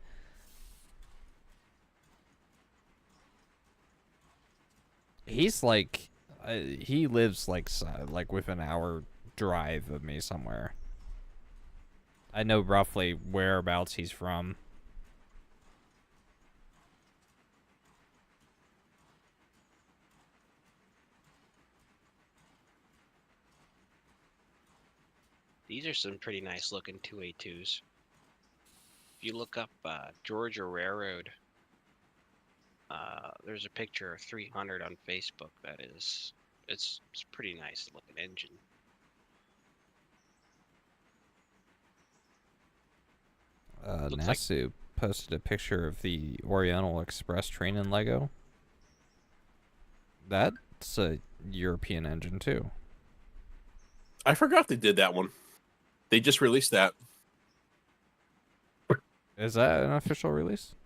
He's like, he lives like within an hour drive of me somewhere. I know roughly whereabouts he's from. These are some pretty nice looking 282s. If you look up Georgia Railroad, there's a picture of 300 on Facebook. It's pretty nice looking engine. Looks like Nasu posted a picture of the Oriental Express train in Lego. That's a European engine too. I forgot they did that one. They just released that. Is that an official release?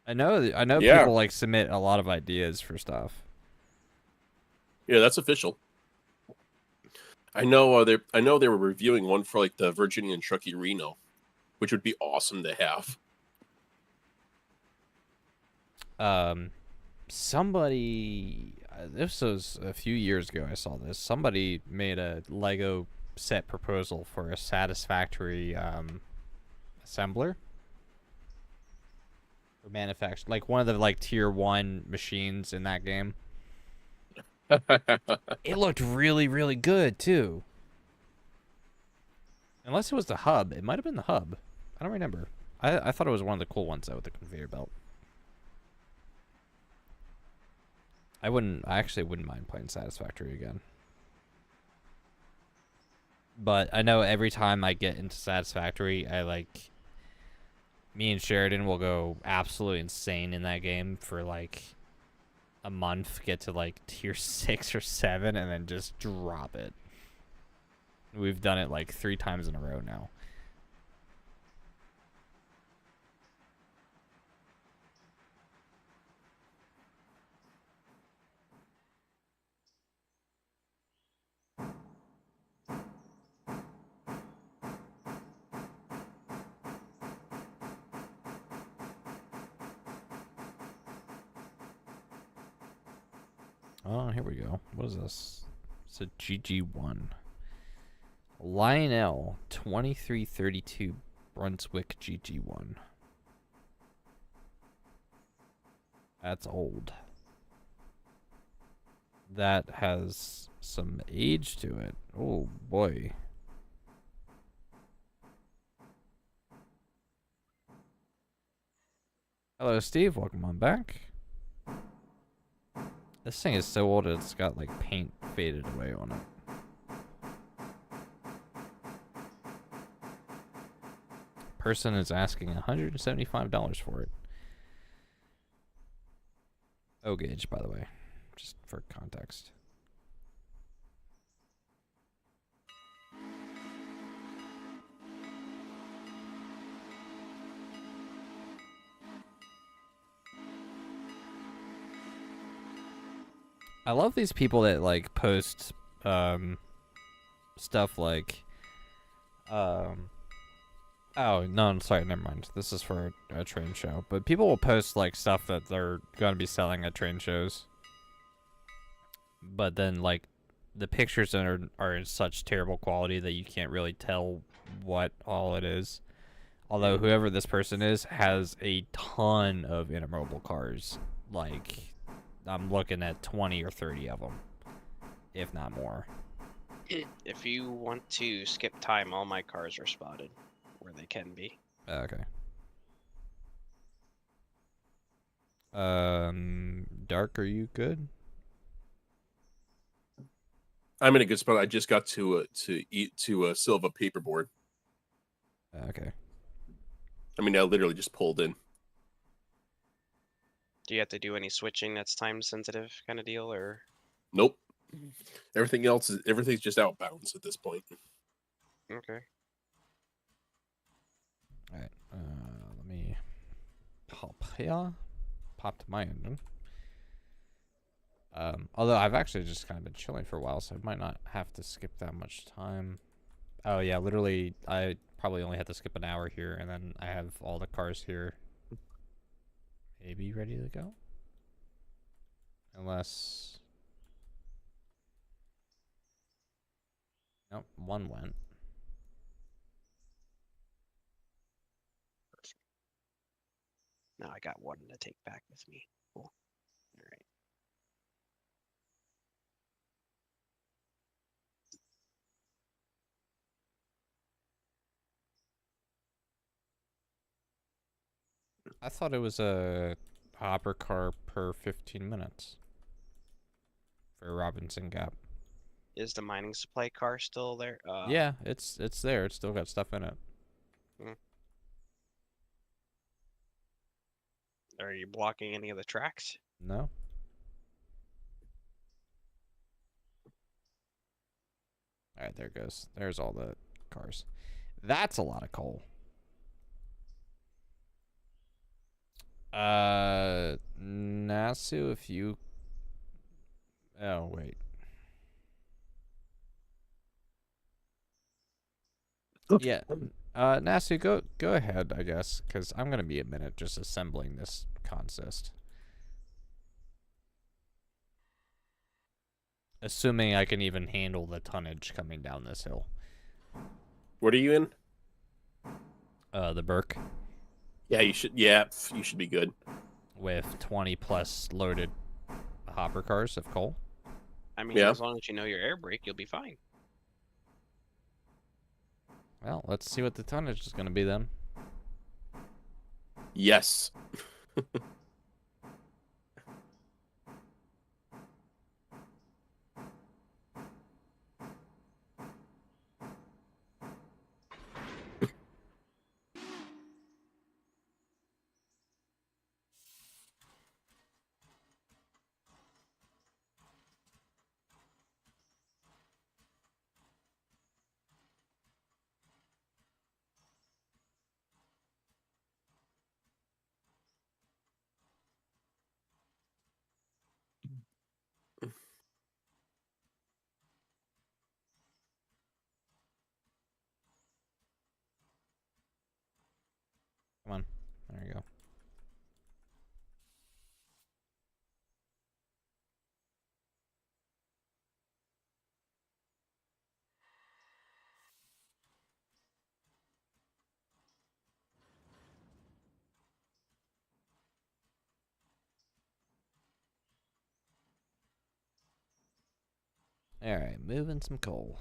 I know Yeah. people like submit a lot of ideas for stuff. Yeah, that's official. I know they were reviewing one for like the Virginia and Truckee Reno, which would be awesome to have. Somebody, this was a few years ago. I saw this. Somebody made a Lego set proposal for a satisfactory assembler or manufacturer, like one of the like tier 1 machines in that game. It looked really, really good too. Unless it was the hub. It might have been the hub. I don't remember. I thought it was one of the cool ones though with the conveyor belt. I actually wouldn't mind playing Satisfactory again. But I know every time I get into Satisfactory, me and Sheridan will go absolutely insane in that game for like a month, get to like tier 6 or 7, and then just drop it. We've done it like 3 times in a row now. Oh, here we go. What is this? It's a GG1. Lionel 2332 Brunswick GG1. That's old. That has some age to it. Oh boy. Hello, Steve. Welcome on back. This thing is so old it's got like paint faded away on it. Person is asking $175 for it. O gauge, by the way, just for context. I love these people that like post stuff like oh no, I'm sorry, never mind. This is for a train show. But people will post like stuff that they're gonna be selling at train shows. But then like the pictures are in such terrible quality that you can't really tell what all it is. Although whoever this person is has a ton of intermobile cars. Like I'm looking at 20 or 30 of them, if not more. If you want to skip time, all my cars are spotted where they can be. Okay. Dark, are you good? I'm in a good spot. I just got to a Silva paperboard. Okay. I mean, I literally just pulled in. Do you have to do any switching that's time sensitive kind of deal, or? Nope. Everything's just outbounds at this point. Okay. All right. Let me pop here. Pop to my engine. Although I've actually just kind of been chilling for a while, so I might not have to skip that much time. Oh yeah, literally, I probably only have to skip an hour here, and then I have all the cars here. Maybe ready to go? Unless... Nope, one went. Now I got one to take back with me. Cool. All right. I thought it was a hopper car per 15 minutes for Robinson Gap. Is the mining supply car still there? Yeah, it's there. It's still got stuff in it. Are you blocking any of the tracks? No? Alright, there it goes. There's all the cars. That's a lot of coal. Nasu, if you... Oh, wait. Yeah. Nasu, go ahead, I guess, because I'm going to be a minute just assembling this consist. Assuming I can even handle the tonnage coming down this hill. What are you in? The Berk. Yeah, you should. Yeah, you should be good. With 20 plus loaded hopper cars of coal. I mean, as long as you know your air brake, you'll be fine. Well, let's see what the tonnage is going to be then. Yes. Come on. There you go. Alright, moving some coal.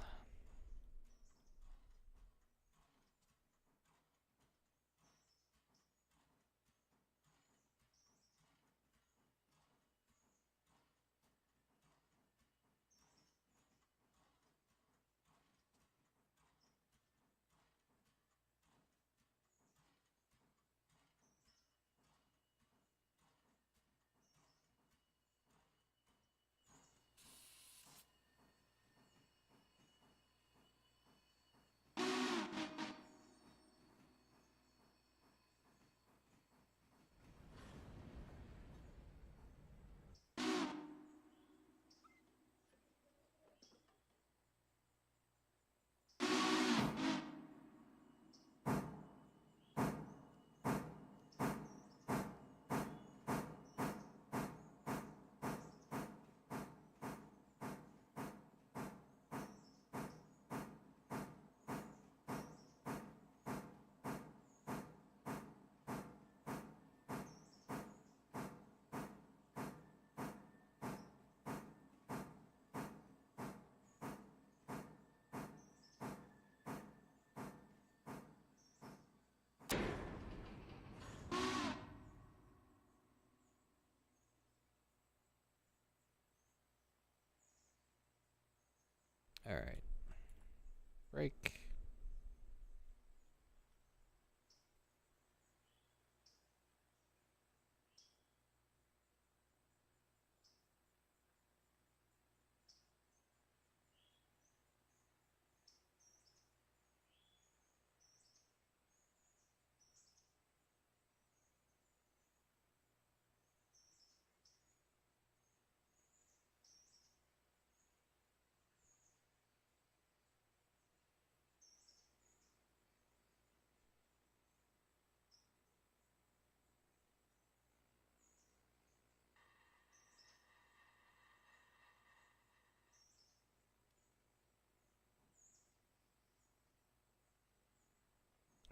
Alright. Break.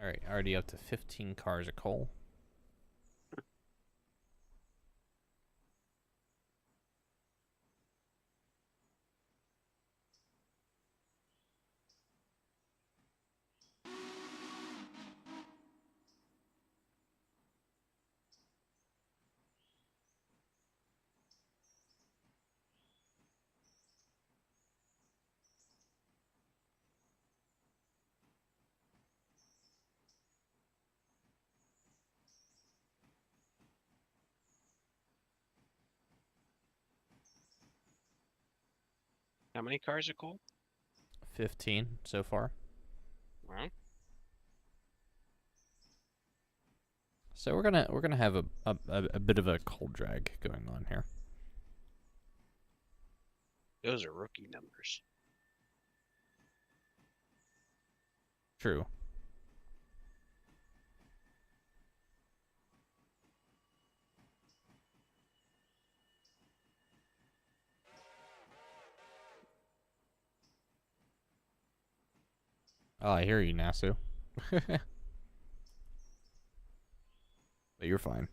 All right, already up to 15 cars of coal. How many cars are coal? 15 so far. Well, So we're gonna have a bit of a coal drag going on here. those are rookie numbers. True. Oh, I hear you, Nasu. But you're fine.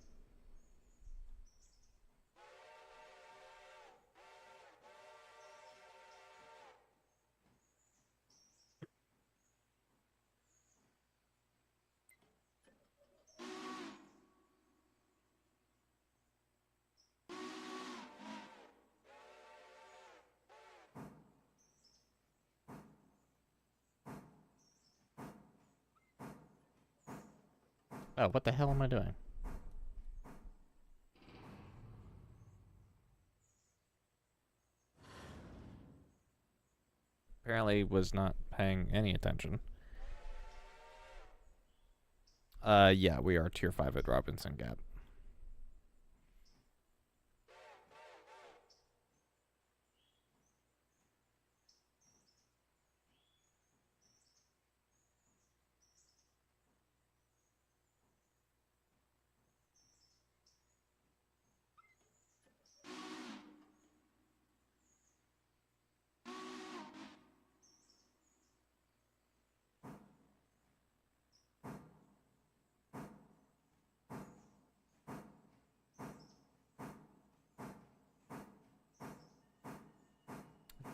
Oh, what the hell am I doing? Apparently was not paying any attention. Yeah, we are tier 5 at Robinson Gap.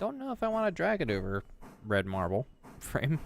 Don't know if I want to drag it over red marble frame.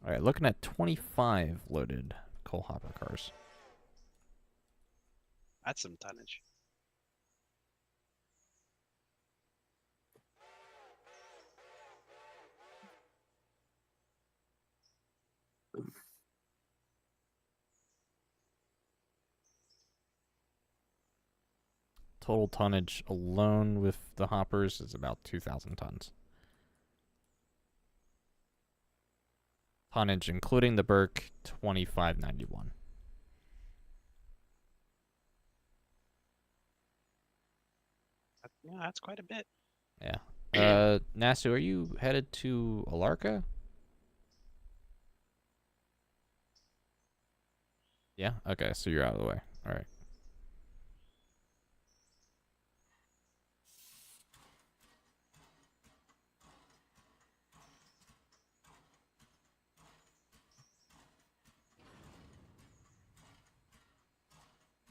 All right, looking at 25 loaded coal hopper cars. That's some tonnage. Total tonnage alone with the hoppers is about 2,000 tons. Tonnage including the Berk, 2591. Yeah, that's quite a bit. Yeah. Nasu, are you headed to Alarka? Yeah? Okay, so you're out of the way. All right.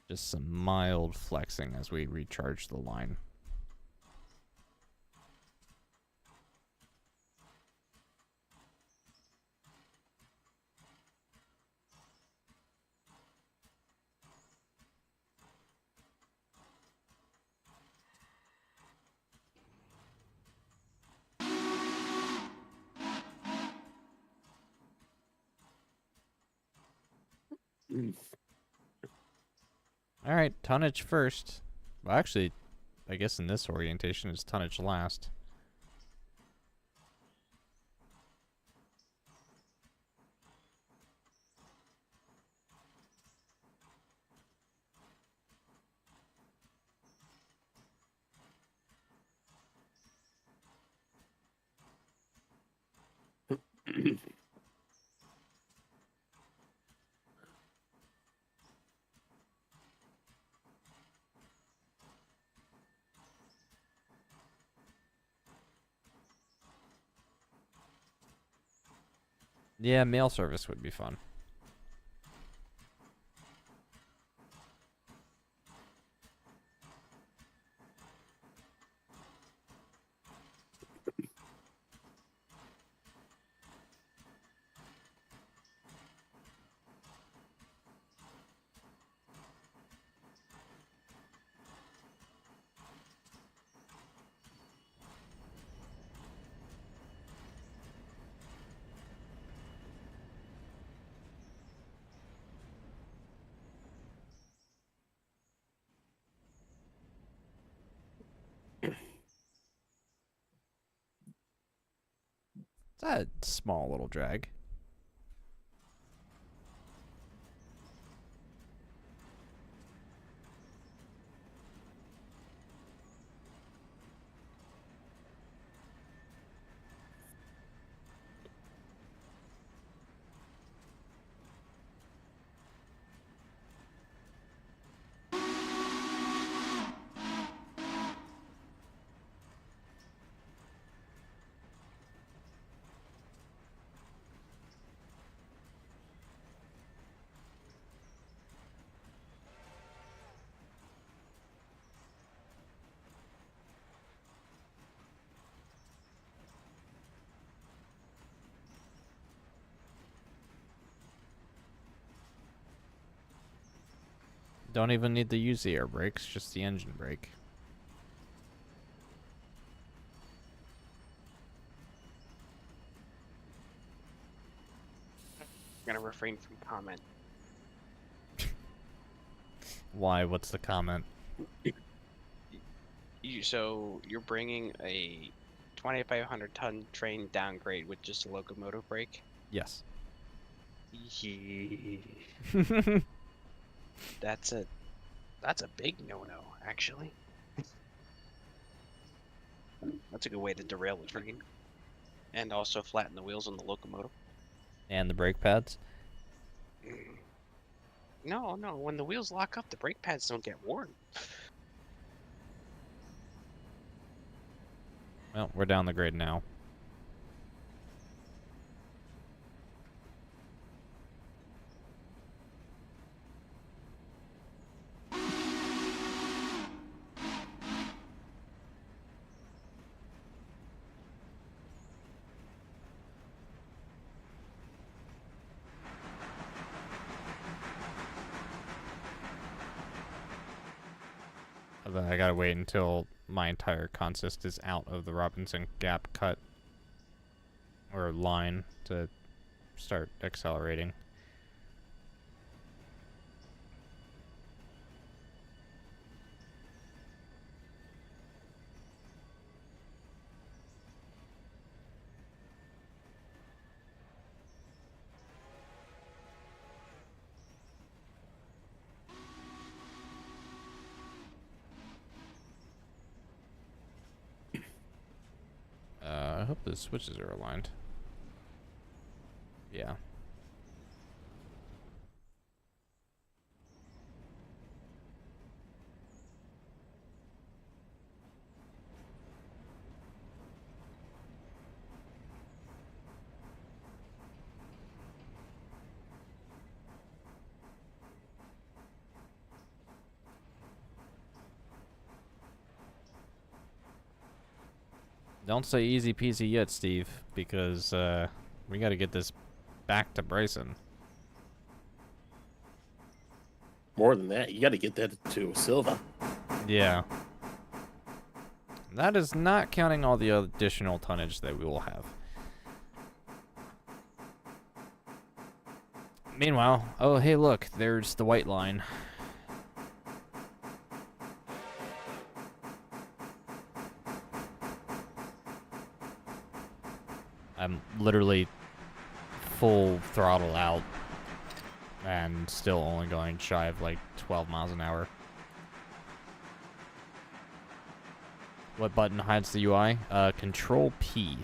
Just some mild flexing as we recharge the line. All right, tonnage first. Well, actually, I guess in this orientation, it's tonnage last. Yeah, mail service would be fun. It's a small little drag. Don't even need to use the air brakes, just the engine brake. I'm gonna refrain from comment. Why? What's the comment? So you're bringing a 2,500 ton train downgrade with just a locomotive brake? Yes. Yeah. That's a big no-no, actually. That's a good way to derail the train. And also flatten the wheels on the locomotive. And the brake pads? No, when the wheels lock up, the brake pads don't get worn. Well, we're down the grade now. I gotta wait until my entire consist is out of the Robinson Gap cut or line to start accelerating. I hope the switches are aligned. Yeah. Don't say easy peasy yet, Steve, because we gotta get this back to Bryson. More than that, you got to get that to Silva. Yeah. That is not counting all the additional tonnage that we will have. Meanwhile, oh hey look, there's the white line. I'm literally full throttle out and still only going shy of like 12 miles an hour. What button hides the UI? Control P.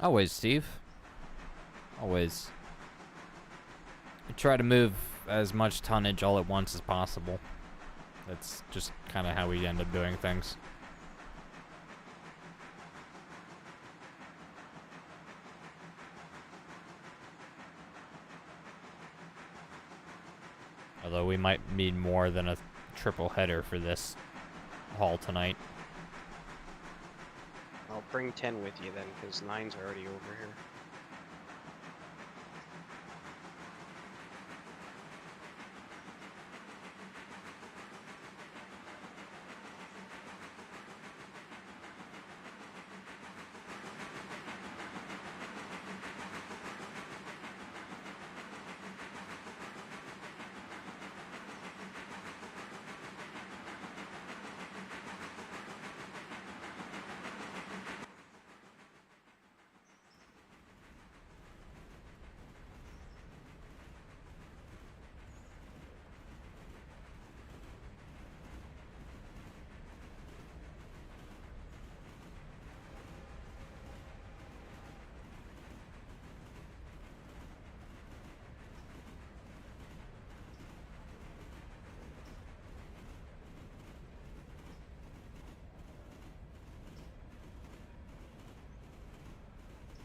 Always, Steve. Always. I try to move as much tonnage all at once as possible. That's just kind of how we end up doing things. Although we might need more than a triple header for this haul tonight. I'll bring 10 with you then, because 9's already over here.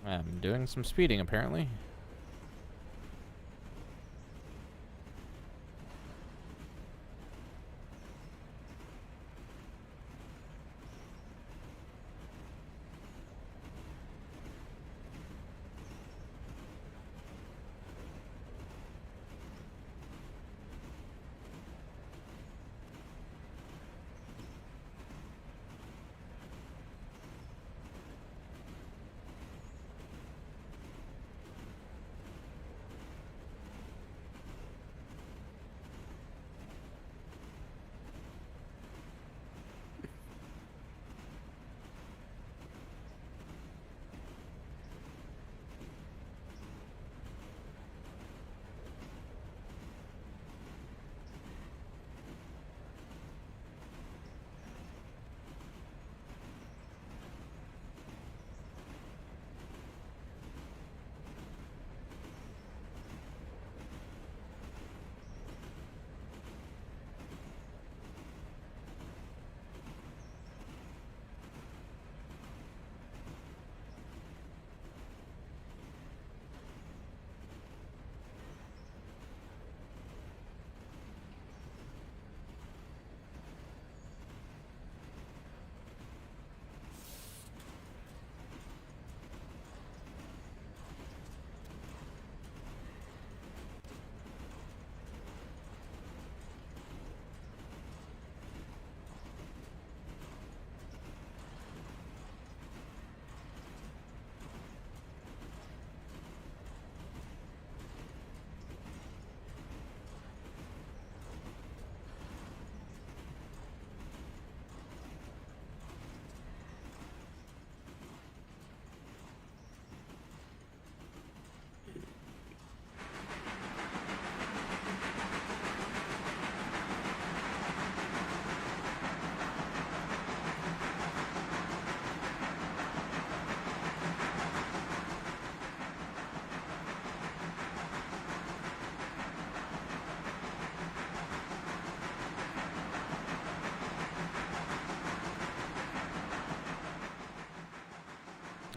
I'm doing some speeding, apparently.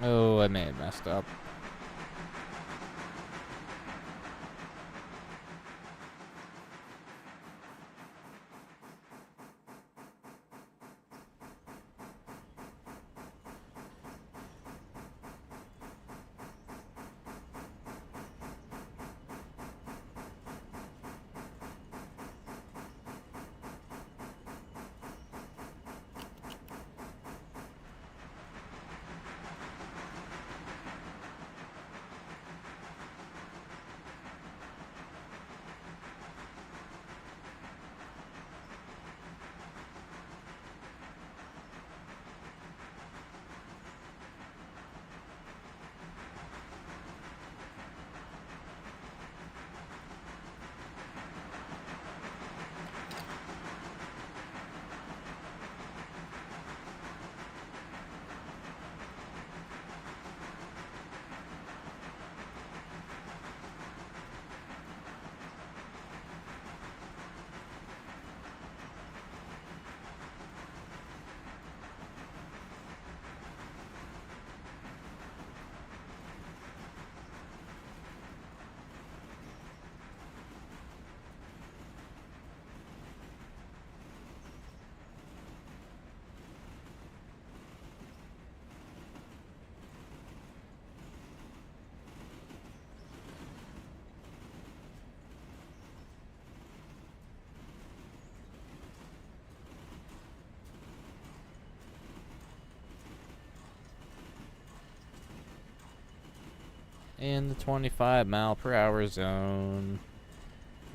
Oh, I may have messed up. in the 25 mile per hour zone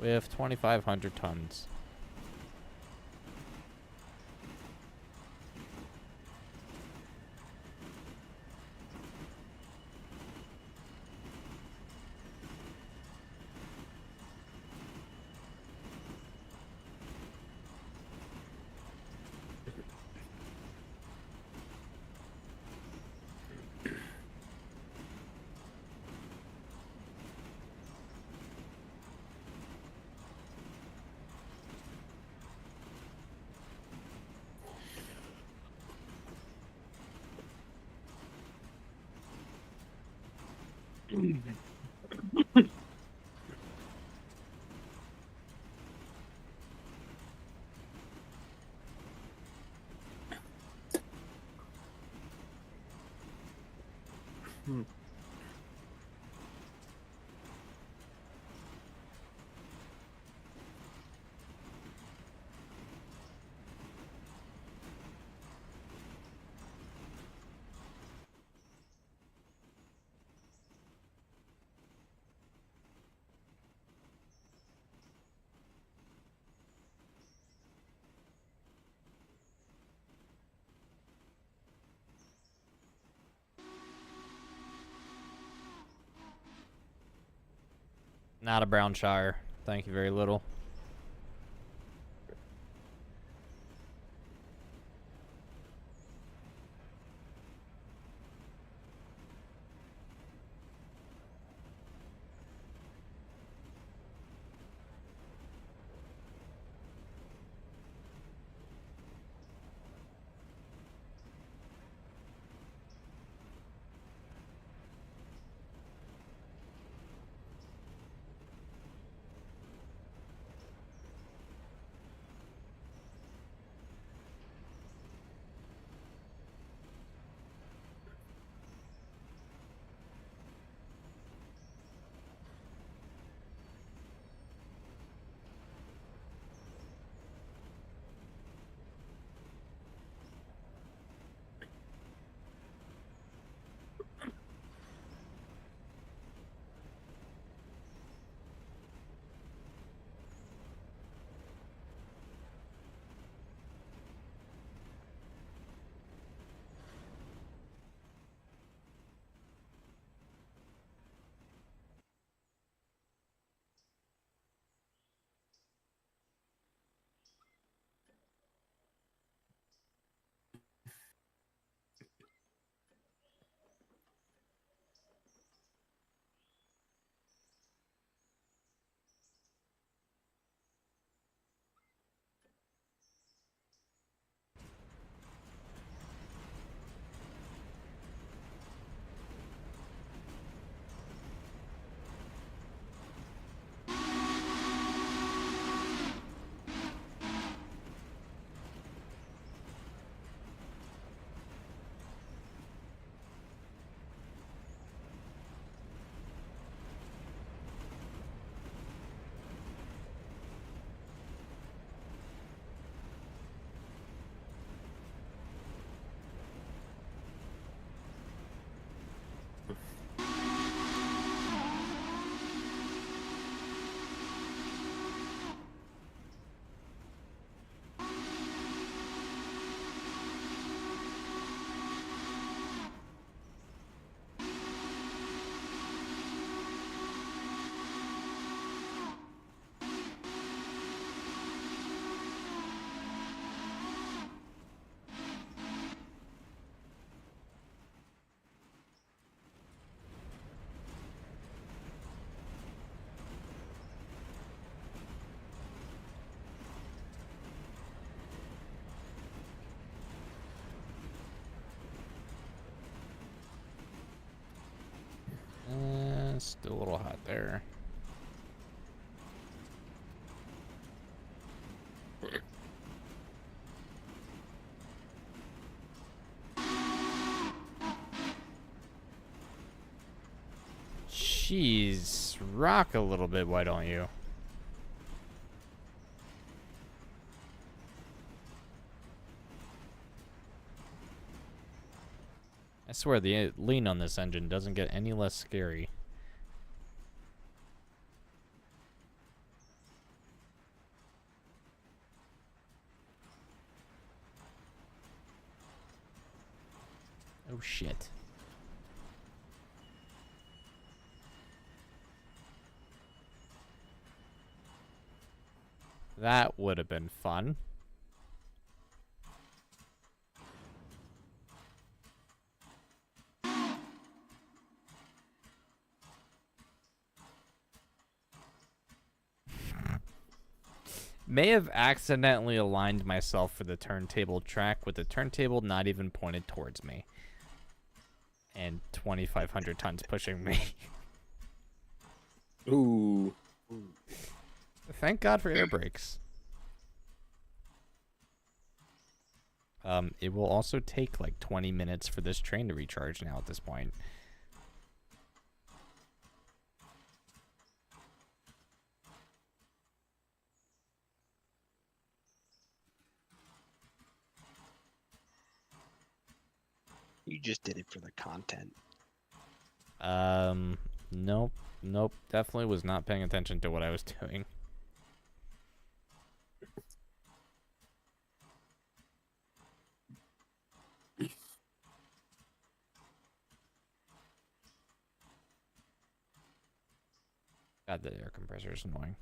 with 2,500 tons. Not a Brownshire. Thank you very little. Still a little hot there. Jeez, rock a little bit, why don't you? I swear the lean on this engine doesn't get any less scary. Oh, shit. That would have been fun. May have accidentally aligned myself for the turntable track with the turntable not even pointed towards me. And 2,500 tons pushing me. Ooh. Thank God for air brakes. It will also take like 20 minutes for this train to recharge now at this point. You just did it for the content. Nope. Nope. Definitely was not paying attention to what I was doing. God, the air compressor is annoying.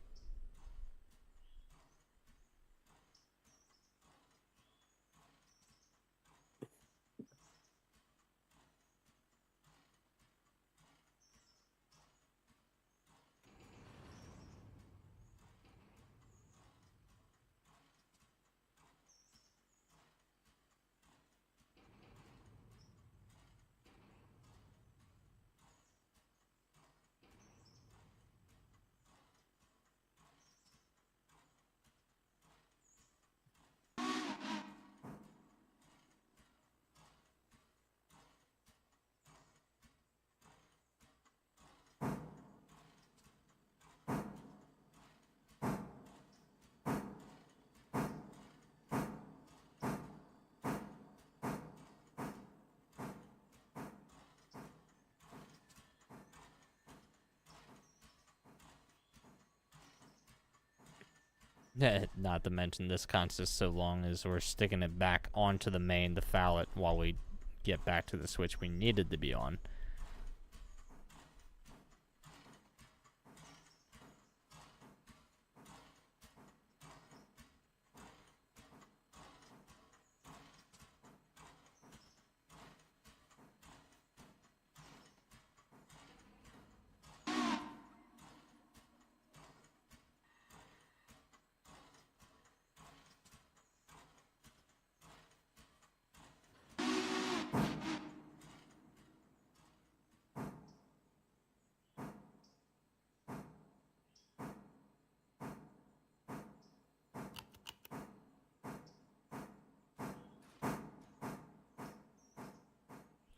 Not to mention this consists so long as we're sticking it back onto the main to foul it while we get back to the switch we needed to be on.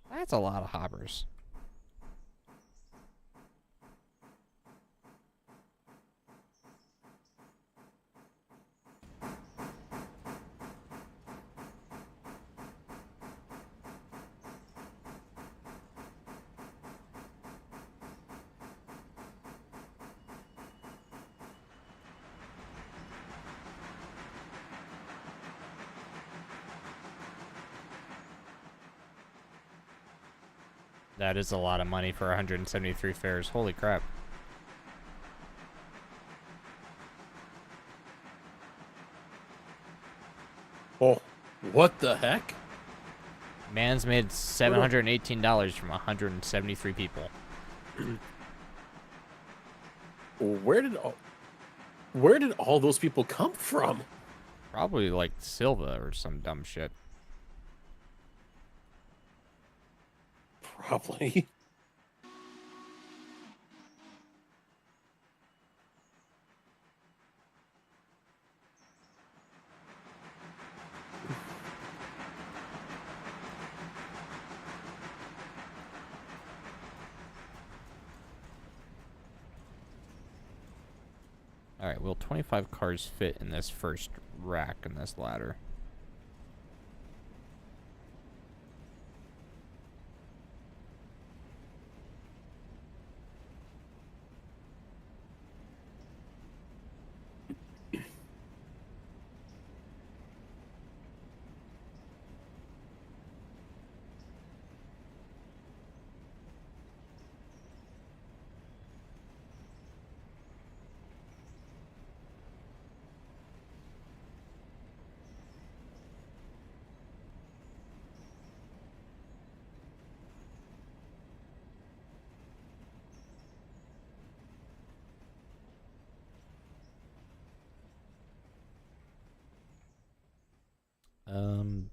That's a lot of hoppers. That is a lot of money for 173 fares. Holy crap. Oh, what the heck? Man's made $718 from 173 people. Where did all those people come from? Probably like Silva or some dumb shit. Probably. Alright, will 25 cars fit in this first rack in this ladder?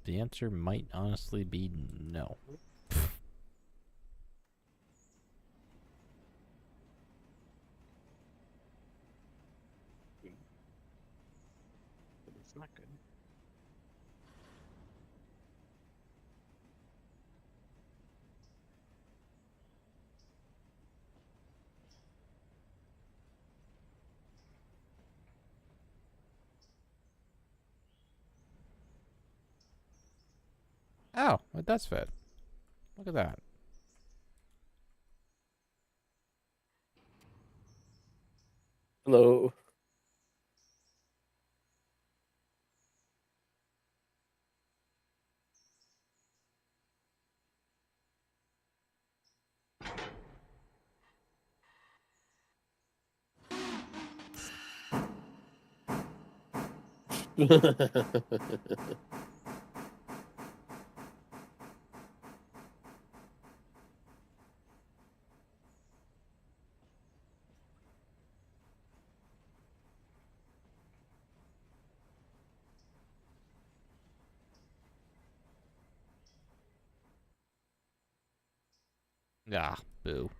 The answer might honestly be no. It's not good. Oh, it does fit. Look at that. Hello. Ah, boo.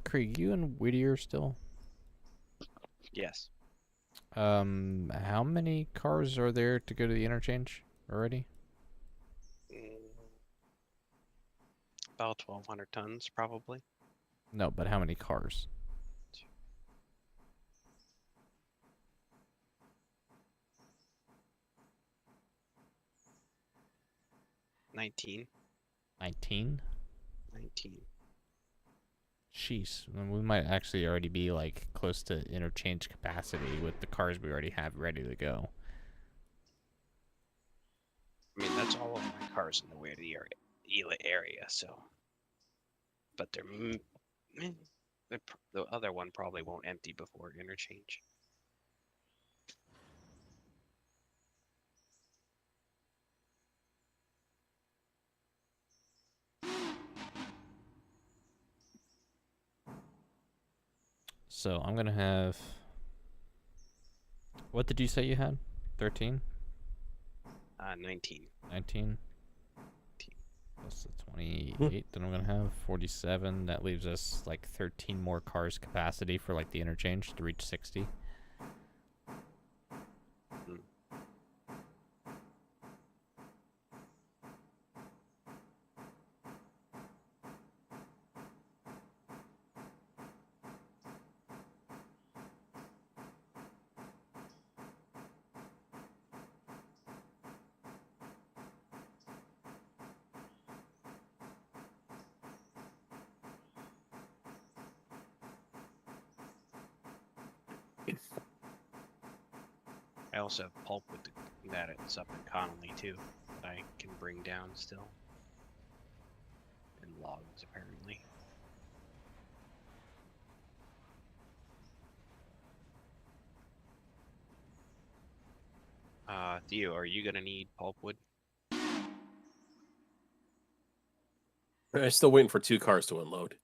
Krieg, you and Whittier still? Yes. How many cars are there to go to the interchange already? About 1,200 tons, probably. No, but how many cars? 19. 19? 19. Jeez, then we might actually already be like close to interchange capacity with the cars we already have ready to go. I mean, that's all of my cars in the Whittier area, so. But the other one probably won't empty before interchange. So I'm gonna have. What did you say you had? 13? 19. 19? Plus the 28, then I'm gonna have 47. That leaves us like 13 more cars capacity for like the interchange to reach 60. I also have pulp with that it's up in Connolly too, that I can bring down still. And logs apparently. Theo, are you gonna need pulpwood? I'm still waiting for 2 cars to unload.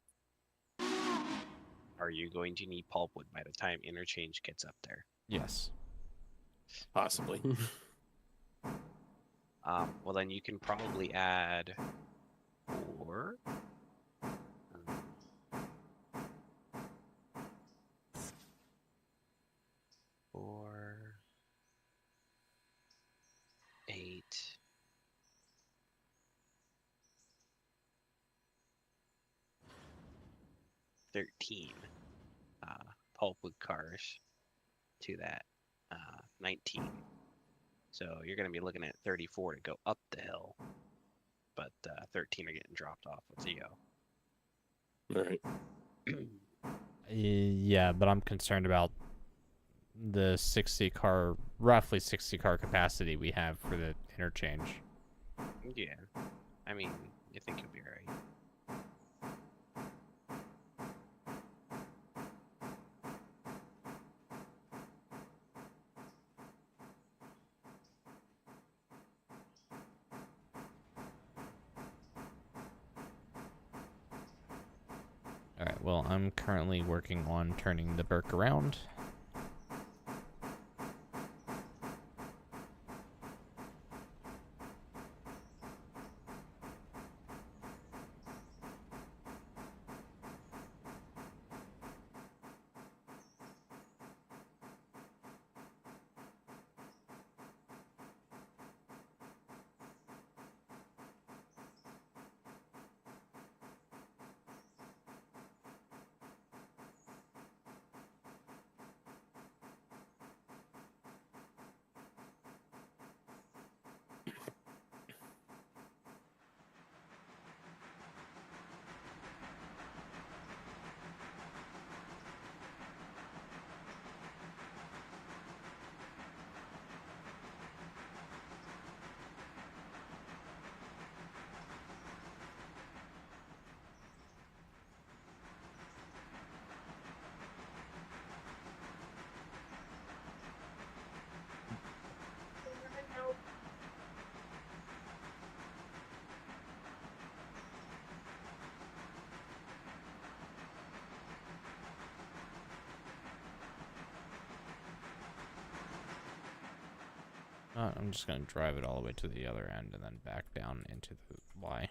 Are you going to need pulpwood by the time interchange gets up there? Yes. Possibly. Well then you can probably add 4. Four. 13 pulpwood cars to that 19. So you're going to be looking at 34 to go up the hill, but 13 are getting dropped off with Theo. All right. Yeah, but I'm concerned about the roughly 60 car capacity we have for the interchange. Yeah, I mean, you think you'll be alright. Alright, well, I'm currently working on turning the Berk around. I'm just going to drive it all the way to the other end and then back down into the Y.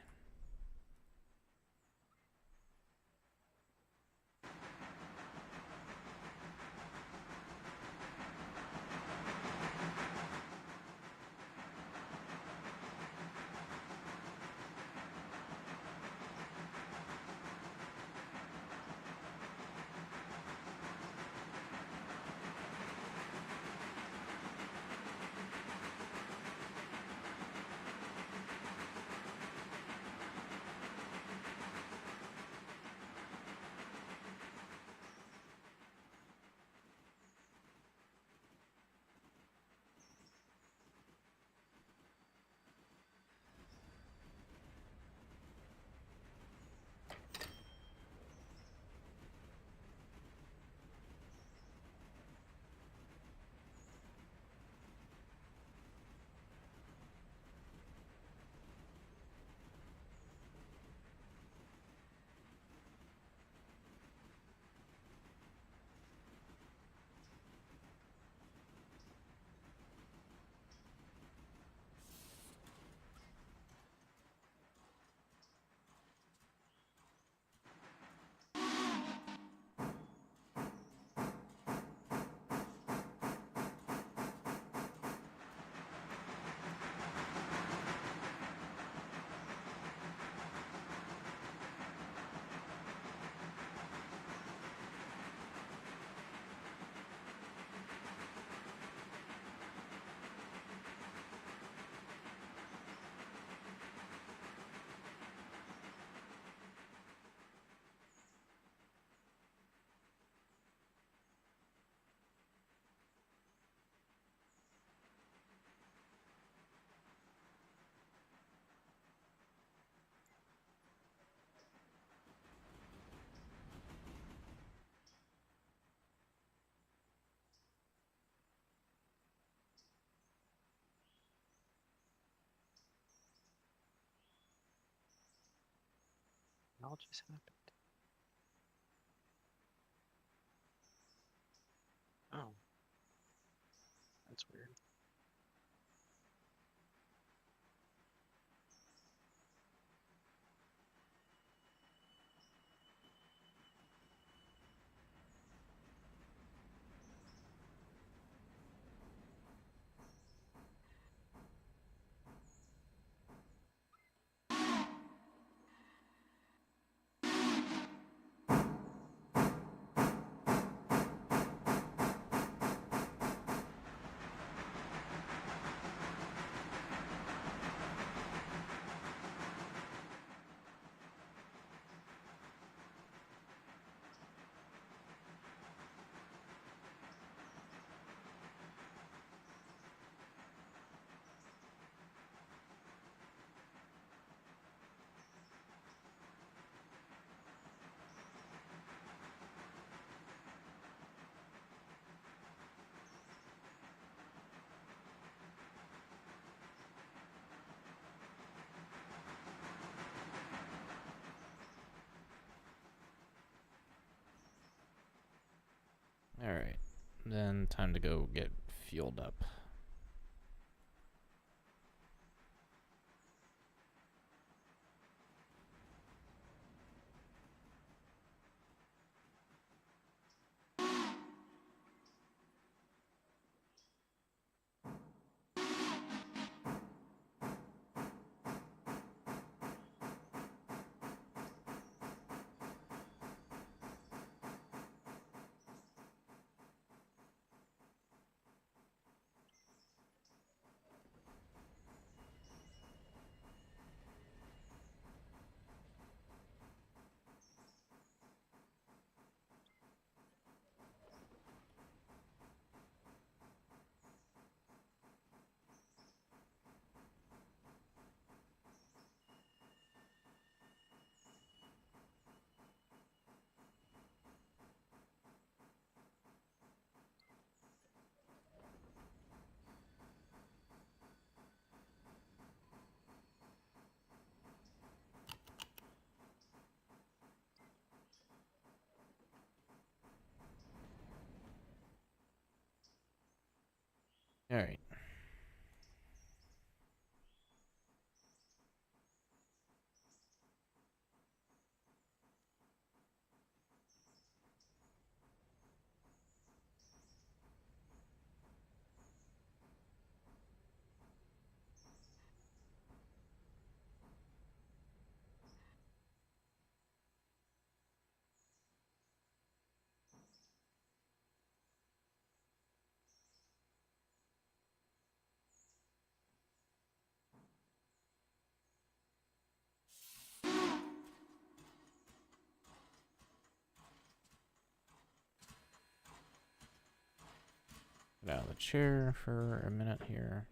It all just happened. Oh. That's weird. Then time to go get fueled up. All right. Get out of the chair for a minute here.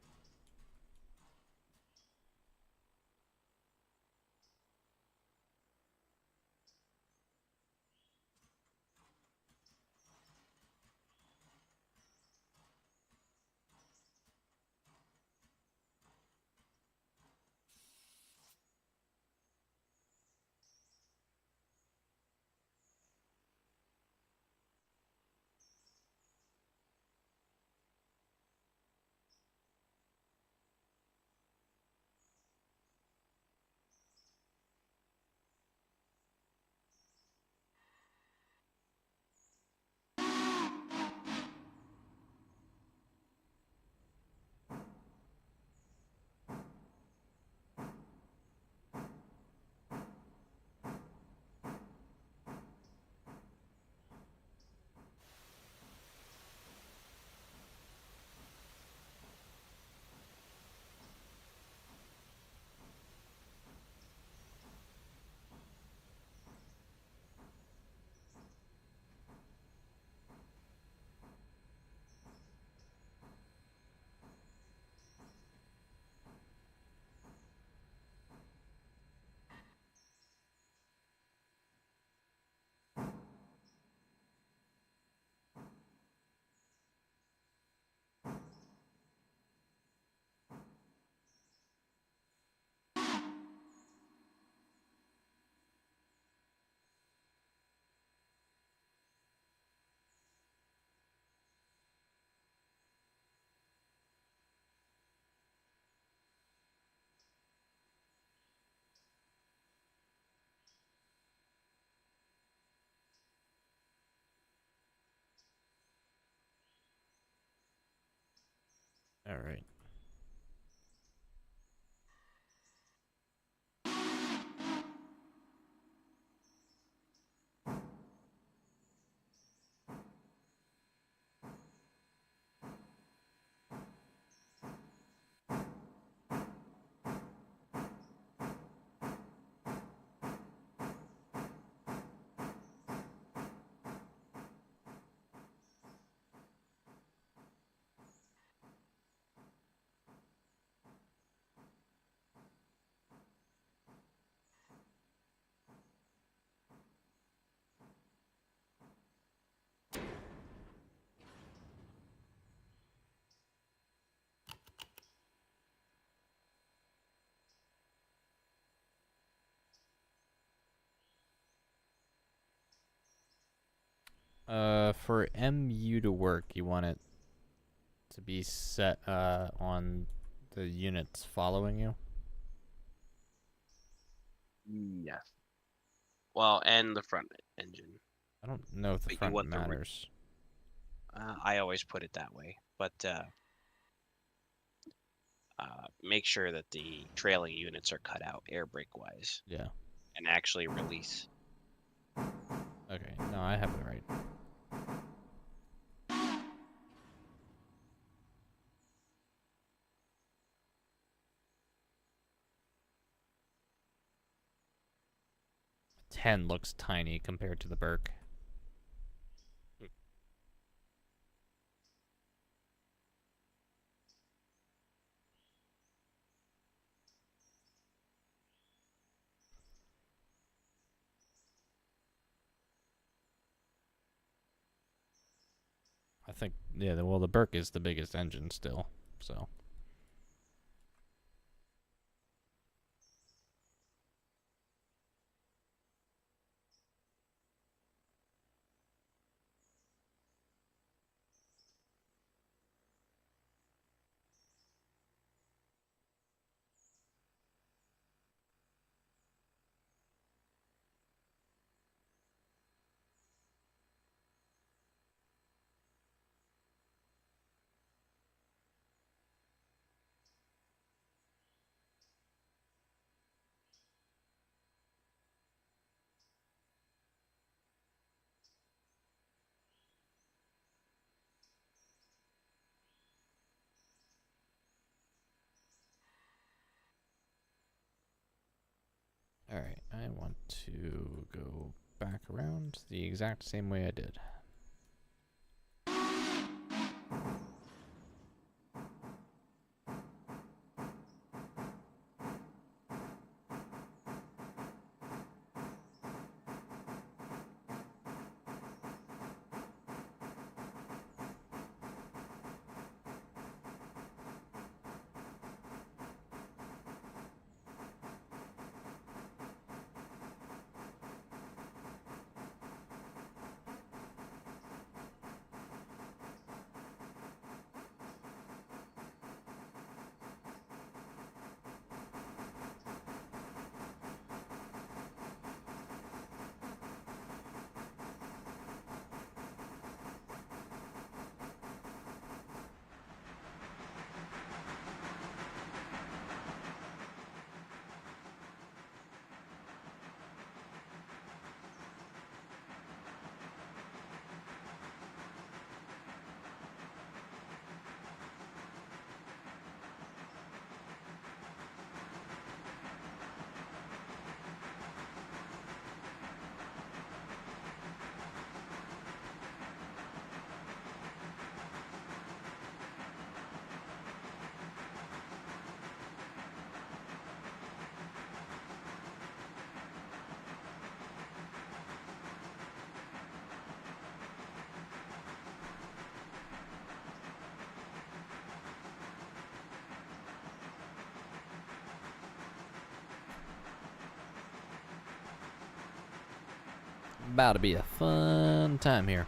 All right. For MU to work, you want it to be set on the units following you. Yes. Well, and the front engine. I don't know if the But you front want the re- matters. I always put it that way, but make sure that the trailing units are cut out air brake wise Yeah. and actually release. Okay. No, I have it right. Ten looks tiny compared to the Berk. I think, yeah, well, the Berk is the biggest engine still, so. Alright, I want to go back around the exact same way I did. About to be a fun time here.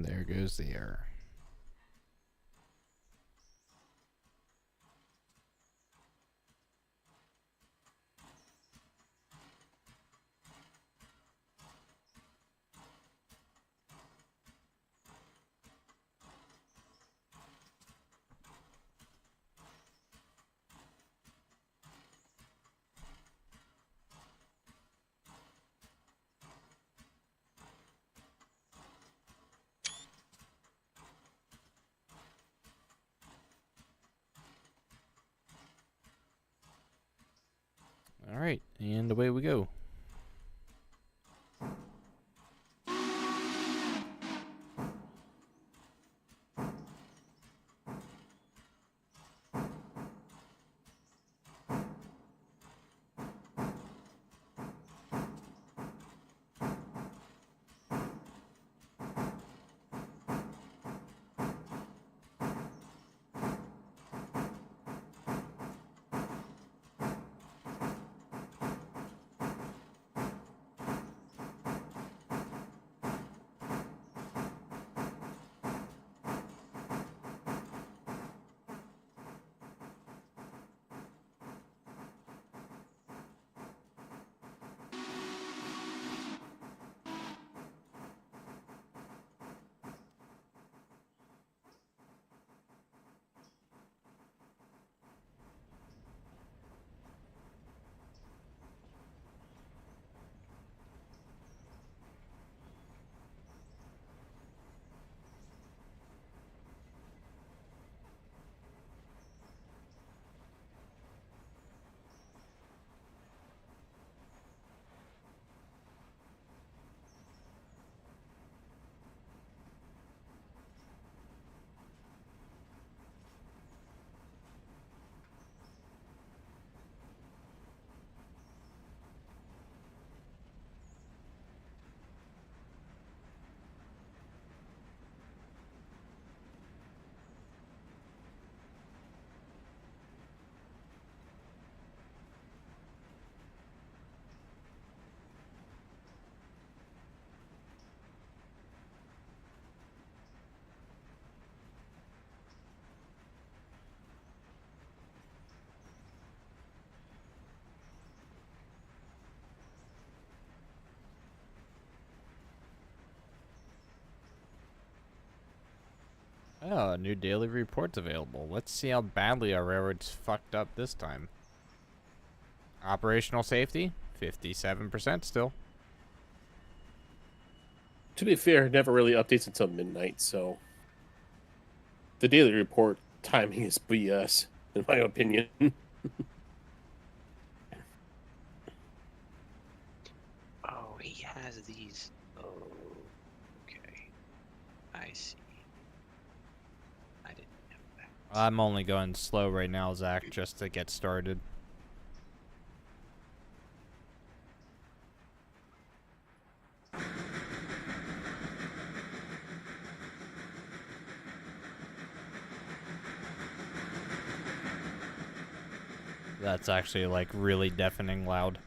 And there goes the error. All right, and away we go. Oh, new daily reports available. Let's see how badly our railroad's fucked up this time. Operational safety, 57% still. To be fair, it never really updates until midnight, so the daily report timing is BS, in my opinion. Oh, he has these. Oh, okay. I see. I didn't know that. I'm only going slow right now, Zach, just to get started. That's actually like really deafening loud.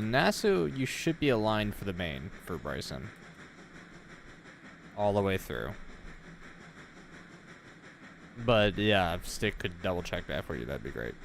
Nasu, you should be aligned for the main for Bryson. All the way through. But yeah, if Stick could double check that for you, that'd be great.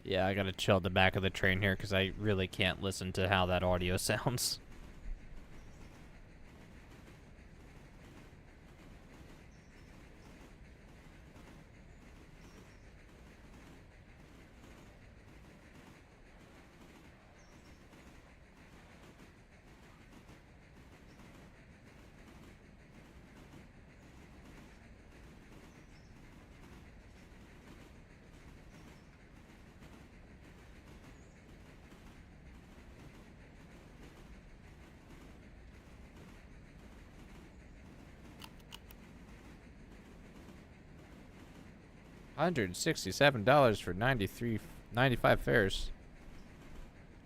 Yeah, I gotta chill at the back of the train here because I really can't listen to how that audio sounds. $167 for 95 fares.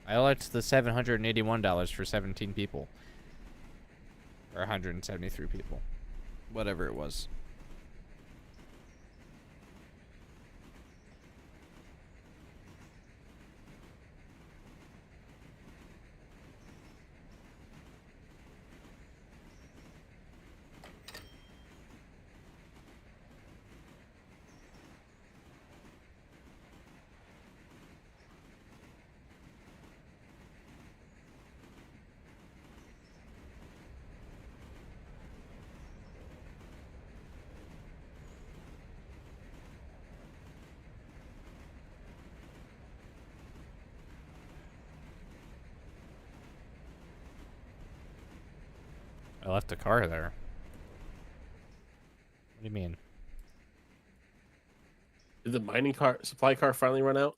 I liked the $781 for 17 people. Or 173 people. Whatever it was. I left a car there. What do you mean? Did the mining car supply car finally run out?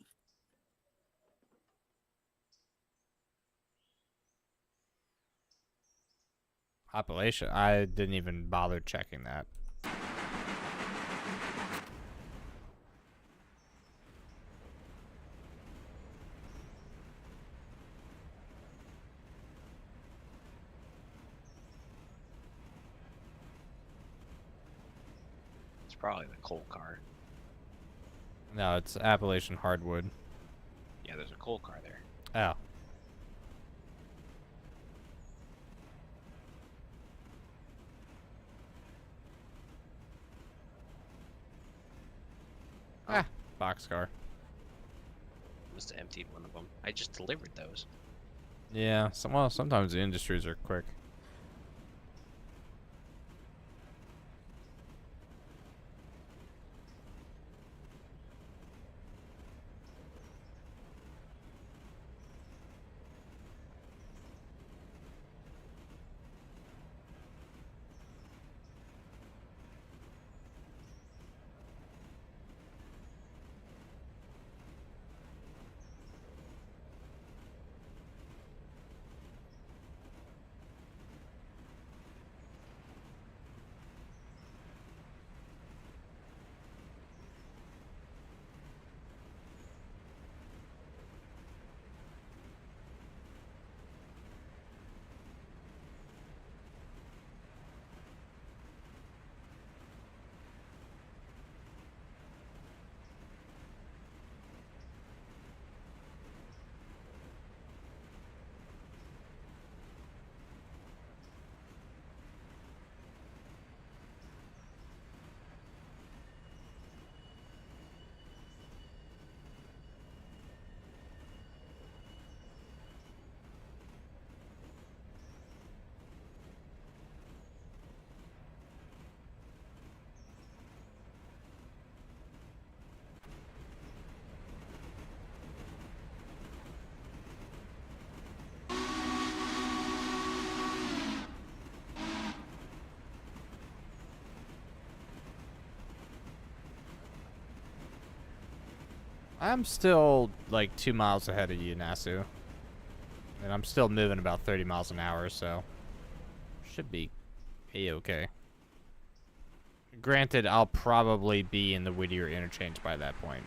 Population? I didn't even bother checking that. It's probably the coal car. No, it's Appalachian hardwood. Yeah, there's a coal car there. Oh. Ah, boxcar. Must have emptied one of them. I just delivered those. Yeah, well, sometimes the industries are quick. I'm still like 2 miles ahead of you, Nasu. And I'm still moving about 30 miles an hour, so should be a-okay. Granted, I'll probably be in the Whittier interchange by that point.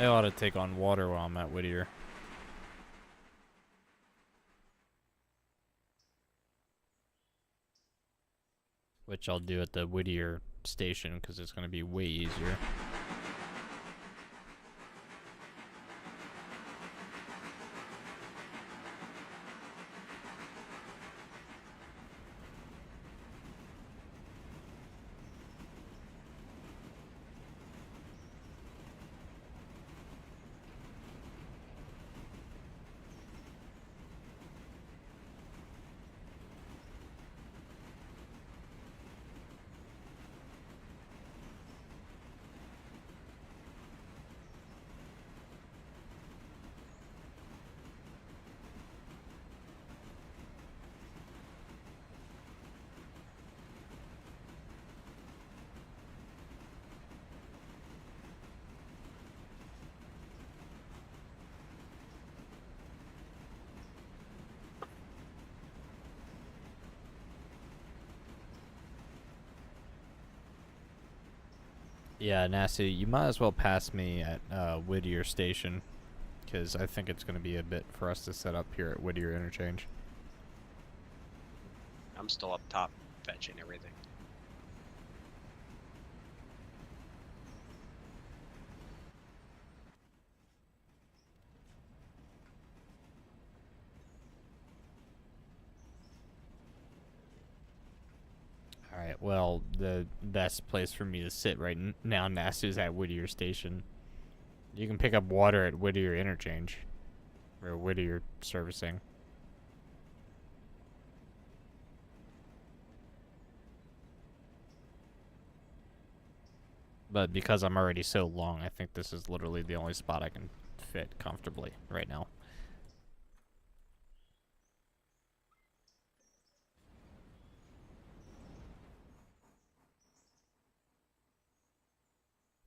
I ought to take on water while I'm at Whittier. Which I'll do at the Whittier station because it's going to be way easier. Yeah, Nasu, you might as well pass me at Whittier Station, because I think it's going to be a bit for us to set up here at Whittier Interchange. I'm still up top fetching everything. Alright, well, the best place for me to sit right now, Nasu, is at Whittier Station. You can pick up water at Whittier Interchange, or Whittier Servicing. But because I'm already so long, I think this is literally the only spot I can fit comfortably right now.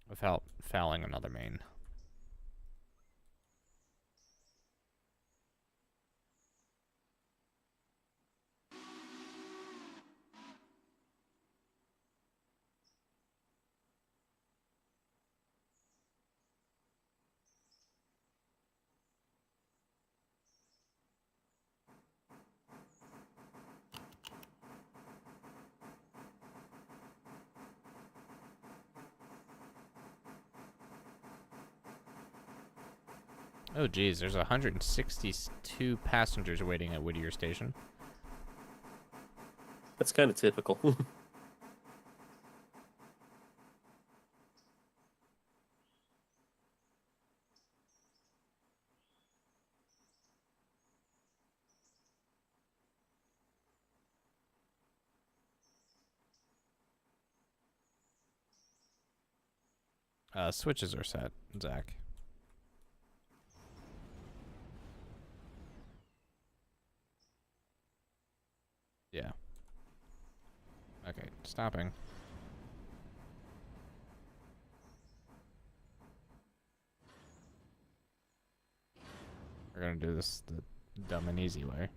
Without fouling another main. Oh geez, there's 162 passengers waiting at Whittier Station. That's kind of typical. Switches are set, Zach. Yeah. Okay, stopping. We're gonna do this the dumb and easy way.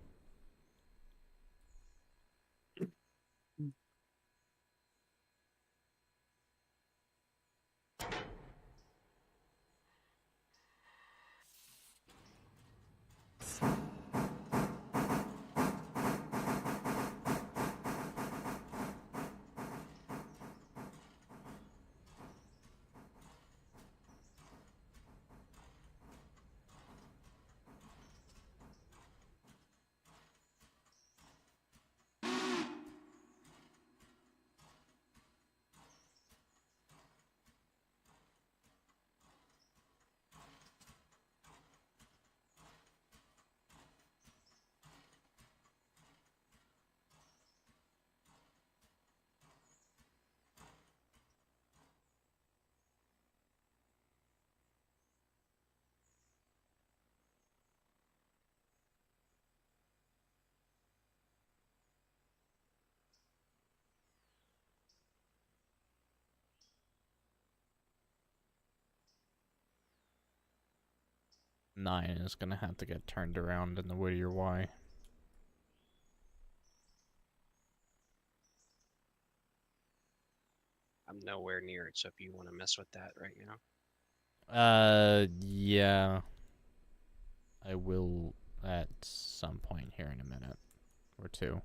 Nine is gonna have to get turned around in the Whittier Y. I'm nowhere near it, so if you want to mess with that right now. Yeah. I will at some point here in a minute or two.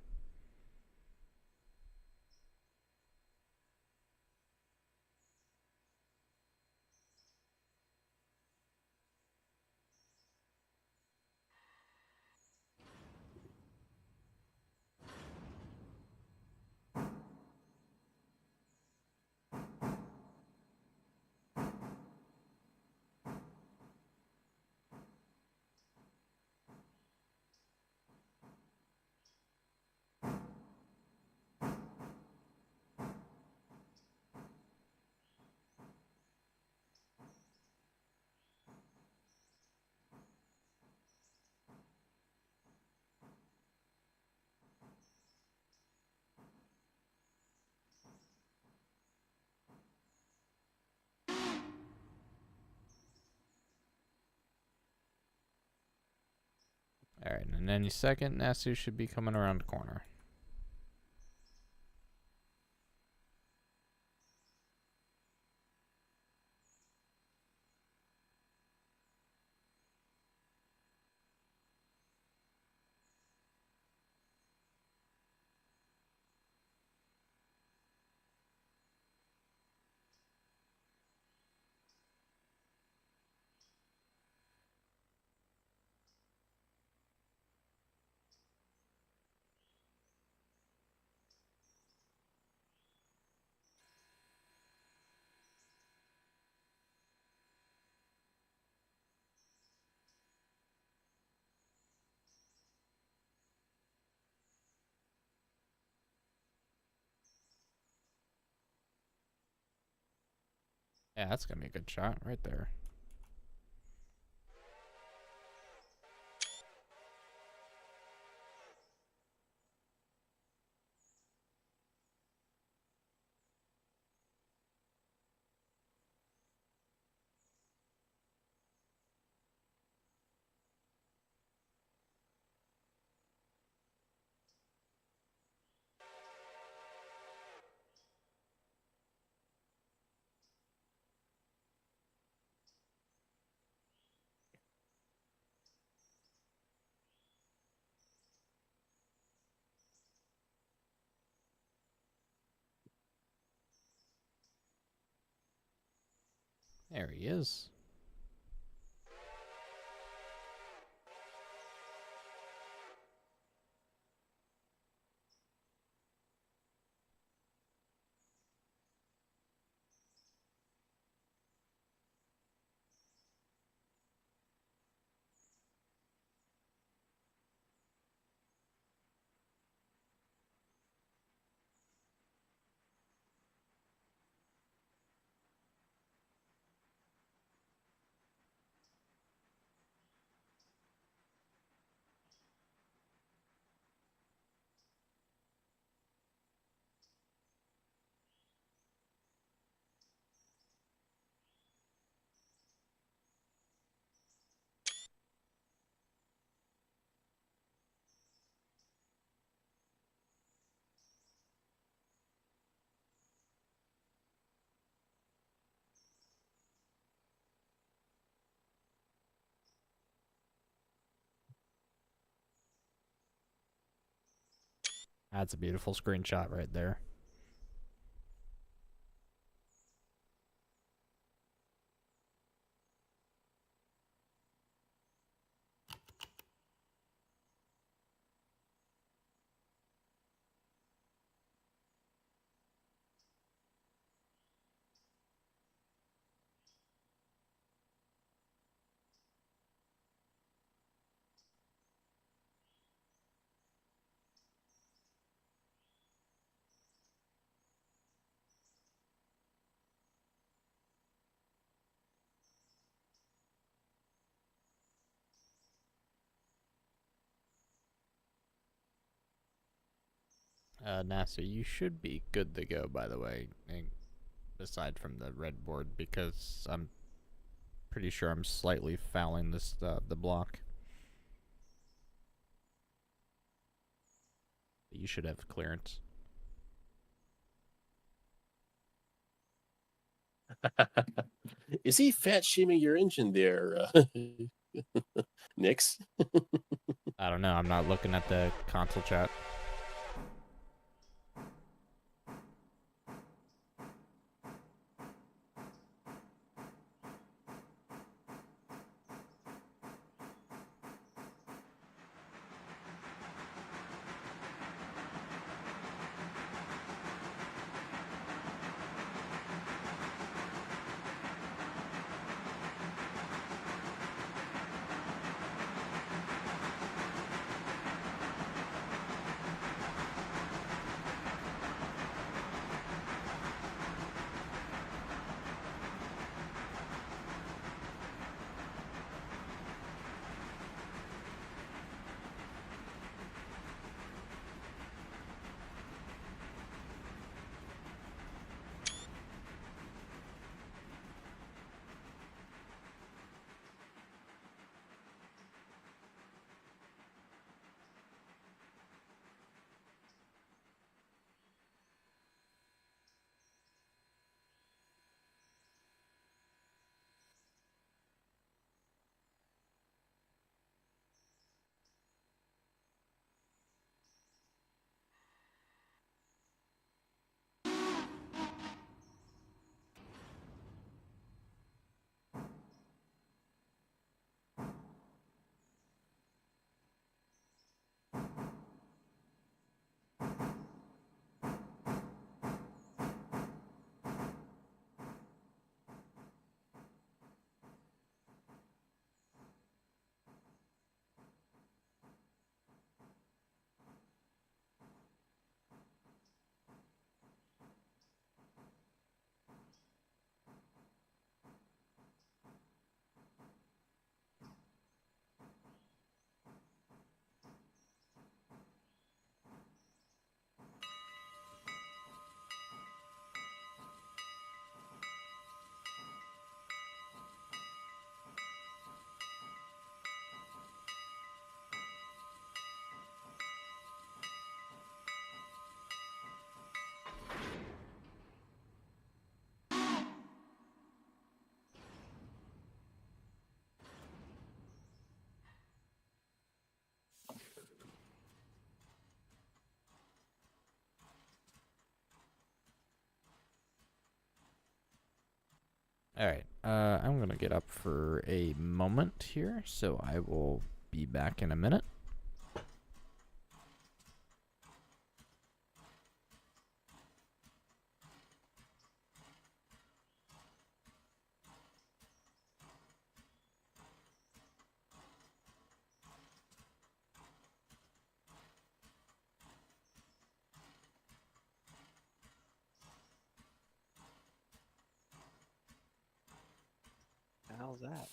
Alright, and any second, Nasu should be coming around the corner. Yeah, that's gonna be a good shot right there. There he is. That's a beautiful screenshot right there. NASA, you should be good to go, by the way, aside from the red board, because I'm pretty sure I'm slightly fouling this the block. You should have clearance. Is he fat shaming your engine there, Nix? I don't know. I'm not looking at the console chat. All right. I'm gonna get up for a moment here, so I will be back in a minute. The hell's that?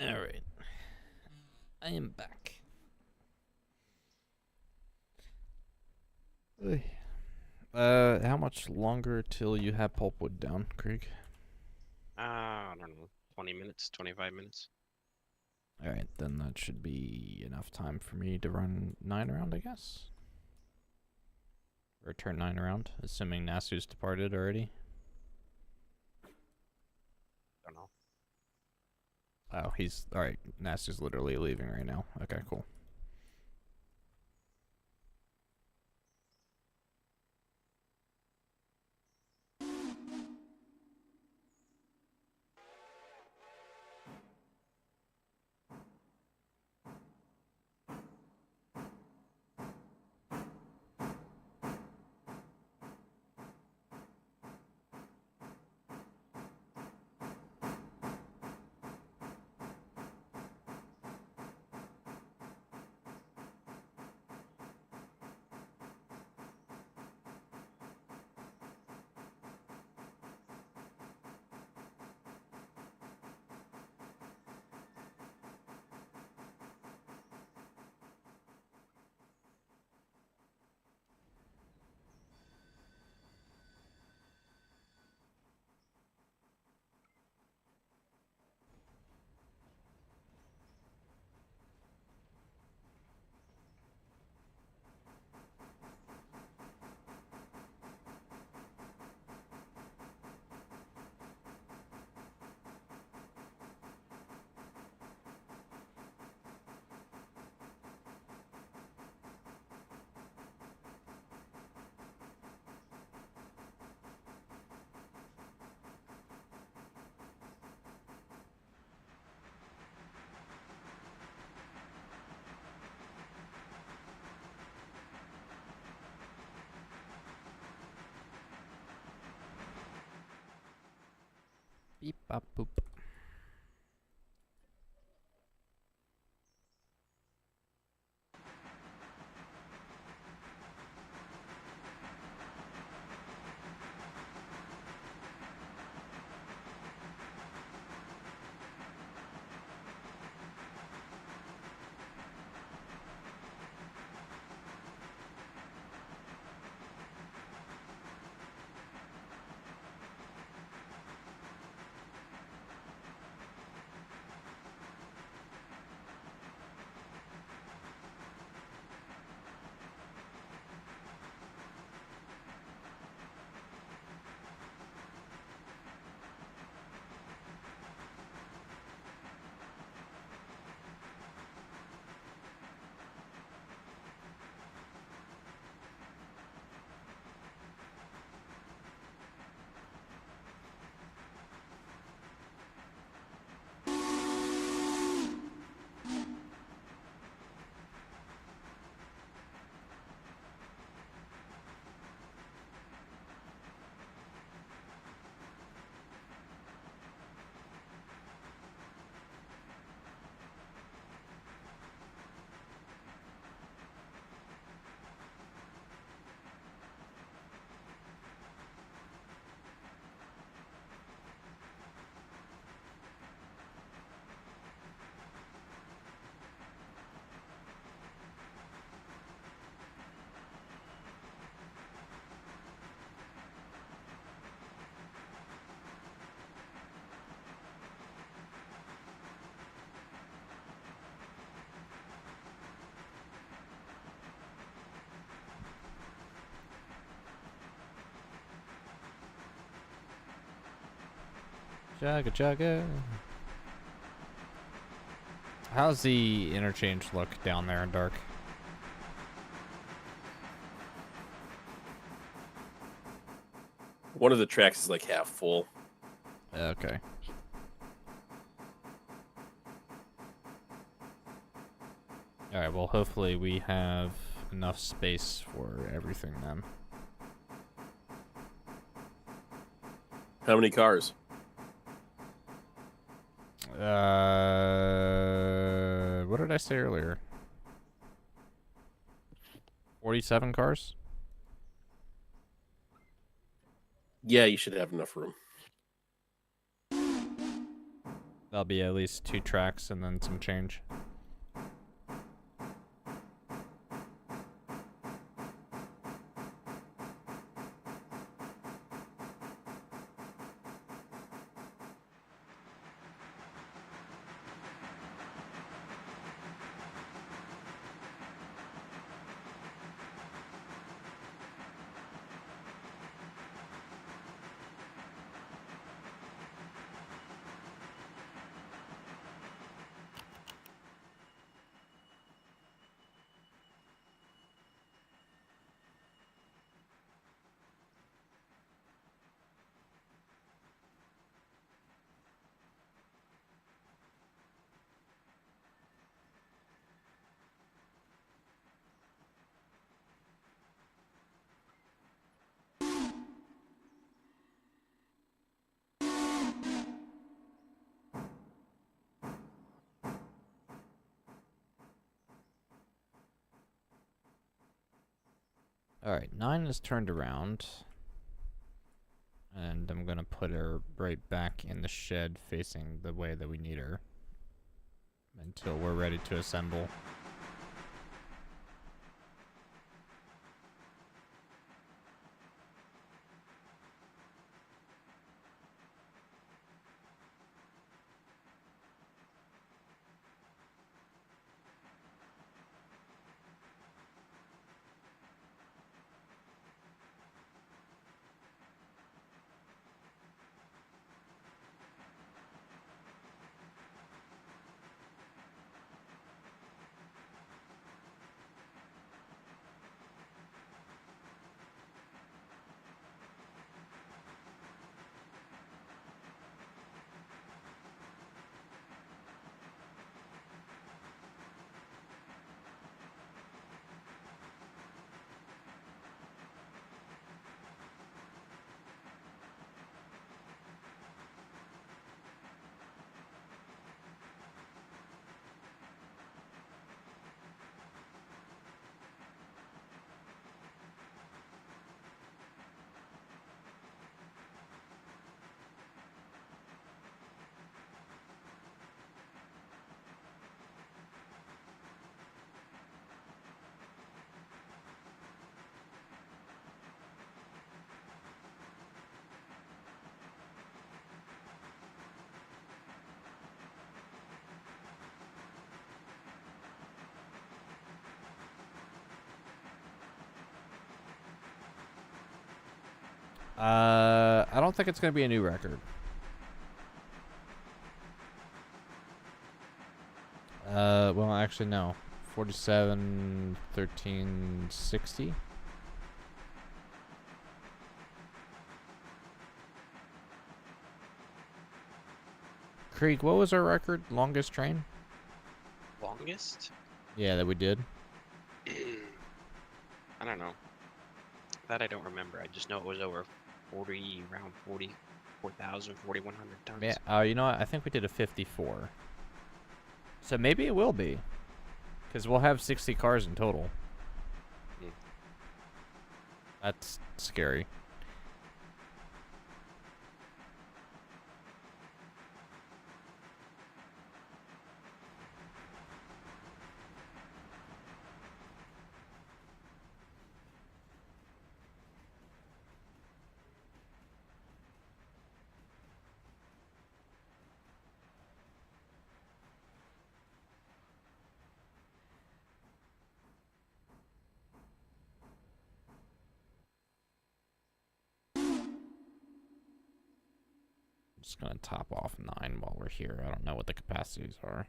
All right. I am back. Oy. How much longer till you have pulpwood down, Craig? I don't know, 20 minutes, 25 minutes. All right, then that should be enough time for me to run 9 around, I guess. Or turn 9 around, assuming Nasu's departed already. Don't know. Oh, he's alright. Nasu's literally leaving right now. Okay, cool. Beep, bop, boop. Chugga chugga. How's the interchange look down there in dark? One of the tracks is like half full. Okay. Alright, well, hopefully we have enough space for everything then. How many cars? What did I say earlier? 47 cars? Yeah, you should have enough room. That'll be at least 2 tracks and then some change. Alright, 9 is turned around. And I'm gonna put her right back in the shed facing the way that we need her. Until we're ready to assemble. I don't think it's gonna be a new record. Well, actually, no. 47, 13, 60. Krieg, what was our record? Longest train? Longest? Yeah, that we did. I don't know. That I don't remember. I just know it was over 40, around 44,000, 4,100 tons. Yeah. You know what? I think we did a 54. So maybe it will be. Because we'll have 60 cars in total. Hmm. That's scary. Just gonna top off 9 while we're here. I don't know what the capacities are.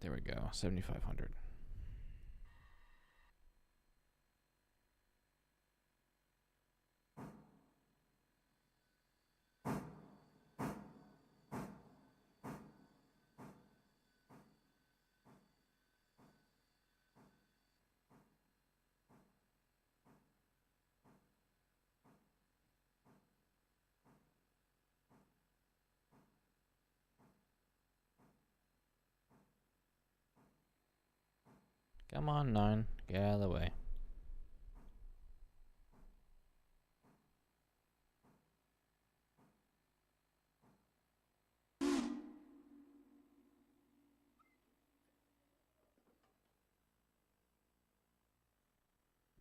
Alright, there we go. 7,500. Come on, 9. Get out of the way.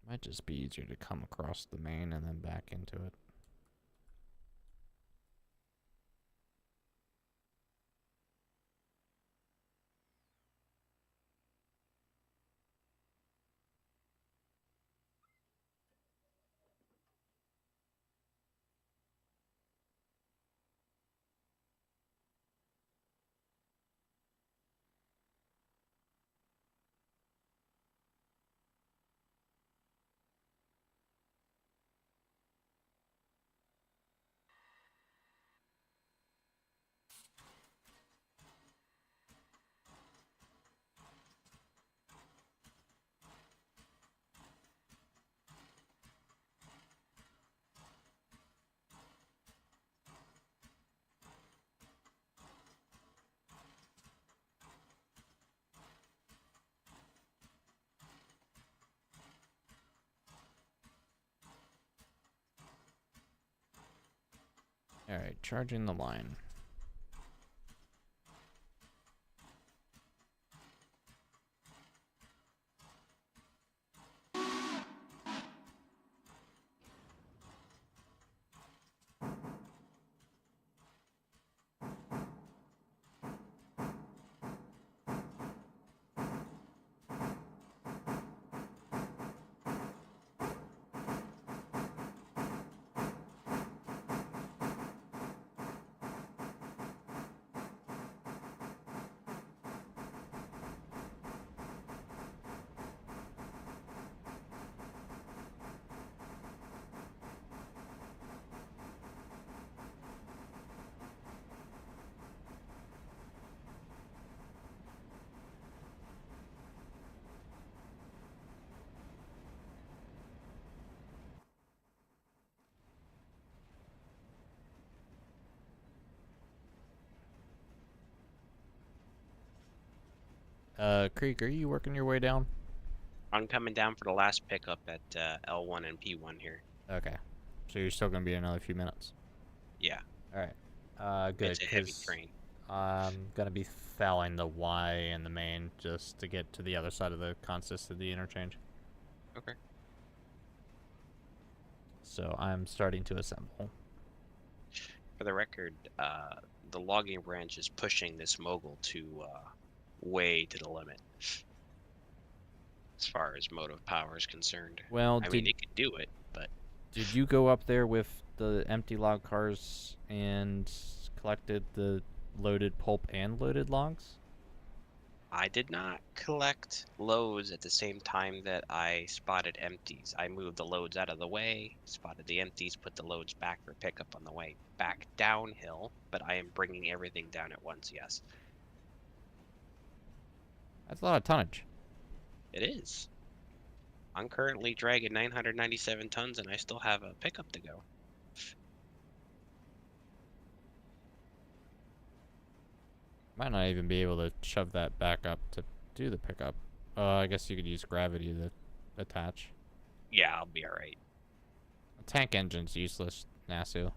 Might just be easier to come across the main and then back into it. Alright, charging the line. Creek, are you working your way down? I'm coming down for the last pickup at L1 and P1 here. Okay. So you're still gonna be another few minutes. Yeah. Alright. Good, It's a heavy 'cause train. I'm gonna be fouling the Y and the main just to get to the other side of the consist of the interchange. Okay. So I'm starting to assemble. For the record, the logging branch is pushing this mogul to way to the limit as far as motive power is concerned. Well, I mean, it can do it, but did you go up there with the empty log cars and collected the loaded pulp and loaded logs? I did not collect loads at the same time that I spotted empties. I moved the loads out of the way, spotted the empties, put the loads back for pickup on the way back downhill, but I am bringing everything down at once, yes. That's a lot of tonnage. It is. I'm currently dragging 997 tons and I still have a pickup to go. Might not even be able to shove that back up to do the pickup. I guess you could use gravity to attach. Yeah, I'll be alright. A tank engine's useless, Nasu.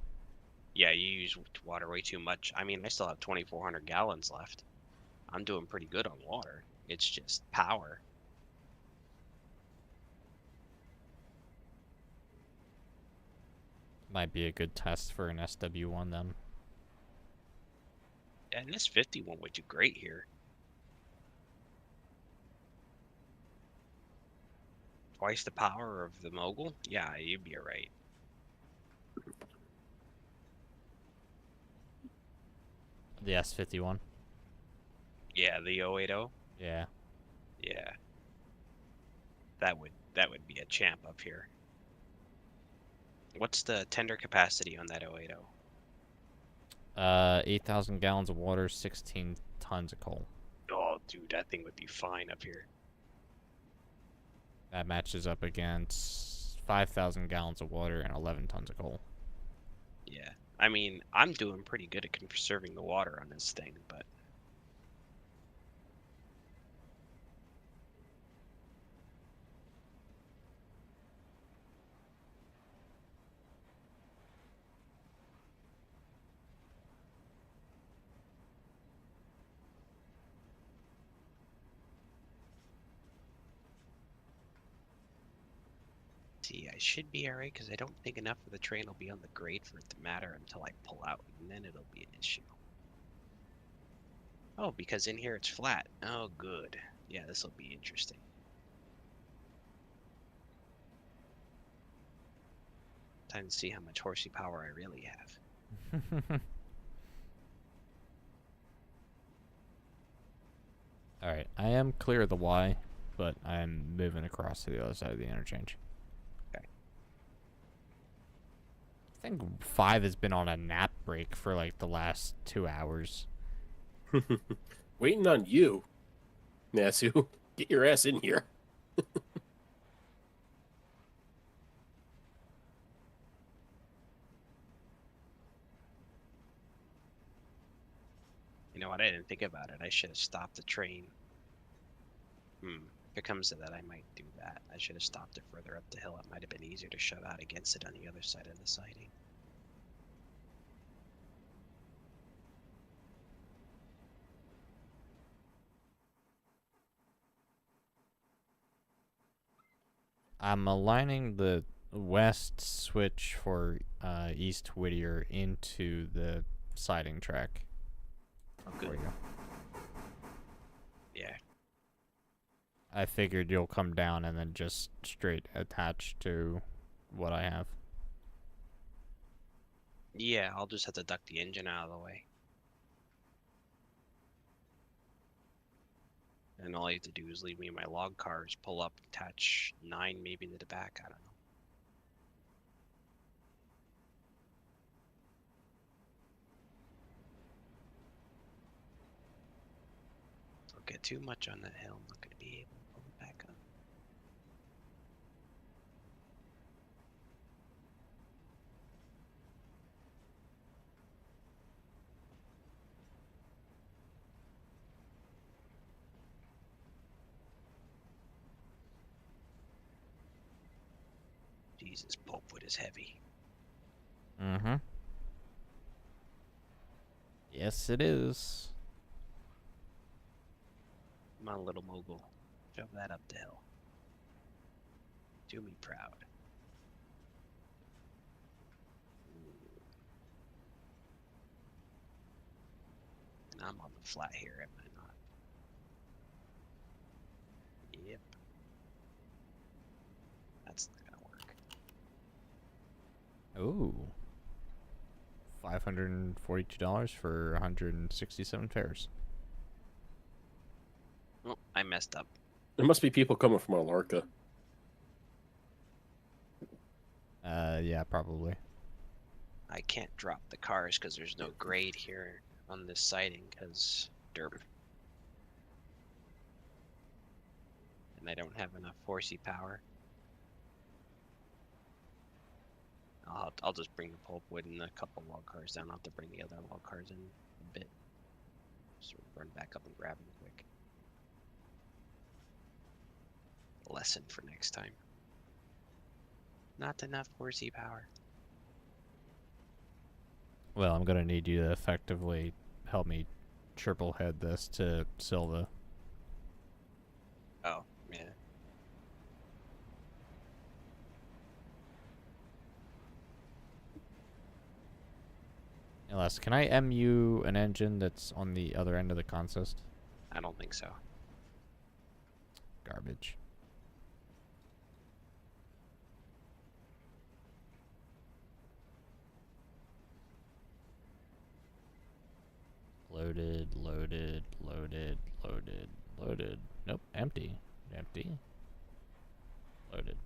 Yeah, you use water way too much. I mean, I still have 2,400 gallons left. I'm doing pretty good on water. It's just power. Might be a good test for an SW1 then. And this 51 would do great here. Twice the power of the mogul? Yeah, you'd be alright. The S51. Yeah, the 080. Yeah. Yeah. That would be a champ up here. What's the tender capacity on that 080? 8,000 gallons of water, 16 tons of coal. Oh, dude, that thing would be fine up here. That matches up against 5,000 gallons of water and 11 tons of coal. Yeah. I mean, I'm doing pretty good at conserving the water on this thing, but see, I should be alright because I don't think enough of the train will be on the grade for it to matter until I pull out, and then it'll be an issue. Oh, because in here it's flat. Oh, good. Yeah, this will be interesting. Time to see how much horsey power I really have. Alright, I am clear of the Y, but I'm moving across to the other side of the interchange. Okay. I think 5 has been on a nap break for like the last 2 hours. Waiting on you, Nasu. Get your ass in here. You know what? I didn't think about it. I should have stopped the train. If it comes to that, I might do that. I should have stopped it further up the hill. It might have been easier to shove out against it on the other side of the siding. I'm aligning the west switch for East Whittier into the siding track. Oh, There good. we go. Yeah. I figured you'll come down and then just straight attach to what I have. Yeah, I'll just have to duck the engine out of the way. And all I have to do is leave me my log cars, pull up, attach 9 maybe to the back. I don't know. Don't get too much on that hill. I'm not going to be able to pull it back up. Jesus, pulpwood is heavy. Mm-hmm. Yes, it is. Come on, little mogul. Shove that up the hill. Do me proud. And I'm on the flat here, am I not? Yep. That's not gonna work. Ooh. $542 for 167 fares. Oh, I messed up. There must be people coming from Alarka. Yeah, probably. I can't drop the cars because there's no grade here on this siding because derp. And I don't have enough horsey power. I'll just bring the pulpwood and a couple log cars down. I'll have to bring the other log cars in a bit. Just run back up and grab them quick. Lesson for next time. Not enough horsey power. Well, I'm gonna need you to effectively help me triple head this to Silva. Oh, yeah. LS, can I MU an engine that's on the other end of the consist? I don't think so. Garbage. Loaded, loaded, loaded, loaded, Loaded. Nope. Empty. Empty. Loaded.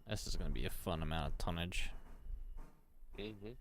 This is going to be a fun amount of tonnage. Mm-hmm.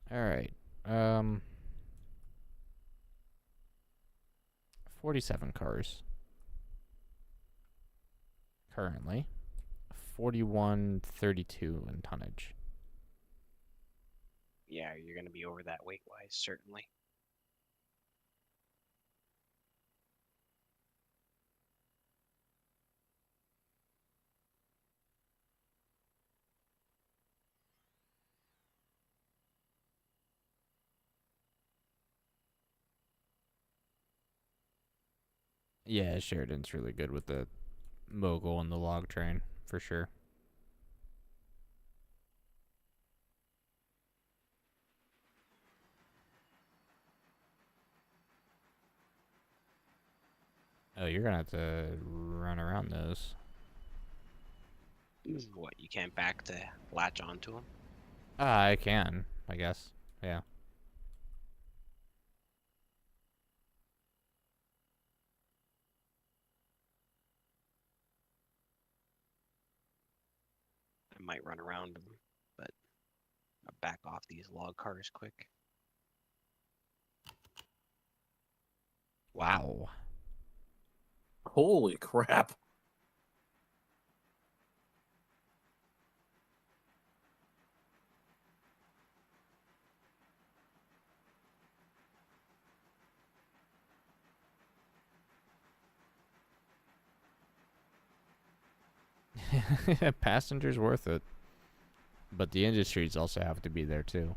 All right. 47 cars currently. 4132 in tonnage. Yeah, you're going to be over that weight-wise, certainly. Yeah, Sheridan's really good with the mogul and the log train, for sure. Oh, you're going to have to run around those. What, you can't back to latch onto them? I can, I guess. Yeah. I might run around them, but I'll back off these log cars quick. Wow. Holy crap. Passengers worth it. But the industries also have to be there too.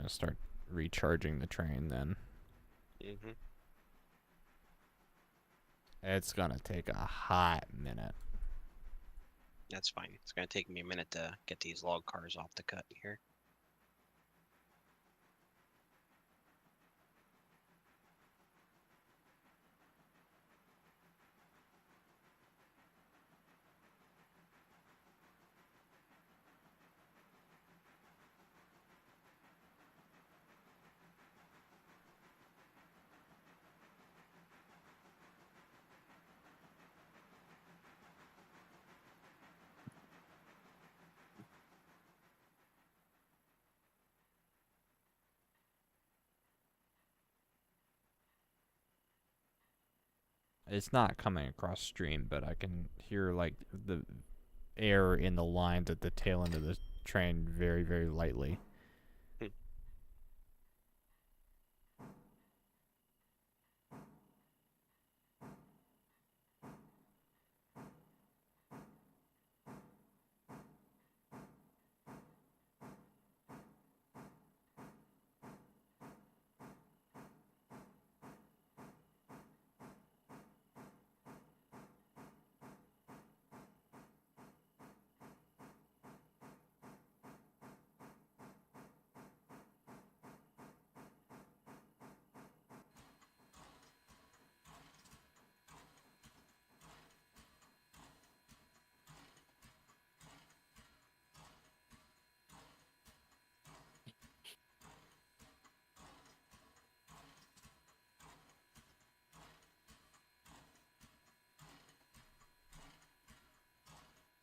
gonna start recharging the train then. Mm-hmm. It's gonna take a hot minute. That's fine. It's gonna take me a minute to get these log cars off the cut here. It's not coming across stream, but I can hear like the air in the lines at the tail end of the train very, very lightly.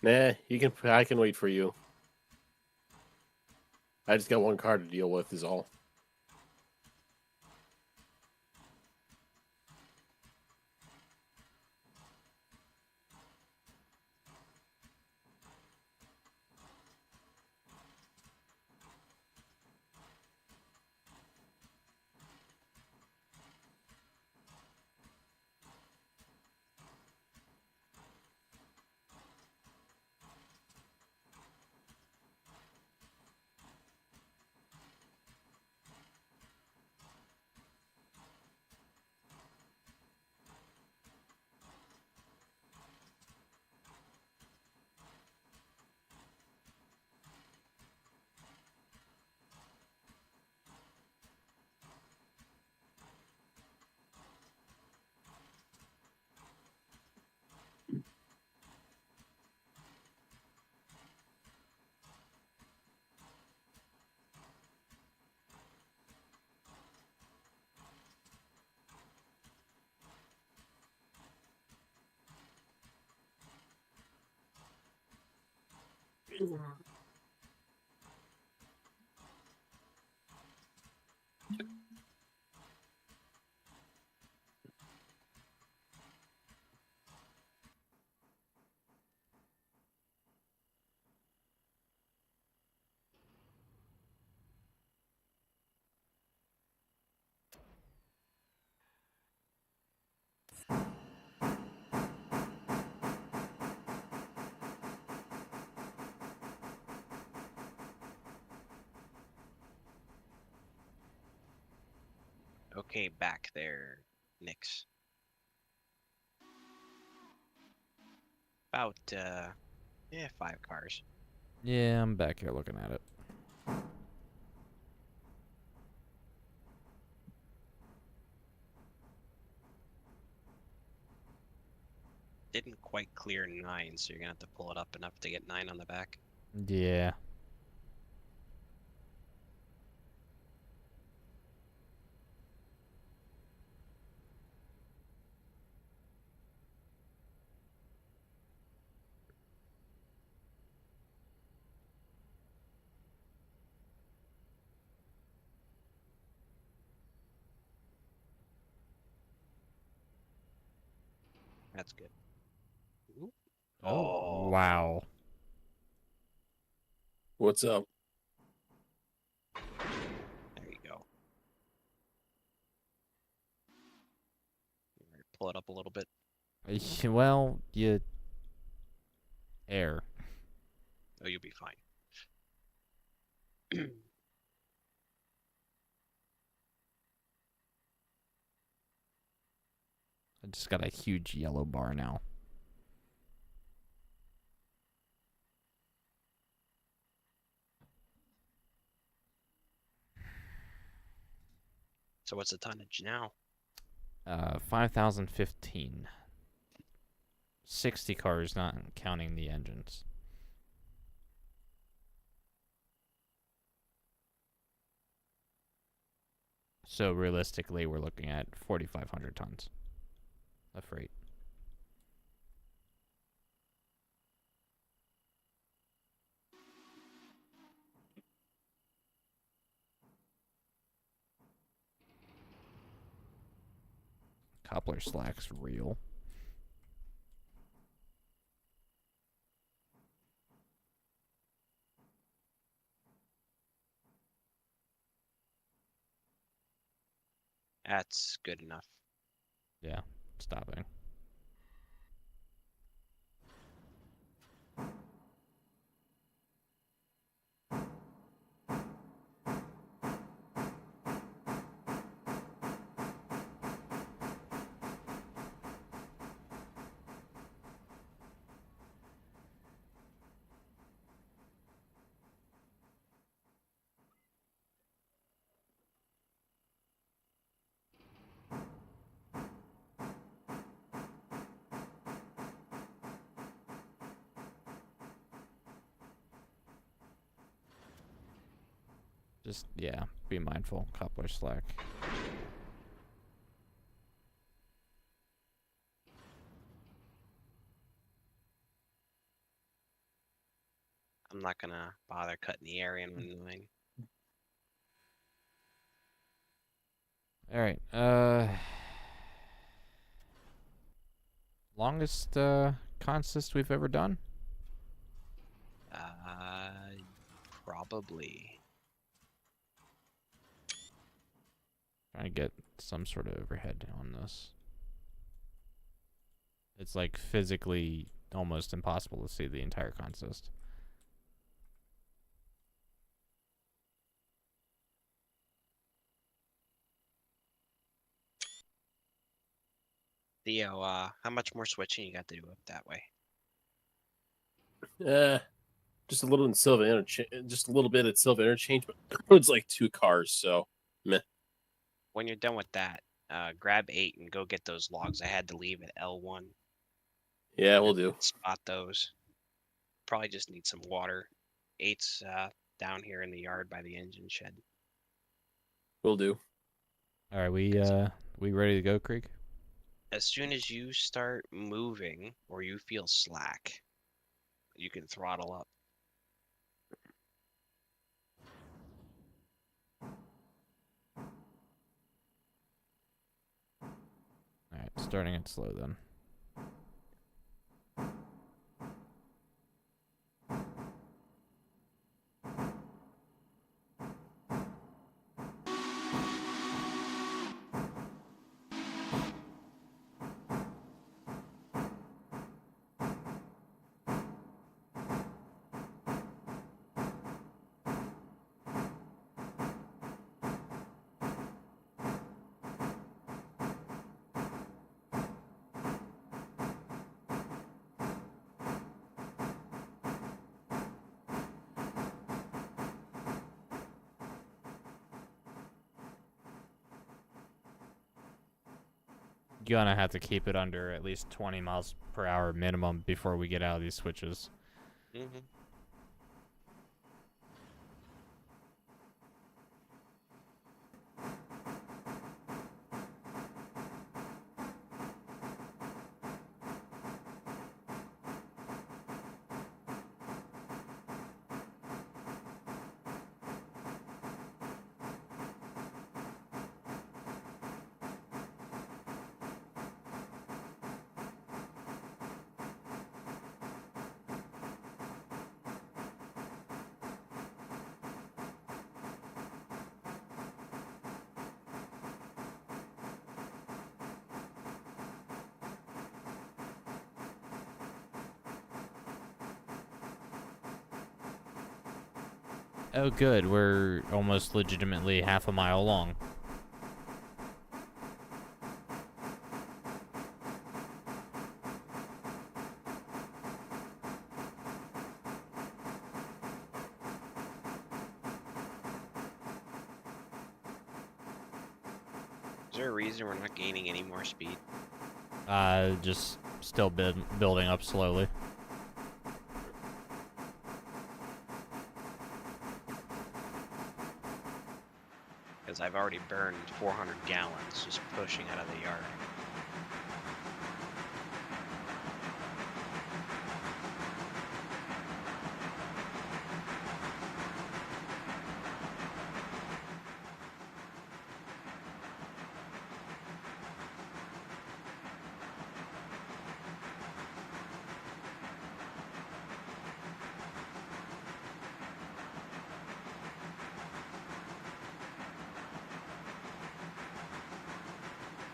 Nah, you can. I can wait for you. I just got one car to deal with. Is all. Okay, back there, Nix. About 5 cars. Yeah, I'm back here looking at it. Didn't quite clear 9, so you're gonna have to pull it up enough to get 9 on the back. Yeah. That's good. Ooh. Oh, wow. What's up? There you go. Pull it up a little bit. Well, you air. Oh, you'll be fine. It's got a huge yellow bar now. So what's the tonnage now? 5,015. 60 cars, not counting the engines. So realistically, we're looking at 4,500 tons of freight. Coupler slack's real. That's good enough. Yeah, stopping. Just, yeah, be mindful. Coupler slack. I'm not gonna bother cutting the area and moving. Alright, longest, consist we've ever done? Probably. Trying to get some sort of overhead on this. It's like physically almost impossible to see the entire consist. Theo, how much more switching you got to do up that way? Just a little in Silva interchange, just a little bit at Silva interchange, but it's like 2 cars, so meh. When you're done with that, grab 8 and go get those logs. I had to leave at L1. Yeah, we'll do. Spot those. Probably just need some water. 8's down here in the yard by the engine shed. We'll do. Alright, we ready to go, Krieg? As soon as you start moving or you feel slack, you can throttle up. Alright, starting it slow then. Gonna have to keep it under at least 20 miles per hour minimum before we get out of these switches. Mm-hmm. Oh good, we're almost legitimately half a mile long. Is there a reason we're not gaining any more speed? Just still building up slowly. Because I've already burned 400 gallons just pushing out of the yard.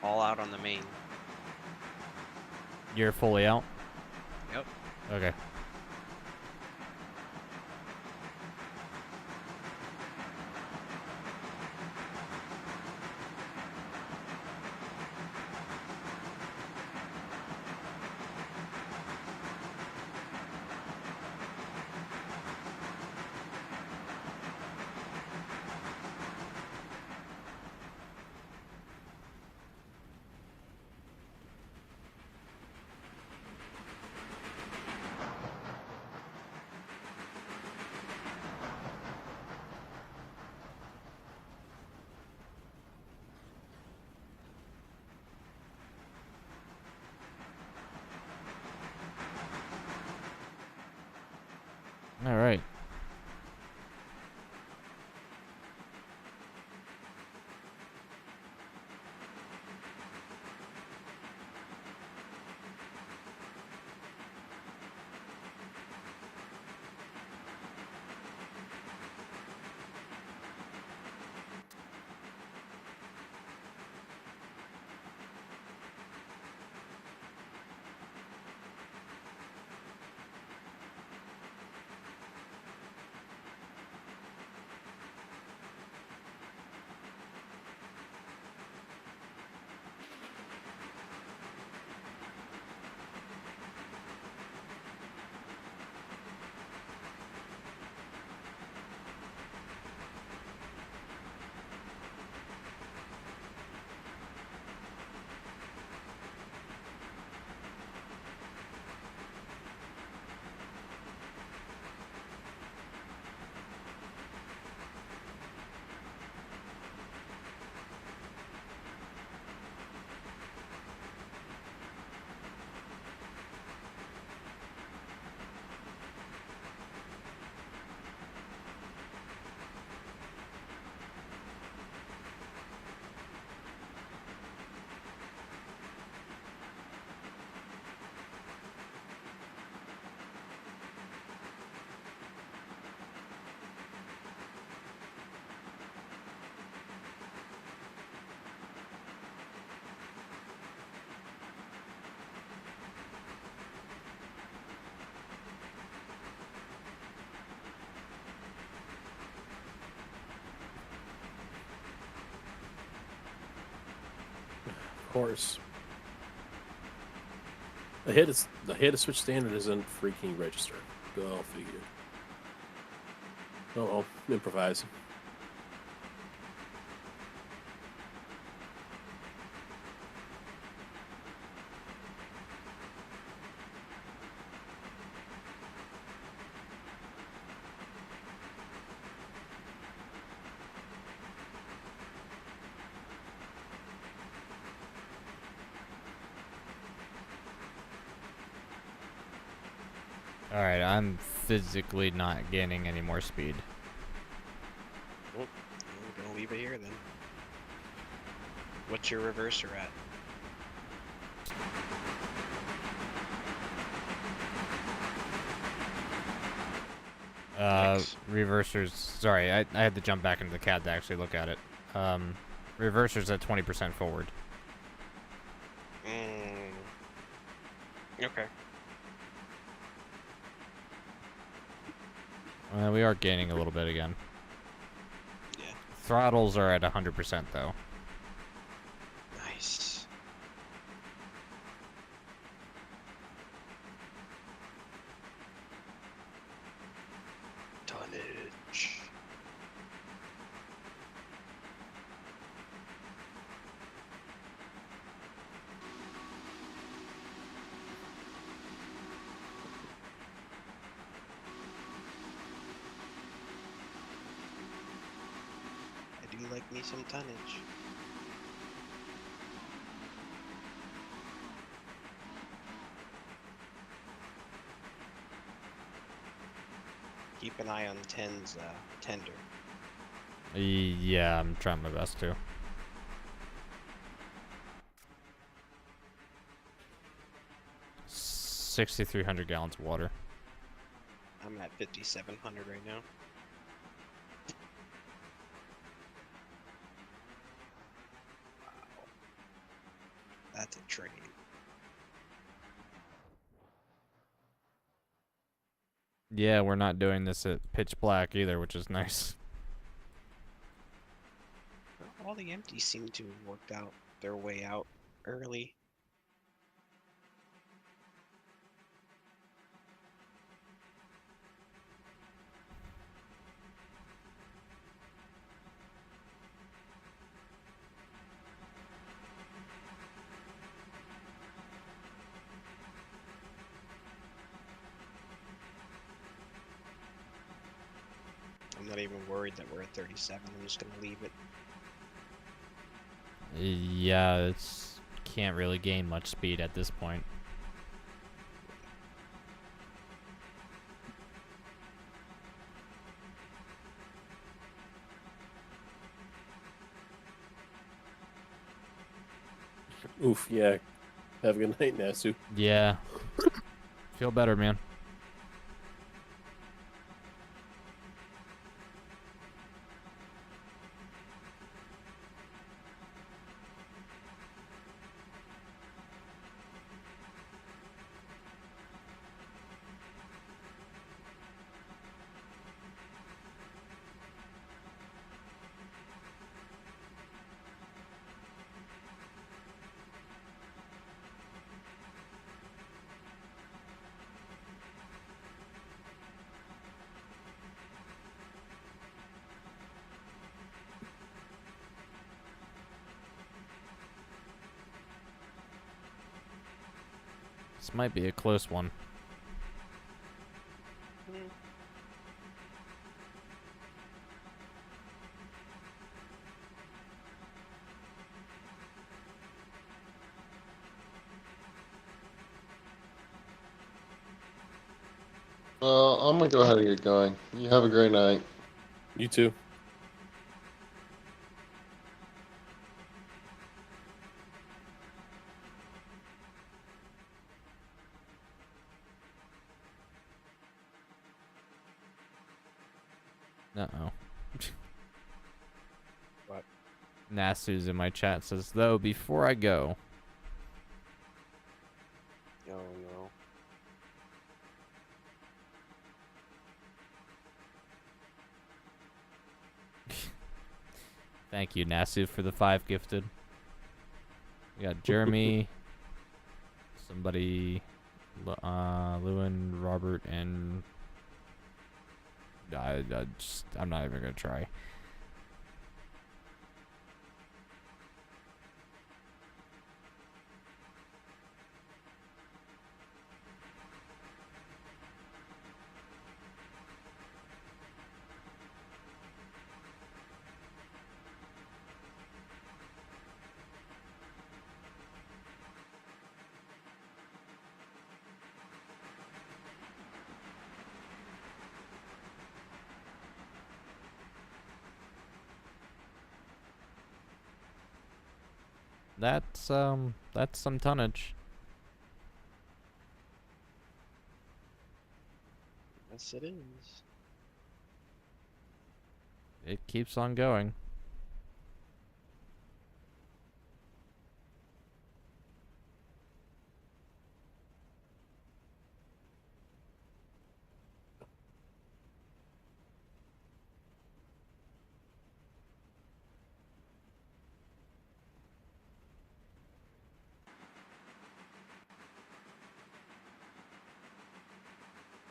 All out on the main. You're fully out? Yep. Okay. All right. Of course. The head to switch standard isn't freaking register. Go figure. Oh well, improvise. All right, I'm physically not gaining any more speed. Well, we're gonna leave it here then. What's your reverser at? Thanks. Reversers. Sorry, I had to jump back into the CAD to actually look at it. Reversers at 20% forward. Okay. We are gaining a little bit again. Yeah. Throttles are at 100% though. Nice. Tonnage. do like me some tonnage. Keep an eye on 10's tender. Yeah, I'm trying my best to. 6,300 gallons of water. I'm at 5,700 right now. Wow. That's a train. Yeah, we're not doing this at pitch black either, which is nice. Well, all the empties seem to have worked out their way out early. I'm not even worried that we're at 37. I'm just gonna leave it. Yeah, it's can't really gain much speed at this point. Oof, yeah. Have a good night, Nasu. Yeah. Feel better, man. This might be a close one. I'm gonna go ahead and get going. You have a great night. You too. Uh-oh. What? Nasu's in my chat says, though, before I go, Oh no. thank you, Nasu, for the 5 gifted. We got Jeremy, somebody, Lewin, Robert, and I'm not even gonna try. That's some tonnage. Yes, it is. It keeps on going.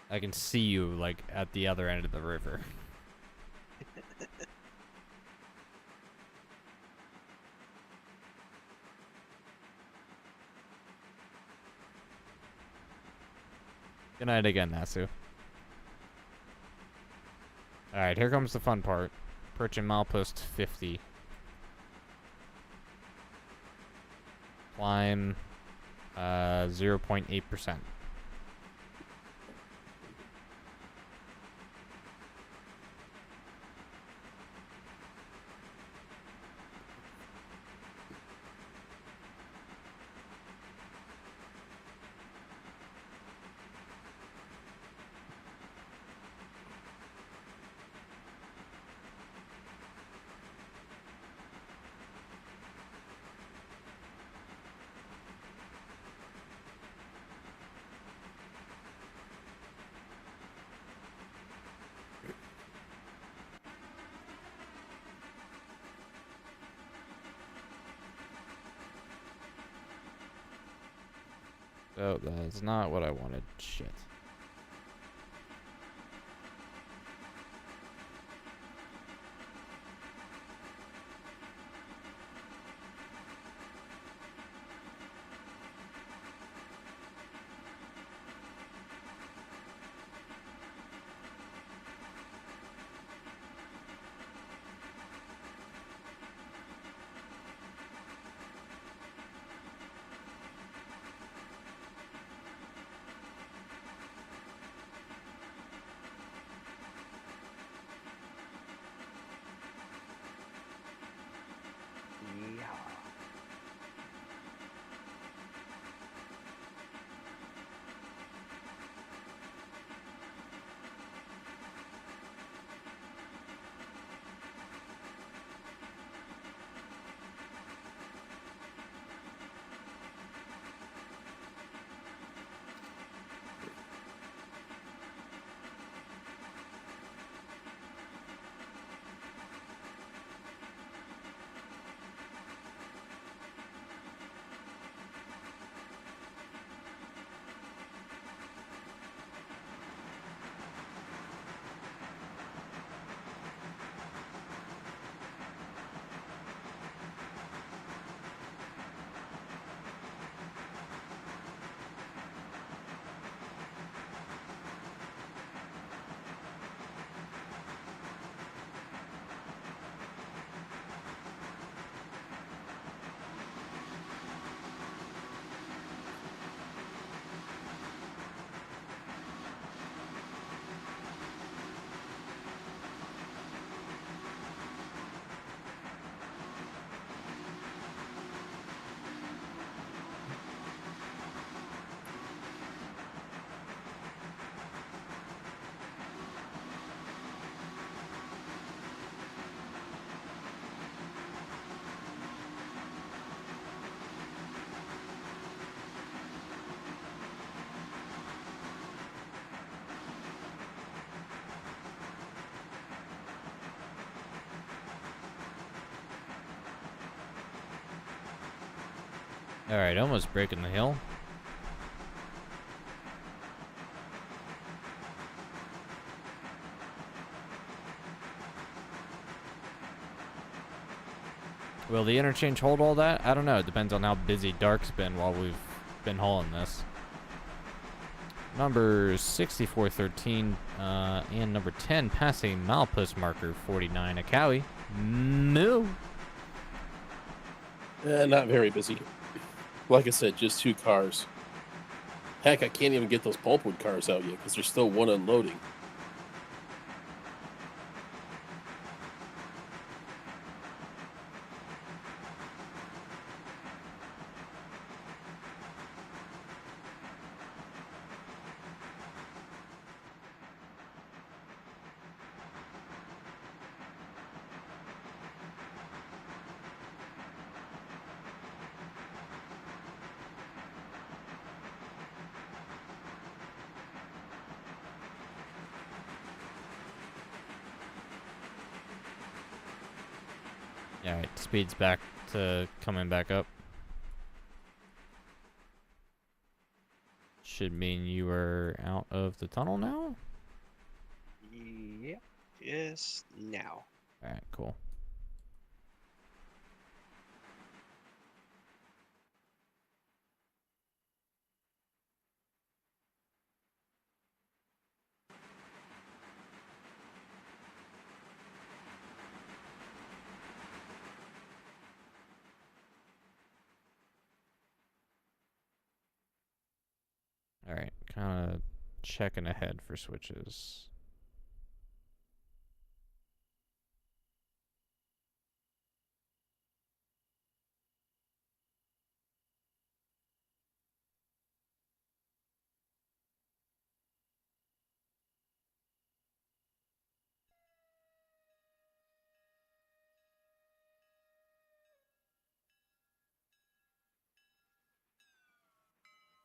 I can see you, like, at the other end of the river. Good night again, Nasu. Alright, here comes the fun part. Approaching milepost 50. Climb 0.8%. Oh, that's not what I wanted. Shit. Yeah. Alright, almost breaking the hill. Will the interchange hold all that? I don't know. It depends on how busy Dark's been while we've been hauling this. Number 6413 and number 10 passing milepost marker 49 Akawi. Moo. Not very busy. Like I said, just 2 cars. Heck, I can't even get those pulpwood cars out yet because there's still one unloading. Alright, speed's back to coming back up. Should mean you are out of the tunnel now? Yep. Just now. Alright, cool. kind of checking ahead for switches.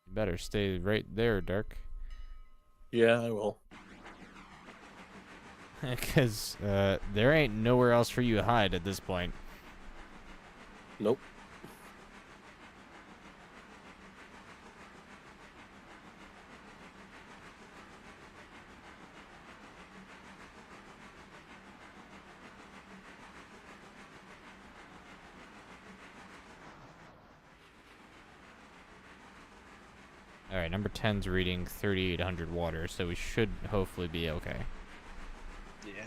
You better stay right there, Dirk. Yeah, I will. Because there ain't nowhere else for you to hide at this point. Nope. All right, number 10's reading 3,800 water, so we should hopefully be okay. Yeah.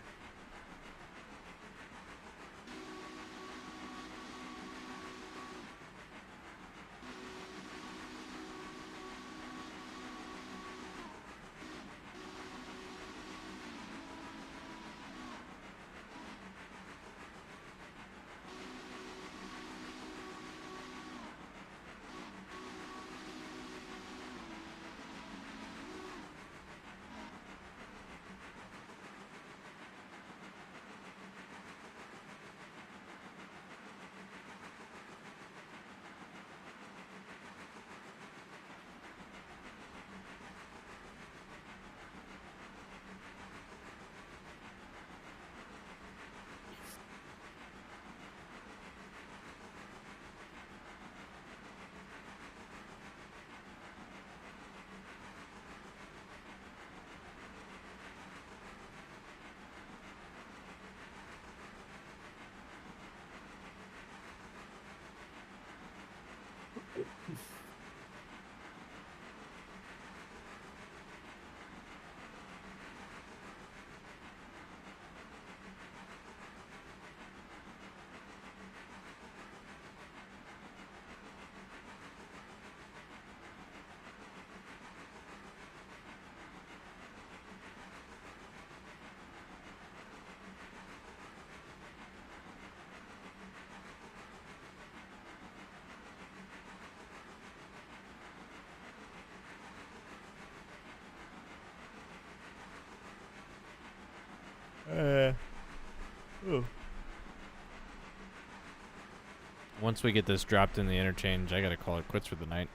Once we get this dropped in the interchange, I gotta call it quits for the night.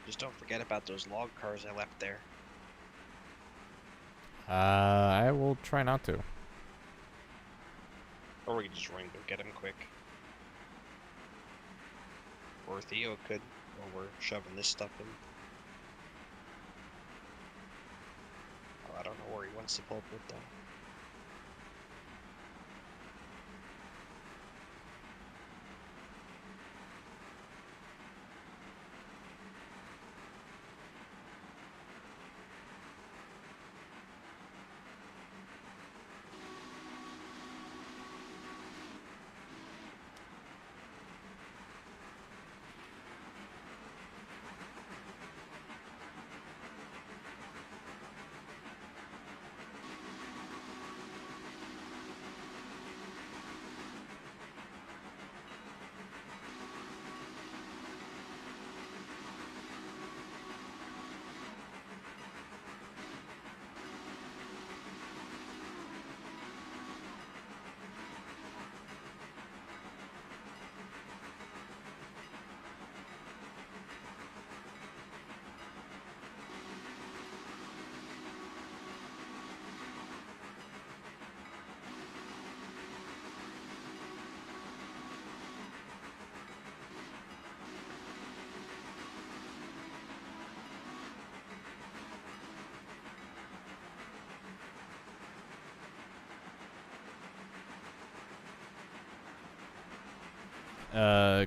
Just don't forget about those log cars I left there. I will try not to. Or we can just run and go get them quick. Or Theo could, while we're shoving this stuff in. Oh, I don't know where he wants to pull up with though.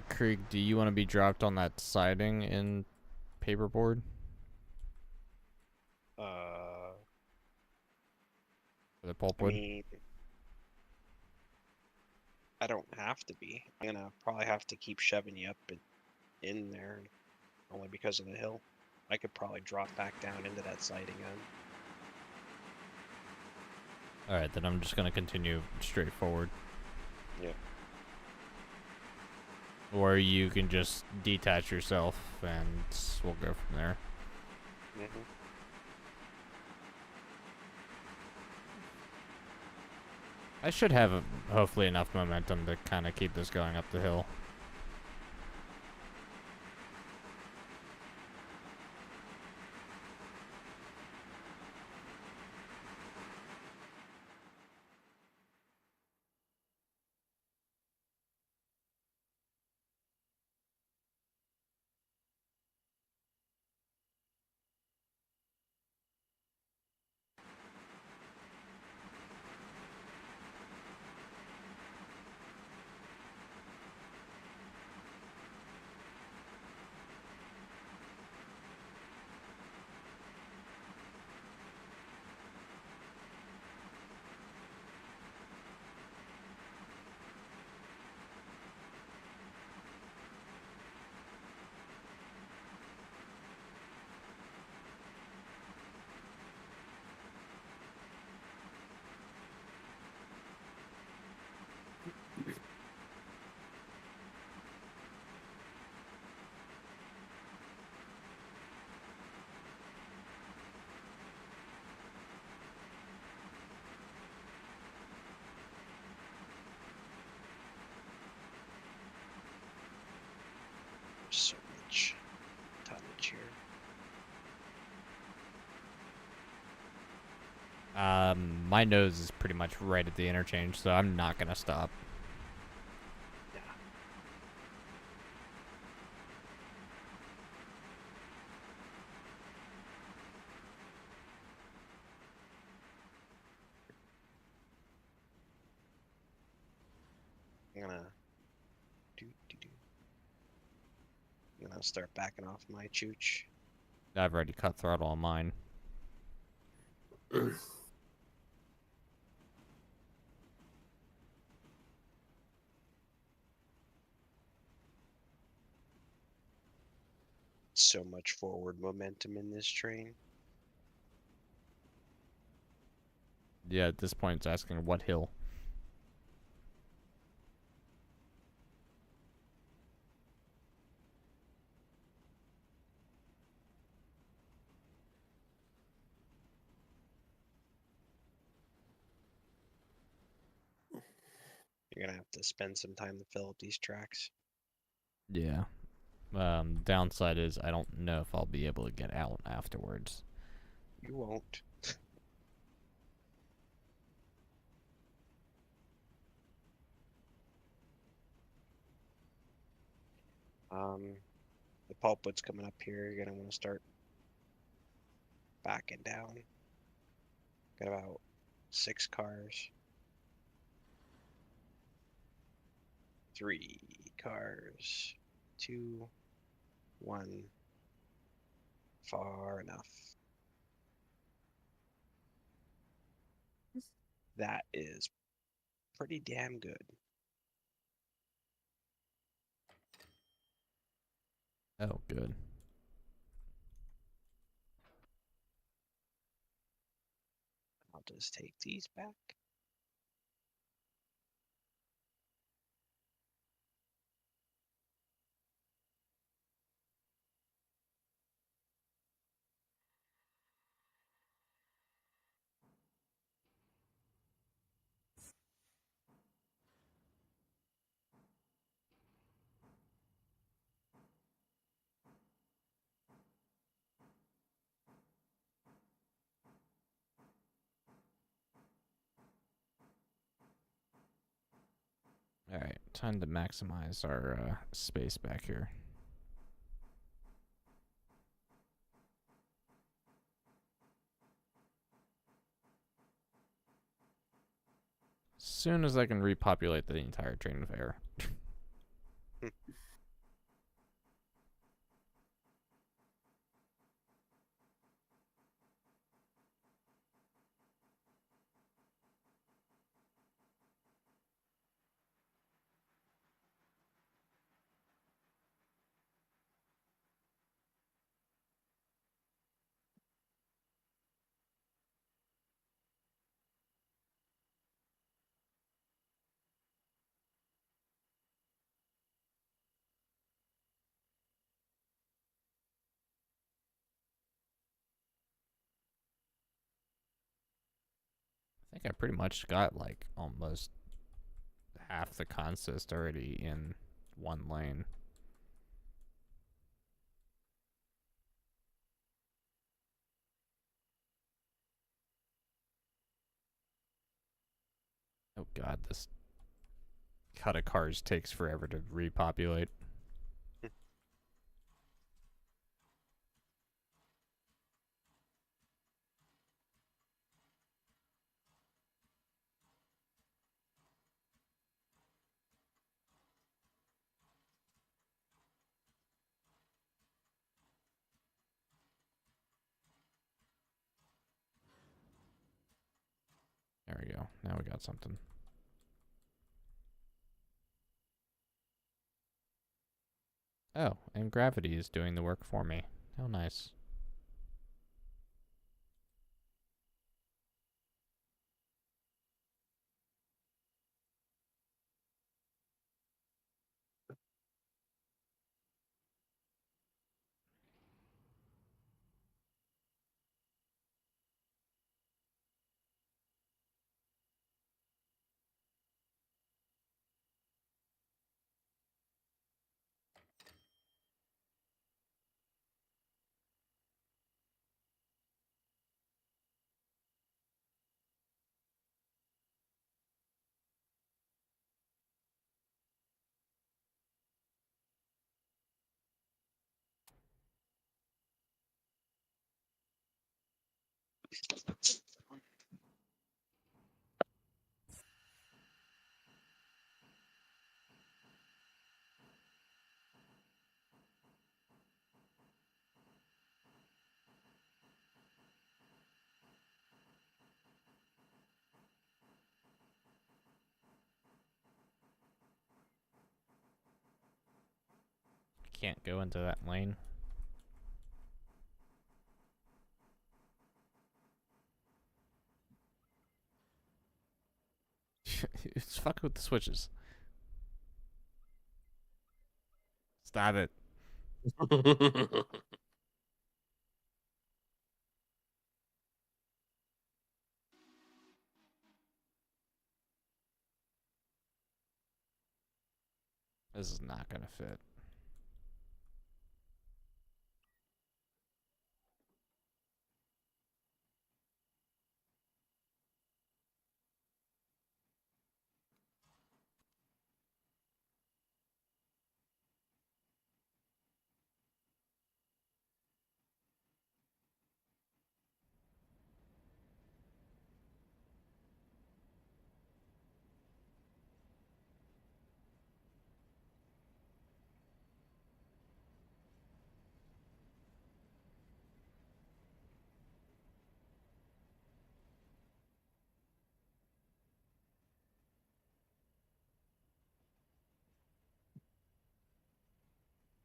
Krieg, do you want to be dropped on that siding in paperboard? For the I pulpwood? mean, I don't have to be. I'm gonna probably have to keep shoving you up in there, only because of the hill. I could probably drop back down into that site again. Alright, then I'm just gonna continue straight forward. Yeah. Or you can just detach yourself and we'll go from there. Mm-hmm. I should have hopefully enough momentum to kind of keep this going up the hill. There's so much tonnage here. My nose is pretty much right at the interchange, so I'm not gonna stop. Yeah. I'm gonna start backing off my chooch. I've already cut throttle on mine. So much forward momentum in this train. Yeah, at this point it's asking what hill. You're gonna have to spend some time to fill up these tracks. Yeah. Downside is I don't know if I'll be able to get out afterwards. You won't. The pulpit's coming up here. You're gonna want to start backing down. Got about 6 cars. 3 cars. 2, 1. Far enough. That is pretty damn good. Oh, good. I'll just take these back. Alright, time to maximize our space back here. Soon as I can repopulate the entire train of air. think I pretty much got like almost half the consist already in one lane. Oh god, this cut of cars takes forever to repopulate. There we go. Now we got something. Oh, and gravity is doing the work for me. How nice. Can't go into that lane. It's fucking with the switches. Stop it. This is not gonna fit.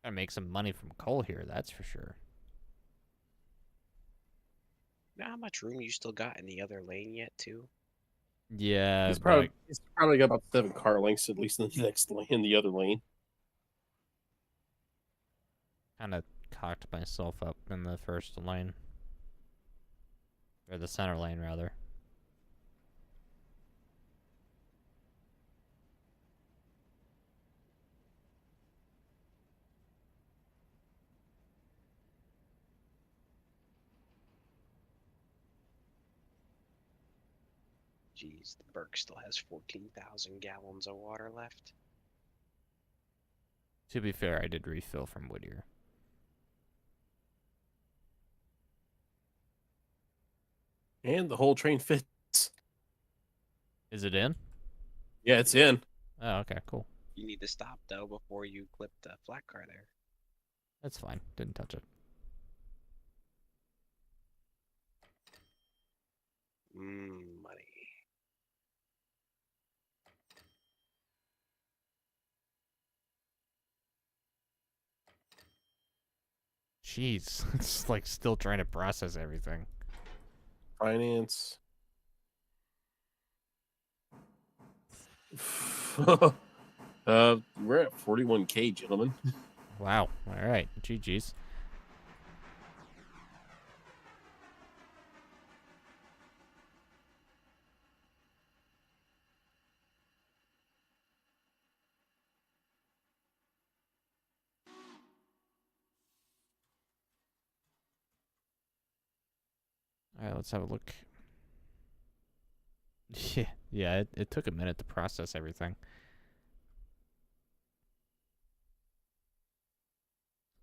Gotta make some money from coal here, that's for sure. You know how much room you still got in the other lane yet, too? Yeah, he's but probably got about 7 car lengths at least in the next lane, in the other lane. I kind of cocked myself up in the first lane. Or the center lane, rather. Jeez, the Berk still has 14,000 gallons of water left. To be fair, I did refill from Whittier. And the whole train fits. Is it in? Yeah, it's in. Oh, okay, cool. You need to stop, though, before you clip the flat car there. That's fine. Didn't touch it. Money. Jeez, it's like still trying to process everything. Finance. We're at 41K, gentlemen. Wow. All right. GG's. All right, let's have a look. Yeah, it took a minute to process everything.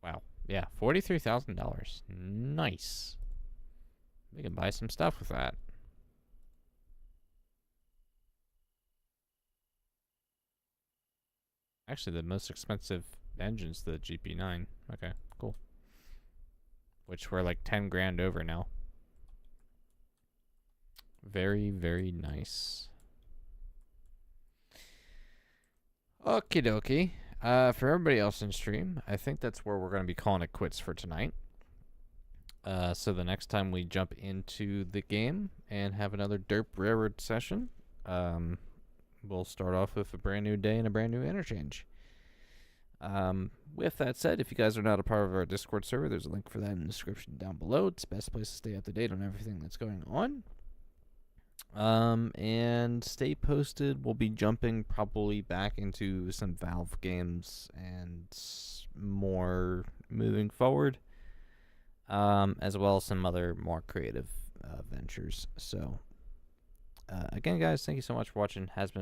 Wow. Yeah, $43,000. Nice. We can buy some stuff with that. Actually, the most expensive engine's the GP9. Okay, cool. Which we're like 10 grand over now. Very, very nice. Okie dokie. For everybody else in stream, I think that's where we're going to be calling it quits for tonight. So the next time we jump into the game and have another Derp Railroad session, we'll start off with a brand new day and a brand new interchange. With that said, if you guys are not a part of our Discord server, there's a link for that in the description down below. It's the best place to stay up to date on everything that's going on. And stay posted. We'll be jumping probably back into some Valve games and more moving forward, as well as some other more creative ventures. So, again, guys, thank you so much for watching. Has been